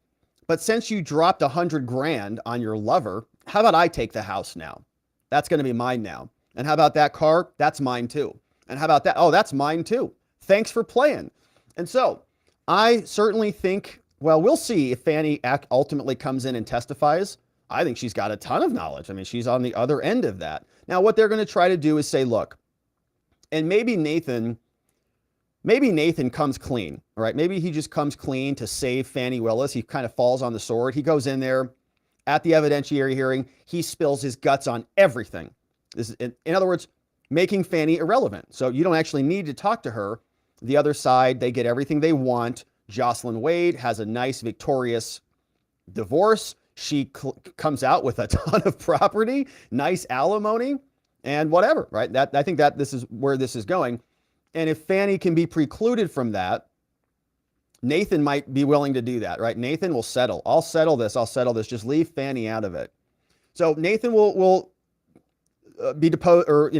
but since you dropped $100,000 on your lover, how about I take the house now? That's going to be mine now. And how about that car? That's mine too. And how about that? Oh, that's mine too. Thanks for playing. And so I certainly think, well, we'll see if Fani ultimately comes in and testifies. I think she's got a ton of knowledge. I mean, she's on the other end of that. Now, what they're going to try to do is say, look, and maybe Nathan comes clean, all right? Maybe he just comes clean to save Fani Willis. He kind of falls on the sword. He goes in there at the evidentiary hearing. He spills his guts on everything. This is, in other words, making Fani irrelevant. So you don't actually need to talk to her. The other side, they get everything they want. Jocelyn Wade has a nice, victorious divorce. She comes out with a ton of property, nice alimony, and whatever, right? I think that this is where this is going. And if Fani can be precluded from that, Nathan might be willing to do that, right? Nathan will settle. I'll settle this. Just leave Fani out of it. So Nathan will be deposed or,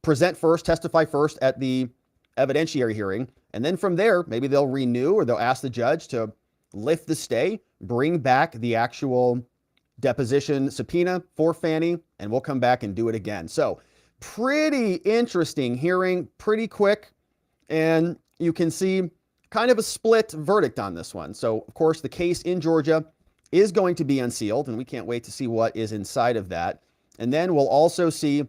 present first, testify first at the evidentiary hearing. And then from there, maybe they'll renew or they'll ask the judge to lift the stay, bring back the actual deposition subpoena for Fani, and we'll come back and do it again. So pretty interesting hearing, pretty quick, and you can see kind of a split verdict on this one. So, of course, the case in Georgia is going to be unsealed, and we can't wait to see what is inside of that. And then we'll also see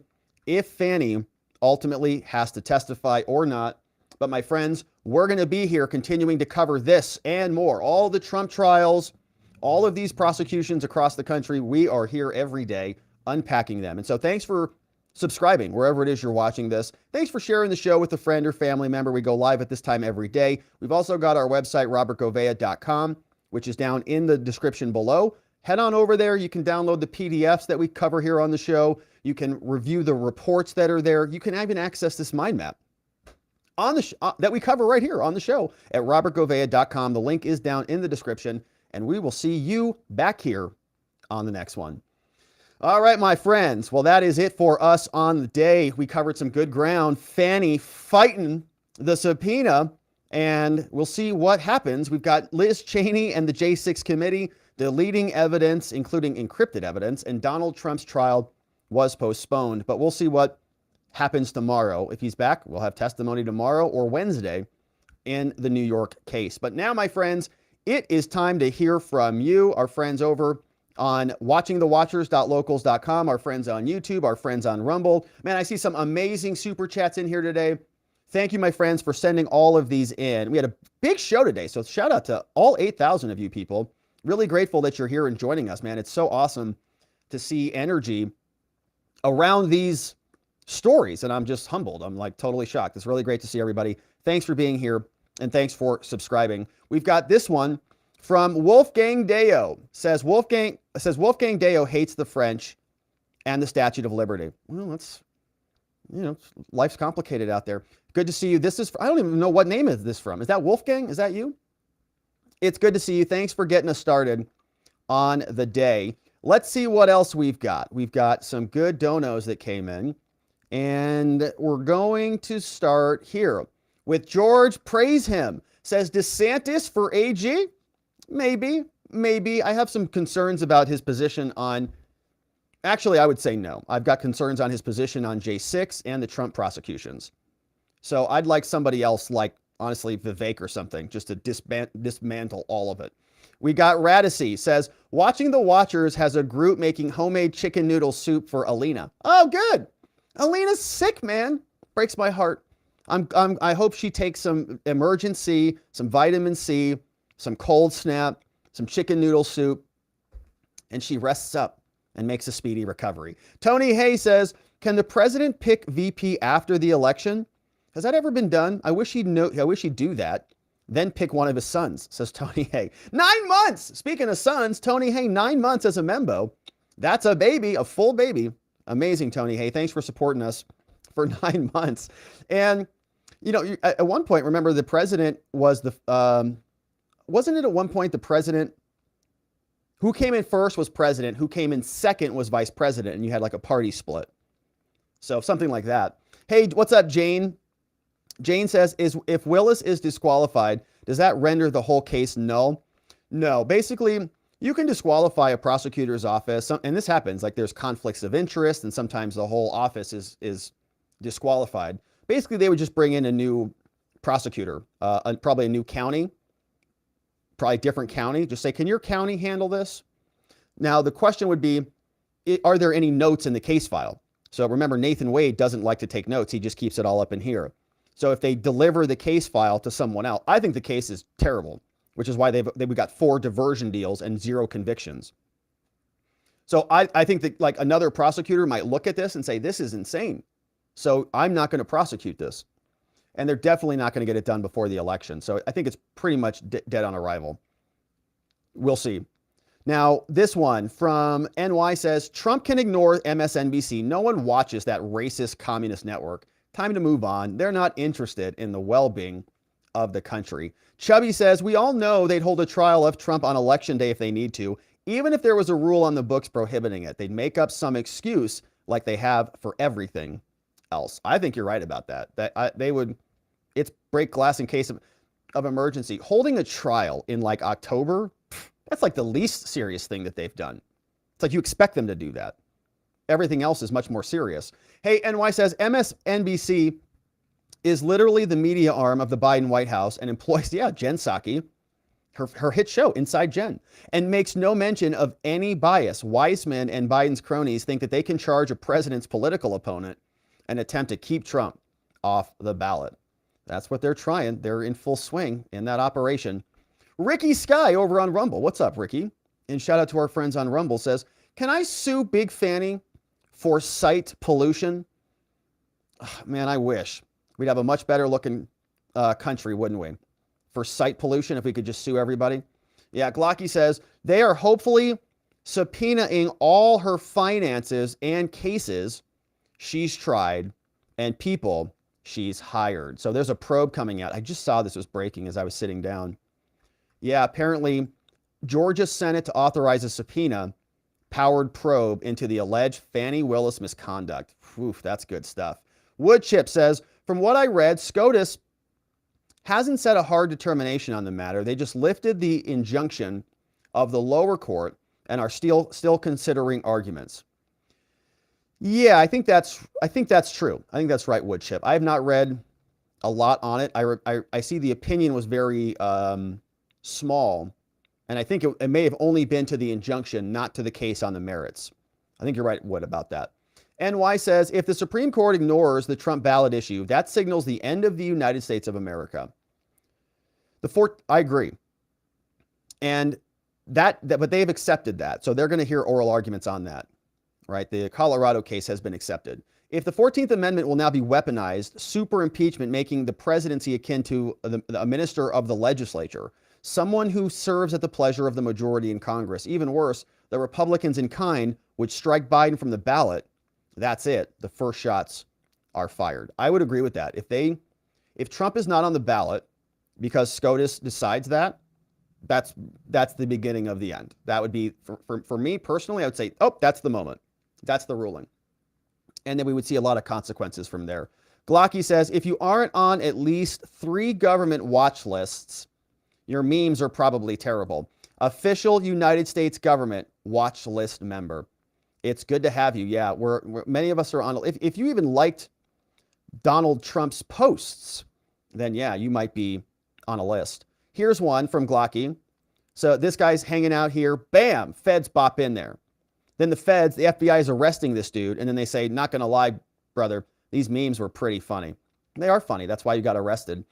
if Fani ultimately has to testify or not. But my friends, we're going to be here continuing to cover this and more. All the Trump trials, all of these prosecutions across the country, we are here every day unpacking them. And so thanks for subscribing wherever it is you're watching this. Thanks for sharing the show with a friend or family member. We go live at this time every day. We've also got our website, robertgovea.com, which is down in the description below. Head on over there. You can download the PDFs that we cover here on the show. You can review the reports that are there. You can even access this mind map on the that we cover right here on the show at robertgovea.com. The link is down in the description, and we will see you back here on the next one. All right, my friends. Well, that is it for us on the day. We covered some good ground. Fani fighting the subpoena, and we'll see what happens. We've got Liz Cheney and the J6 committee deleting evidence, including encrypted evidence, and Donald Trump's trial was postponed. But we'll see what happens tomorrow. If he's back, we'll have testimony tomorrow or Wednesday in the New York case. But now, my friends, it is time to hear from you, our friends over on watchingthewatchers.locals.com, our friends on YouTube, our friends on Rumble. Man, I see some amazing super chats in here today. Thank you, my friends, for sending all of these in. We had a big show today, so shout out to all 8,000 of you people. Really grateful that you're here and joining us, man. It's so awesome to see energy around these stories, and I'm just humbled. I'm like totally shocked. It's really great to see everybody. Thanks for being here, and thanks for subscribing. We've got this one from Wolfgang Deo. Says Wolfgang Deo hates the French and the Statue of Liberty. Well, that's, you know, life's complicated out there. Good to see you. This is, I don't even know what name is this from. Is that Wolfgang? Is that you? It's good to see you. Thanks for getting us started on the day. Let's see what else we've got. We've got some good donos that came in, and we're going to start here with George. Praise him. Says DeSantis for AG. Maybe. I have some concerns about his position on, actually, I would say no. I've got concerns on his position on J6 and the Trump prosecutions. So I'd like somebody else, like, honestly, Vivek or something, just to dismantle all of it. We got Radice. Says, Watching the Watchers has a group making homemade chicken noodle soup for Alina. Oh, good. Alina's sick, man. Breaks my heart. I hope she takes some emergency, some vitamin C, some cold snap, some chicken noodle soup, and she rests up and makes a speedy recovery. Tony Hay says, can the president pick VP after the election? Has that ever been done? I wish he'd do that. Then pick one of his sons, says Tony Hay. 9 months! Speaking of sons, Tony Hay, 9 months as a membo. That's a baby, a full baby. Amazing, Tony Hay. Thanks for supporting us for 9 months. And, you know, at one point, remember, the president was the, wasn't it at one point the president, who came in first was president, who came in second was vice president, and you had like a party split. So something like that. Hey, what's up, Jane? Jane says, if Willis is disqualified, does that render the whole case null? No. Basically, you can disqualify a prosecutor's office, and this happens, like there's conflicts of interest, and sometimes the whole office is disqualified. Basically, they would just bring in a new prosecutor, probably a new county, probably different county. Just say, can your county handle this? Now, the question would be, are there any notes in the case file? So remember, Nathan Wade doesn't like to take notes. He just keeps it all up in here. So if they deliver the case file to someone else, I think the case is terrible, which is why they've got 4 diversion deals and 0 convictions. So I think that like another prosecutor might look at this and say, this is insane. So I'm not going to prosecute this. And they're definitely not going to get it done before the election. So I think it's pretty much dead on arrival. We'll see. Now, this one from NY says, Trump can ignore MSNBC. No one watches that racist communist network. Time to move on. They're not interested in the well-being of the country. Chubby says, we all know they'd hold a trial of Trump on election day if they need to. Even if there was a rule on the books prohibiting it, they'd make up some excuse like they have for everything else. I think you're right about that. They would, it's break glass in case of, of emergency. Holding a trial in like October, that's like the least serious thing that they've done. It's like you expect them to do that. Everything else is much more serious. Hey, NY says MSNBC is literally the media arm of the Biden White House and employs, Jen Psaki, her hit show, Inside Jen, and makes no mention of any bias. Weissmann and Biden's cronies think that they can charge a president's political opponent and attempt to keep Trump off the ballot. That's what they're trying. They're in full swing in that operation. Ricky Sky over on Rumble. What's up, Ricky? And shout out to our friends on Rumble says, can I sue Big Fani for site pollution? Oh, man, I wish. We'd have a much better looking country, wouldn't we? For site pollution, if we could just sue everybody. Yeah, Glocky says, they are hopefully subpoenaing all her finances and cases she's tried and people she's hired. So there's a probe coming out. I just saw this was breaking as I was sitting down. Yeah, apparently Georgia Senate to authorize a subpoena powered probe into the alleged Fani Willis misconduct. Oof, that's good stuff. Woodchip says, from what I read, SCOTUS hasn't set a hard determination on the matter. They just lifted the injunction of the lower court and are still considering arguments. Yeah, I think that's true. I think that's right, Woodchip. I have not read a lot on it. I see the opinion was very small, and I think it may have only been to the injunction, not to the case on the merits. I think you're right, Wood, about that. NY says, if the Supreme Court ignores the Trump ballot issue, that signals the end of the United States of America. I agree. And but they've accepted that. So they're going to hear oral arguments on that, right? The Colorado case has been accepted. If the 14th Amendment will now be weaponized, super impeachment, making the presidency akin to a minister of the legislature, someone who serves at the pleasure of the majority in Congress. Even worse, the Republicans in kind would strike Biden from the ballot. That's it. The first shots are fired. I would agree with that. If Trump is not on the ballot because SCOTUS decides that, that's the beginning of the end. That would be, for me personally, I would say, oh, that's the moment. That's the ruling. And then we would see a lot of consequences from there. Glocky says, if you aren't on at least 3 government watch lists, your memes are probably terrible. Official United States government watch list member. It's good to have you. Yeah, many of us are on. If you even liked Donald Trump's posts, then yeah, you might be on a list. Here's one from Glocky. So this guy's hanging out here. Bam, feds bop in there. Then the FBI is arresting this dude. And then they say, not going to lie, brother, these memes were pretty funny. They are funny. That's why you got arrested.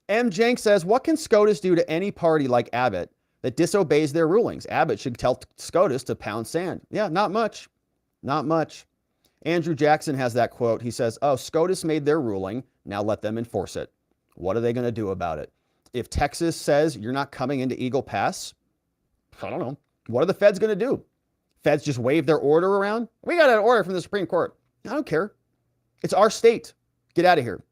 M. Jenk says, what can SCOTUS do to any party like Abbott that disobeys their rulings? Abbott should tell SCOTUS to pound sand. Yeah, not much. Not much. Andrew Jackson has that quote. He says, oh, SCOTUS made their ruling. Now let them enforce it. What are they going to do about it? If Texas says you're not coming into Eagle Pass, I don't know. What are the feds going to do? Feds just wave their order around? We got an order from the Supreme Court. I don't care. It's our state. Get out of here.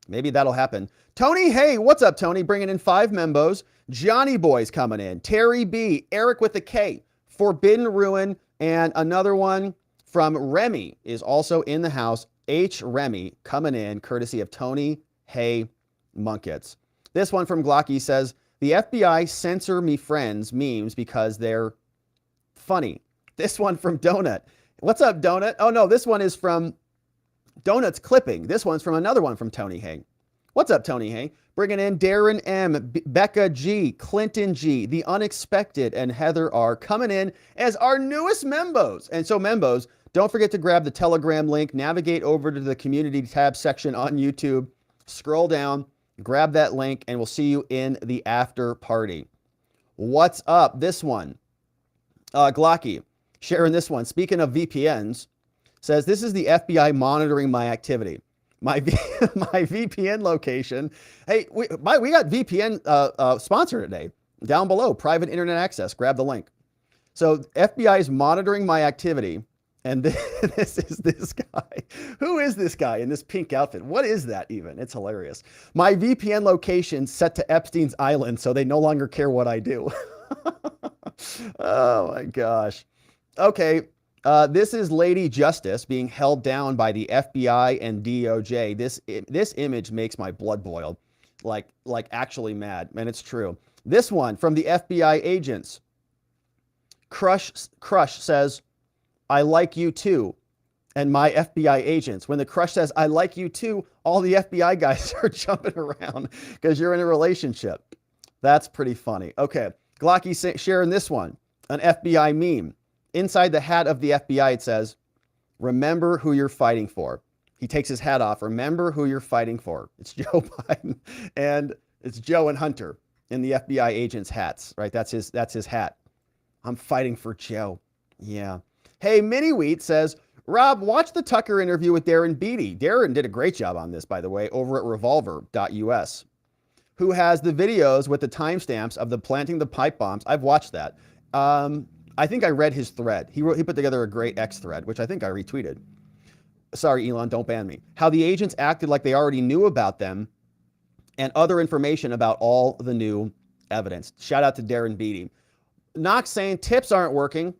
Maybe that'll happen. Tony, hey, what's up, Tony? Bringing in 5 membos. Johnny Boy's coming in. Terry B. Eric with a K. Forbidden Ruin. And another one from Remy is also in the house. H. Remy coming in, courtesy of Tony Hay Munkets. This one from Glocky says, the FBI censor me friends memes because they're funny. This one from Donut. What's up, Donut? Oh, no, this one is from Donut's Clipping. This one's from another one from Tony Hay. What's up, Tony Hay? Bringing in Darren M, Becca G, Clinton G, The Unexpected, and Heather R coming in as our newest membos. And so membos, don't forget to grab the Telegram link, navigate over to the community tab section on YouTube, scroll down, grab that link, and we'll see you in the after party. What's up? This one, Glocky, sharing this one. Speaking of VPNs, says, this is the FBI monitoring my activity. My VPN location. Hey, we got VPN sponsor today. Down below, private internet access. Grab the link. So FBI is monitoring my activity. And this is this guy. Who is this guy in this pink outfit? What is that even? It's hilarious. My VPN location set to Epstein's Island, so they no longer care what I do. Oh my gosh. Okay. This is Lady Justice being held down by the FBI and DOJ. This image makes my blood boil. like actually mad. And it's true. This one from the FBI agents. Crush says, I like you too. And my FBI agents. When the Crush says, I like you too, all the FBI guys are jumping around because you're in a relationship. That's pretty funny. Okay. Glocky sharing this one, an FBI meme. Inside the hat of the FBI, it says, remember who you're fighting for. He takes his hat off. Remember who you're fighting for. It's Joe Biden and it's Joe and Hunter in the FBI agents' hats, right? That's his hat. I'm fighting for Joe. Yeah. Hey, Mini Wheat says, Rob, watch the Tucker interview with Darren Beattie. Darren did a great job on this, by the way, over at revolver.us, who has the videos with the timestamps of the planting the pipe bombs. I've watched that. I think I read his thread. He put together a great X thread, which I think I retweeted. Sorry, Elon, don't ban me. How the agents acted like they already knew about them and other information about all the new evidence. Shout out to Darren Beattie. Knox saying tips aren't working,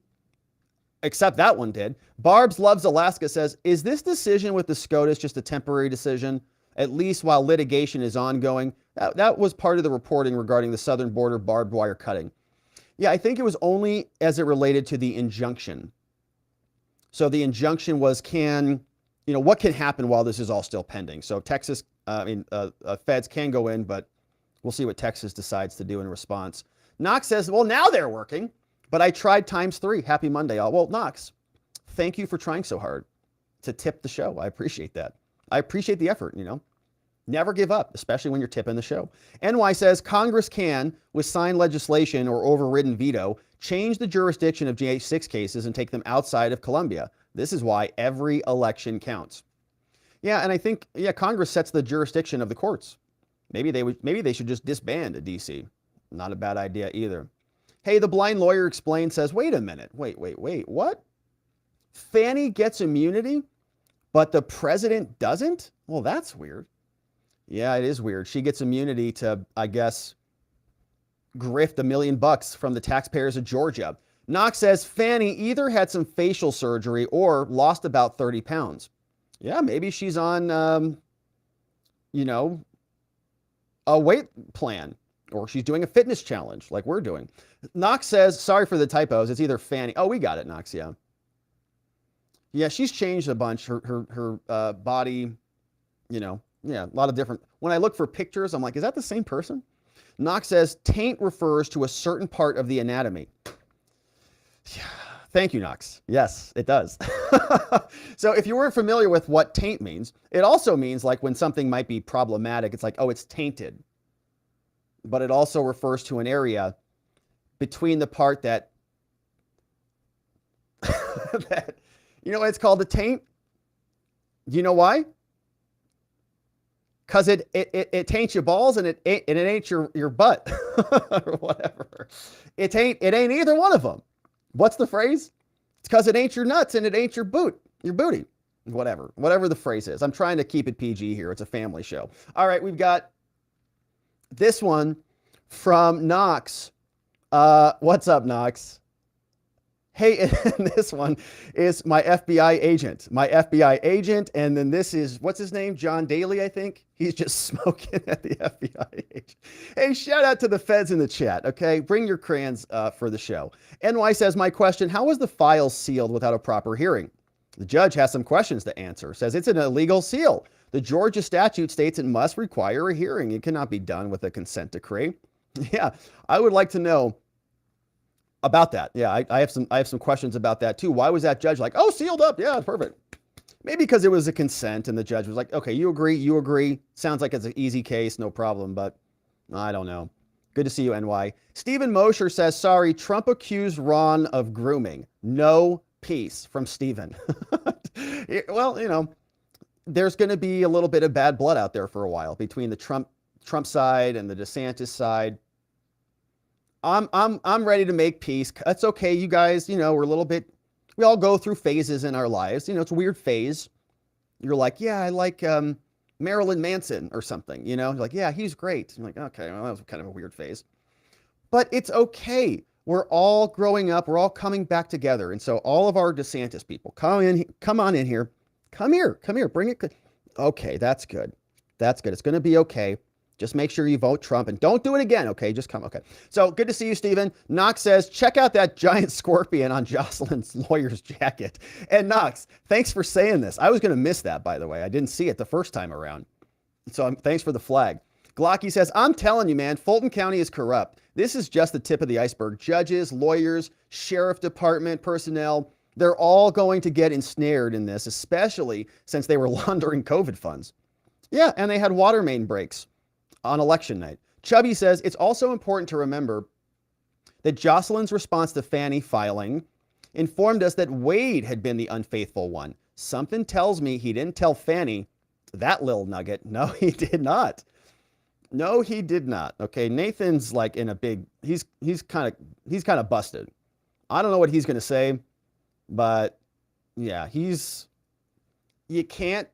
except that one did. Barb's Loves Alaska says, is this decision with the SCOTUS just a temporary decision, at least while litigation is ongoing? That was part of the reporting regarding the southern border barbed wire cutting. Yeah, I think it was only as it related to the injunction. So the injunction was what can happen while this is all still pending? So Texas, feds can go in, but we'll see what Texas decides to do in response. Knox says, well, now they're working, but I tried ×3. Happy Monday, all. Well, Knox, thank you for trying so hard to tip the show. I appreciate that. I appreciate the effort, Never give up, especially when you're tipping the show. NY says Congress can, with signed legislation or overridden veto, change the jurisdiction of J6 cases and take them outside of Columbia. This is why every election counts. Yeah, and I think Congress sets the jurisdiction of the courts. Maybe they should just disband a DC. Not a bad idea either. Hey, the blind lawyer explained says, wait a minute. Wait, what? Fani gets immunity, but the president doesn't? Well, that's weird. Yeah, it is weird. She gets immunity to, I guess, grift $1 million from the taxpayers of Georgia. Knox says Fani either had some facial surgery or lost about 30 pounds. Yeah, maybe she's on, a weight plan, or she's doing a fitness challenge like we're doing. Knox says, sorry for the typos. It's either Fani. Oh, we got it, Knox. Yeah. Yeah, she's changed a bunch. Her body, yeah, a lot of different. When I look for pictures, I'm like, is that the same person? Knox says taint refers to a certain part of the anatomy. Yeah. Thank you, Knox. Yes, it does. So if you weren't familiar with what taint means, it also means like when something might be problematic, it's like, oh, it's tainted. But it also refers to an area between the part that, it's called the taint? Do you know why? Because it taints your balls and it ain't your butt or whatever. It ain't either one of them. What's the phrase? It's because it ain't your nuts and it ain't your booty. Whatever the phrase is. I'm trying to keep it PG here. It's a family show. All right, we've got this one from Knox. What's up, Knox? Hey, and this one is my FBI agent. And then this is, what's his name? John Daly, I think. He's just smoking at the FBI agent. Hey, shout out to the feds in the chat, okay? Bring your crayons for the show. NY says, my question, how was the file sealed without a proper hearing? The judge has some questions to answer. Says it's an illegal seal. The Georgia statute states it must require a hearing. It cannot be done with a consent decree. Yeah, I would like to know about that. Yeah, I have some questions about that too. Why was that judge like, oh, sealed up? Yeah, perfect. Maybe because it was a consent and the judge was like, okay, you agree. Sounds like it's an easy case, no problem, but I don't know. Good to see you, NY. Stephen Mosher says, sorry, Trump accused Ron of grooming. No peace from Stephen. Well, there's going to be a little bit of bad blood out there for a while between the Trump side and the DeSantis side. I'm ready to make peace. That's okay, you guys. We're a little bit. We all go through phases in our lives. It's a weird phase. You're like, yeah, I like Marilyn Manson or something. You're like, yeah, he's great. I'm like, okay, well, that was kind of a weird phase, but it's okay. We're all growing up. We're all coming back together. And so all of our DeSantis people, come on in here. Come here. Bring it. Okay, that's good. It's going to be okay. Just make sure you vote Trump and don't do it again, okay? Just come, okay. So good to see you, Stephen. Knox says, check out that giant scorpion on Jocelyn's lawyer's jacket. And Knox, thanks for saying this. I was going to miss that, by the way. I didn't see it the first time around. So thanks for the flag. Glocky says, I'm telling you, man, Fulton County is corrupt. This is just the tip of the iceberg. Judges, lawyers, sheriff department personnel, they're all going to get ensnared in this, especially since they were laundering COVID funds. Yeah, and they had water main breaks on election night. Chubby says, it's also important to remember that Jocelyn's response to Fani filing informed us that Wade had been the unfaithful one. Something tells me he didn't tell Fani that little nugget. No, he did not. No, he did not. Okay, Nathan's like in a big, he's kind of busted. I don't know what he's going to say, but yeah, you can't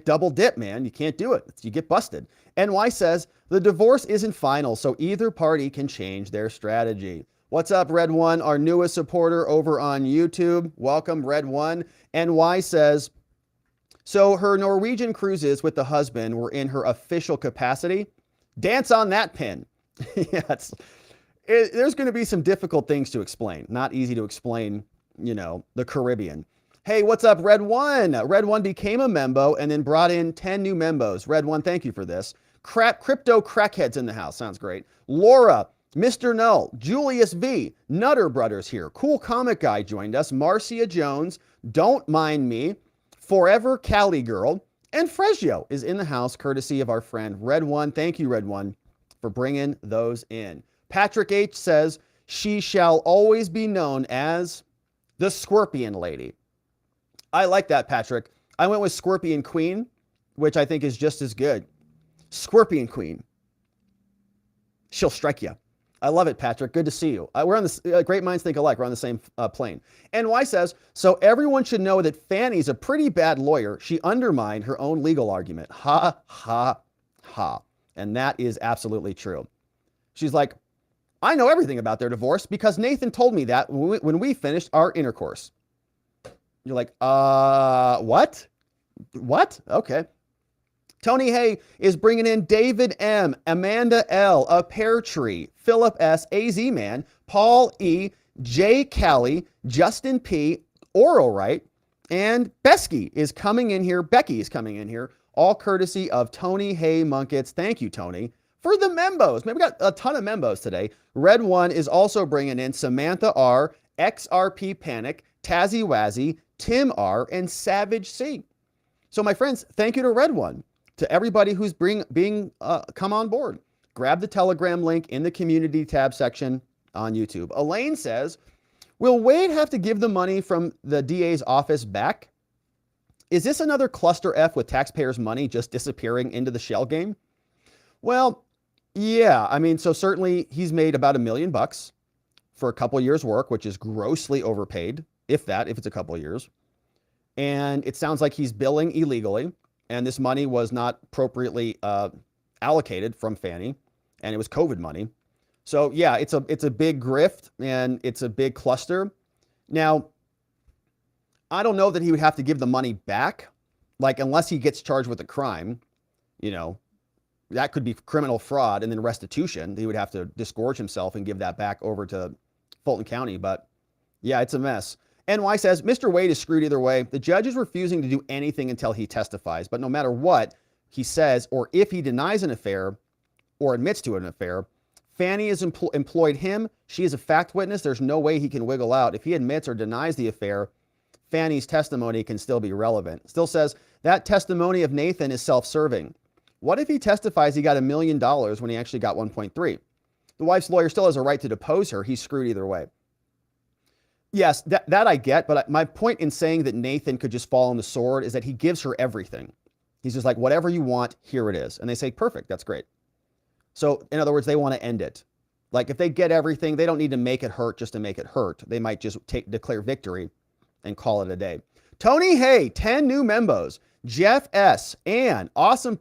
double dip, man. You can't do it. You get busted. NY says, the divorce isn't final, so either party can change their strategy. What's up, Red One, our newest supporter over on YouTube? Welcome, Red One. NY says, so her Norwegian cruises with the husband were in her official capacity. Dance on that pin. Yeah, there's going to be some difficult things to explain. Not easy to explain, the Caribbean. Hey, what's up, Red One? Red One became a membo and then brought in 10 new membos. Red One, thank you for this. Crypto crackheads in the house. Sounds great. Laura, Mr. Null, Julius V, Nutter Brothers here. Cool Comic Guy joined us. Marcia Jones, Don't Mind Me, Forever Cali Girl, and Fresio is in the house, courtesy of our friend Red One. Thank you, Red One, for bringing those in. Patrick H says, she shall always be known as the Scorpion Lady. I like that, Patrick. I went with Scorpion Queen, which I think is just as good. Scorpion Queen. She'll strike you. I love it, Patrick. Good to see you. We're on this, great minds think alike. We're on the same plane. NY says, so everyone should know that Fani's a pretty bad lawyer. She undermined her own legal argument. Ha, ha, ha. And that is absolutely true. She's like, I know everything about their divorce because Nathan told me that when we finished our intercourse. You're like, what? What? Okay. Tony Hay is bringing in David M, Amanda L, A Pear Tree, Philip S, AZ Man, Paul E, J Callie, Justin P, Oral Right, and Becky is coming in here, all courtesy of Tony Hay Munkets. Thank you, Tony, for the membos. Man, we got a ton of membos today. Red One is also bringing in Samantha R, XRP Panic, Tazzy Wazzy, Tim R, and Savage C. So my friends, thank you to Red One. To everybody who's come on board. Grab the Telegram link in the community tab section on YouTube. Elaine says, will Wade have to give the money from the DA's office back? Is this another cluster F with taxpayers' money just disappearing into the shell game? Well, yeah. I mean, so certainly he's made about $1 million for a couple years' work, which is grossly overpaid, if it's a couple years. And it sounds like he's billing illegally. And this money was not appropriately allocated from Fani, and it was COVID money. So yeah, it's a big grift and it's a big cluster. Now, I don't know that he would have to give the money back, like unless he gets charged with a crime, that could be criminal fraud and then restitution. He would have to disgorge himself and give that back over to Fulton County. But yeah, it's a mess. NY says, Mr. Wade is screwed either way. The judge is refusing to do anything until he testifies. But no matter what he says, or if he denies an affair or admits to an affair, Fani has employed him. She is a fact witness. There's no way he can wiggle out. If he admits or denies the affair, Fani's testimony can still be relevant. Still says, that testimony of Nathan is self-serving. What if he testifies he got $1 million when he actually got 1.3? The wife's lawyer still has a right to depose her. He's screwed either way. Yes, that I get, but my point in saying that Nathan could just fall on the sword is that he gives her everything. He's just like, whatever you want, here it is. And they say, perfect, that's great. So in other words, they want to end it. Like if they get everything, they don't need to make it hurt just to make it hurt. They might just declare victory and call it a day. Tony Hay, 10 new membos. Jeff S, Ann, Awesome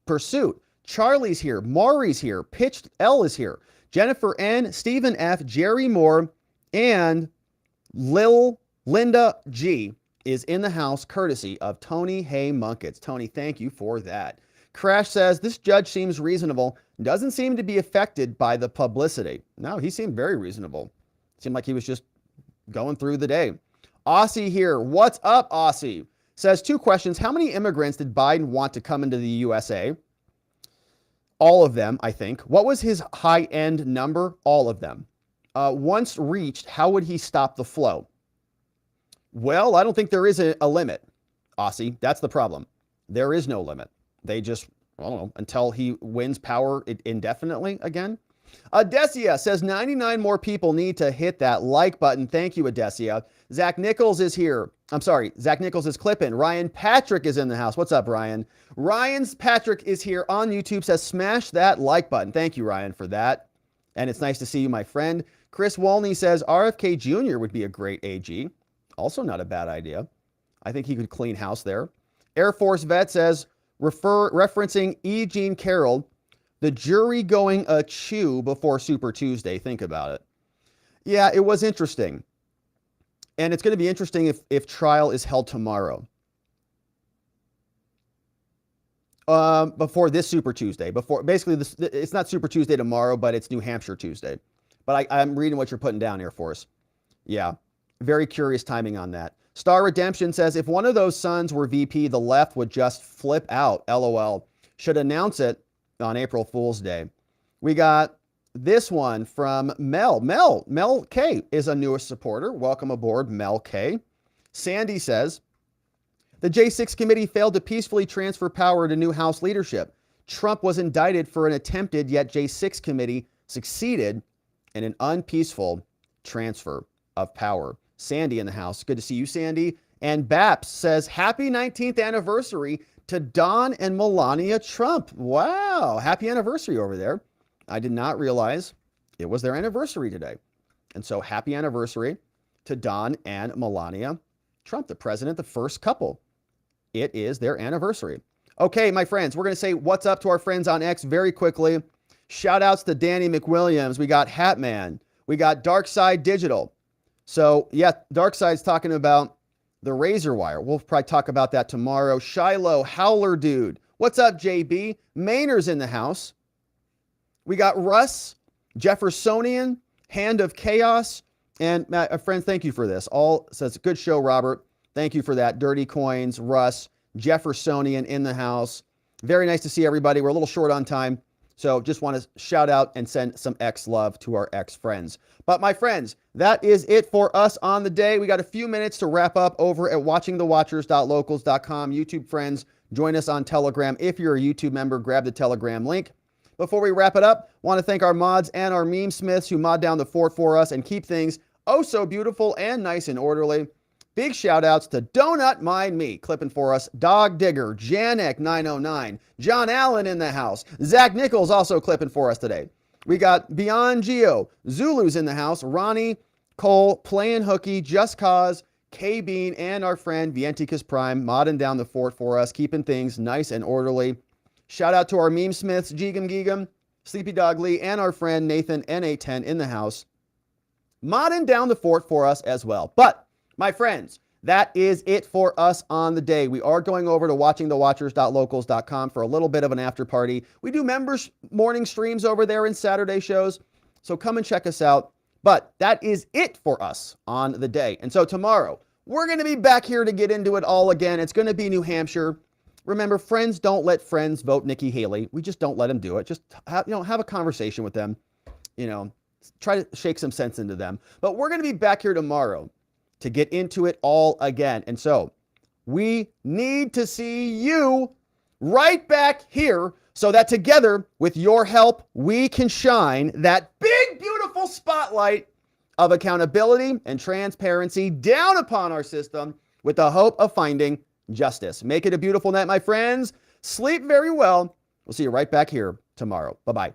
Pursuit. Charlie's here. Maury's here. Pitched L is here. Jennifer N, Stephen F, Jerry Moore, and Linda G is in the house, courtesy of Tony Hay Munkets. Tony, thank you for that. Crash says, this judge seems reasonable. Doesn't seem to be affected by the publicity. No, he seemed very reasonable. Seemed like he was just going through the day. Aussie here. What's up, Aussie? Says 2 questions. How many immigrants did Biden want to come into the USA? All of them, I think. What was his high-end number? All of them. Once reached, how would he stop the flow? Well, I don't think there is a limit, Aussie. That's the problem. There is no limit. They just, I don't know, until he wins power indefinitely again. Adesia says 99 more people need to hit that like button. Thank you, Adesia. Zach Nichols is here. I'm sorry, Zach Nichols is clipping. Ryan Patrick is in the house. What's up, Ryan? Ryan's Patrick is here on YouTube, says smash that like button. Thank you, Ryan, for that. And it's nice to see you, my friend. Chris Walney says RFK Jr. would be a great AG. Also not a bad idea. I think he could clean house there. Air Force Vet says, referencing E. Jean Carroll, the jury going a chew before Super Tuesday. Think about it. Yeah, it was interesting. And it's going to be interesting if trial is held tomorrow. Before this Super Tuesday. Basically, it's not Super Tuesday tomorrow, but it's New Hampshire Tuesday. But I'm reading what you're putting down, Air Force. Yeah, very curious timing on that. Star Redemption says, if one of those sons were VP, the left would just flip out. LOL. Should announce it on April Fool's Day. We got this one from Mel. Mel K is a newest supporter. Welcome aboard, Mel K. Sandy says, the J6 committee failed to peacefully transfer power to new House leadership. Trump was indicted for an attempted, yet J6 committee succeeded in an unpeaceful transfer of power. Sandy in the house. Good to see you, Sandy. And Baps says, happy 19th anniversary to Don and Melania Trump. Wow. Happy anniversary over there. I did not realize it was their anniversary today. And so happy anniversary to Don and Melania Trump, the president, the first couple. It is their anniversary. Okay, my friends, we're going to say what's up to our friends on X very quickly. Shout outs to Danny McWilliams. We got Hatman. We got Darkside Digital. So yeah, Darkside's talking about the razor wire. We'll probably talk about that tomorrow. Shiloh, Howler Dude. What's up, JB? Mainer's in the house. We got Russ, Jeffersonian, Hand of Chaos, and friends, thank you for this. All says good show, Robert. Thank you for that. Dirty Coins, Russ, Jeffersonian in the house. Very nice to see everybody. We're a little short on time, so just want to shout out and send some X love to our X friends. But my friends, that is it for us on the day. We got a few minutes to wrap up over at watchingthewatchers.locals.com. YouTube friends, join us on Telegram. If you're a YouTube member, grab the Telegram link. Before we wrap it up, want to thank our mods and our meme smiths who mod down the fort for us and keep things oh so beautiful and nice and orderly. Big shout outs to Donut Mind Me, clipping for us, Dog Digger, Janek 909, John Allen in the house, Zach Nichols also clipping for us today. We got Beyond Geo, Zulu's in the house, Ronnie, Cole, Playing Hooky, Just Cause, K-Bean, and our friend Vienticus Prime modding down the fort for us, keeping things nice and orderly. Shout out to our meme smiths, Geegum Geegum, Sleepy Dog Lee, and our friend Nathan NA10 in the house, modding down the fort for us as well. But my friends, that is it for us on the day. We are going over to watchingthewatchers.locals.com for a little bit of an after party. We do members morning streams over there and Saturday shows, so come and check us out. But that is it for us on the day. And so tomorrow, we're going to be back here to get into it all again. It's going to be New Hampshire. Remember, friends don't let friends vote Nikki Haley. We just don't let them do it. Just have a conversation with them. Try to shake some sense into them. But we're going to be back here tomorrow to get into it all again. And so we need to see you right back here so that together, with your help, we can shine that big, beautiful spotlight of accountability and transparency down upon our system with the hope of finding justice. Make it a beautiful night, my friends. Sleep very well. We'll see you right back here tomorrow. Bye-bye.